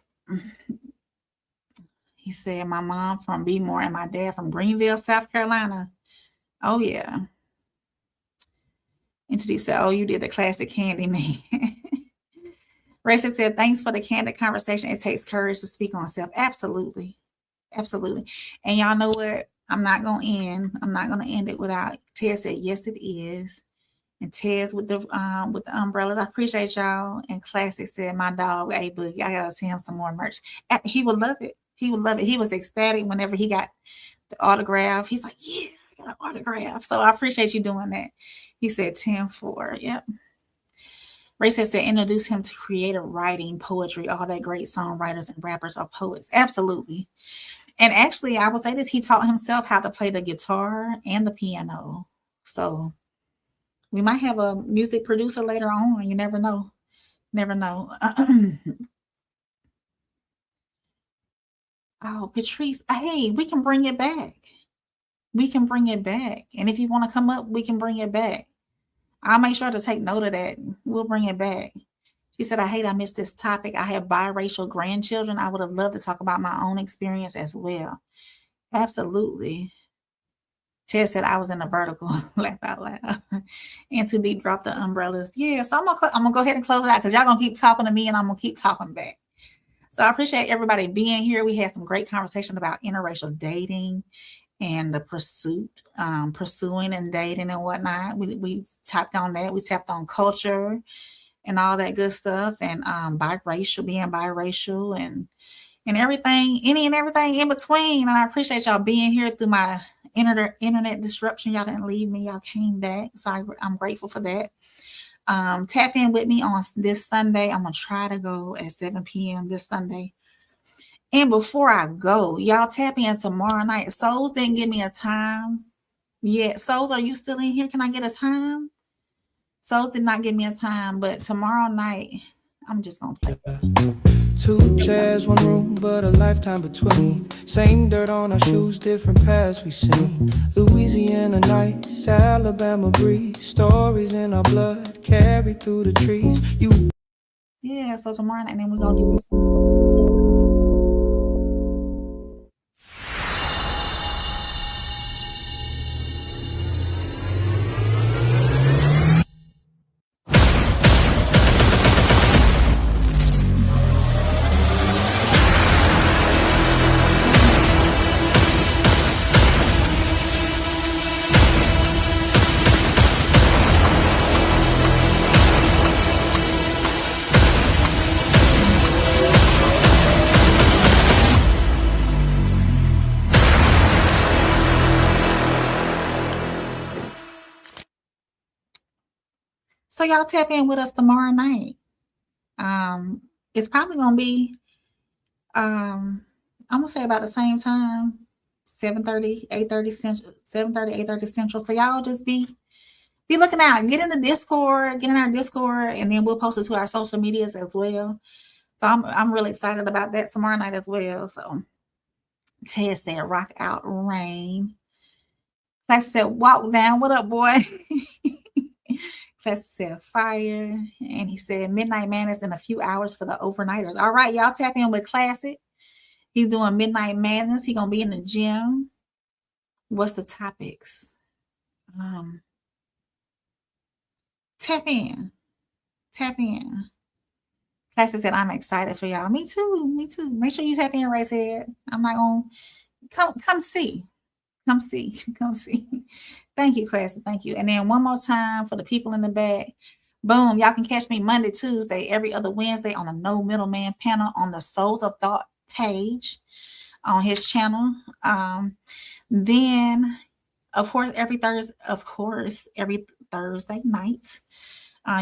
He said, my mom from Bmore and my dad from Greenville, South Carolina. Oh yeah. And Deep said, oh, you did the classic Candy Man. Racing said, thanks for the candid conversation. It takes courage to speak on self. Absolutely. Absolutely. And y'all know what? I'm not going to end it without Ted said, yes, it is. And Ted's with the umbrellas. I appreciate y'all. And Classic said, my dog, A Boogie. I gotta send him some more merch. He would love it. He would love it. He was ecstatic whenever he got the autograph. He's like, yeah, I got an autograph. So I appreciate you doing that. He said 10-4. Yep. Ray said introduce him to creative writing, poetry, all that great songwriters and rappers are poets. Absolutely. And actually, I would say this, he taught himself how to play the guitar and the piano. So we might have a music producer later on. You never know. Never know. Oh, Patrice, hey, we can bring it back. We can bring it back. And if you want to come up, we can bring it back. I'll make sure to take note of that. We'll bring it back. She said, I missed this topic. I have biracial grandchildren. I would have loved to talk about my own experience as well. Absolutely. Ted said I was in a vertical. Laugh out loud. And Too Deep dropped the umbrellas. Yeah, so I'm gonna go ahead and close it out because y'all gonna keep talking to me and I'm gonna keep talking back. So I appreciate everybody being here. We had some great conversation about interracial dating and the pursuing and dating and whatnot. We tapped on that. We tapped on culture and all that good stuff, and being biracial and everything, any and everything in between. And I appreciate y'all being here through my internet disruption. Y'all didn't leave me. Y'all came back. So I'm grateful for that. Tap in with me on this Sunday. I'm going to try to go at 7 p.m. this Sunday. And before I go, y'all tap in tomorrow night. Souls didn't give me a time yet. Souls, are you still in here? Can I get a time? Souls did not give me a time, but tomorrow night, I'm just going to play. 2 chairs, 1 room, but a lifetime between. Same dirt on our shoes, different paths we seen. Louisiana nights, Alabama breeze. Stories in our blood, carried through the trees. You Yeah, so tomorrow night, and then we're gonna do this. So y'all tap in with us tomorrow night. It's probably gonna be I'm gonna say about the same time, 7:30, 8:30 Central, 7:30, 8:30 Central. So y'all just be looking out. Get in the Discord, get in our Discord, and then we'll post it to our social medias as well. So I'm really excited about that tomorrow night as well. So Ted said, "Rock out, rain." Class said, "Walk down." What up, boy? Class said, "Fire," and he said, "Midnight Madness in a few hours for the overnighters." All right, y'all tap in with Classic. He's doing Midnight Madness. He's gonna be in the gym. What's the topics? Tap in. Classic said, "I'm excited for y'all." Me too. Make sure you tap in, right head. I'm not gonna come see. Thank you, Classic. Thank you. And then one more time for the people in the back. Boom. Y'all can catch me Monday, Tuesday, every other Wednesday on the No Middleman panel on the Souls of Thought page on his channel. Then of course every Thursday night.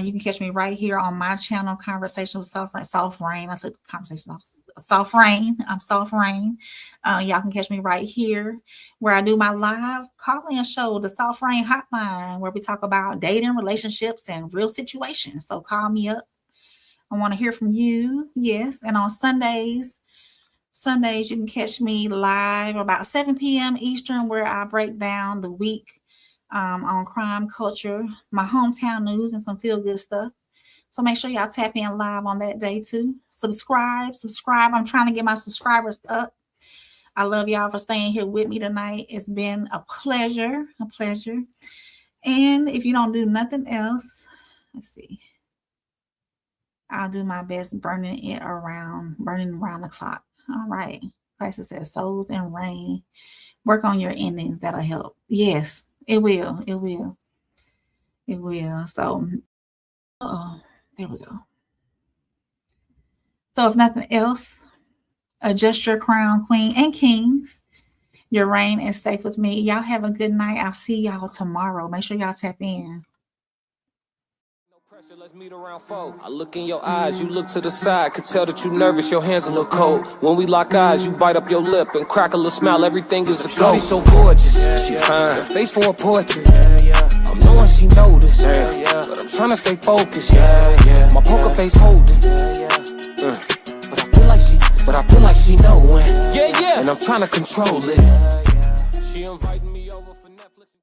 You can catch me right here on my channel, Conversation with Soft Reign. I said Conversation off Soft Reign. I'm Soft Reign. Y'all can catch me right here where I do my live call-in show, the Soft Reign Hotline, where we talk about dating, relationships, and real situations. So call me up. I want to hear from you. Yes. And on Sundays, you can catch me live about 7 p.m. Eastern, where I break down the week on crime, culture, my hometown news, and some feel-good stuff. So make sure y'all tap in live on that day too. Subscribe. I'm trying to get my subscribers up. I love y'all for staying here with me tonight. It's been a pleasure. And if you don't do nothing else, let's see. I'll do my best burning around the clock. All right. Classic says Souls and Rain. Work on your endings. That'll help. Yes, it will. So, there we go. So if nothing else, adjust your crown, queen and kings. Your reign is safe with me. Y'all have a good night. I'll see y'all tomorrow. Make sure y'all tap in. Let's meet around 4. I look in your eyes, you look to the side. Could tell that you nervous, your hands a little cold. When we lock eyes, you bite up your lip and crack a little smile. Everything is a go. She's so gorgeous, she fine. Her face for a portrait. I'm knowing she noticed, but I'm trying to stay focused. My poker face holding. But I feel like she knowing. And I'm trying to control it. She inviting me over for Netflix.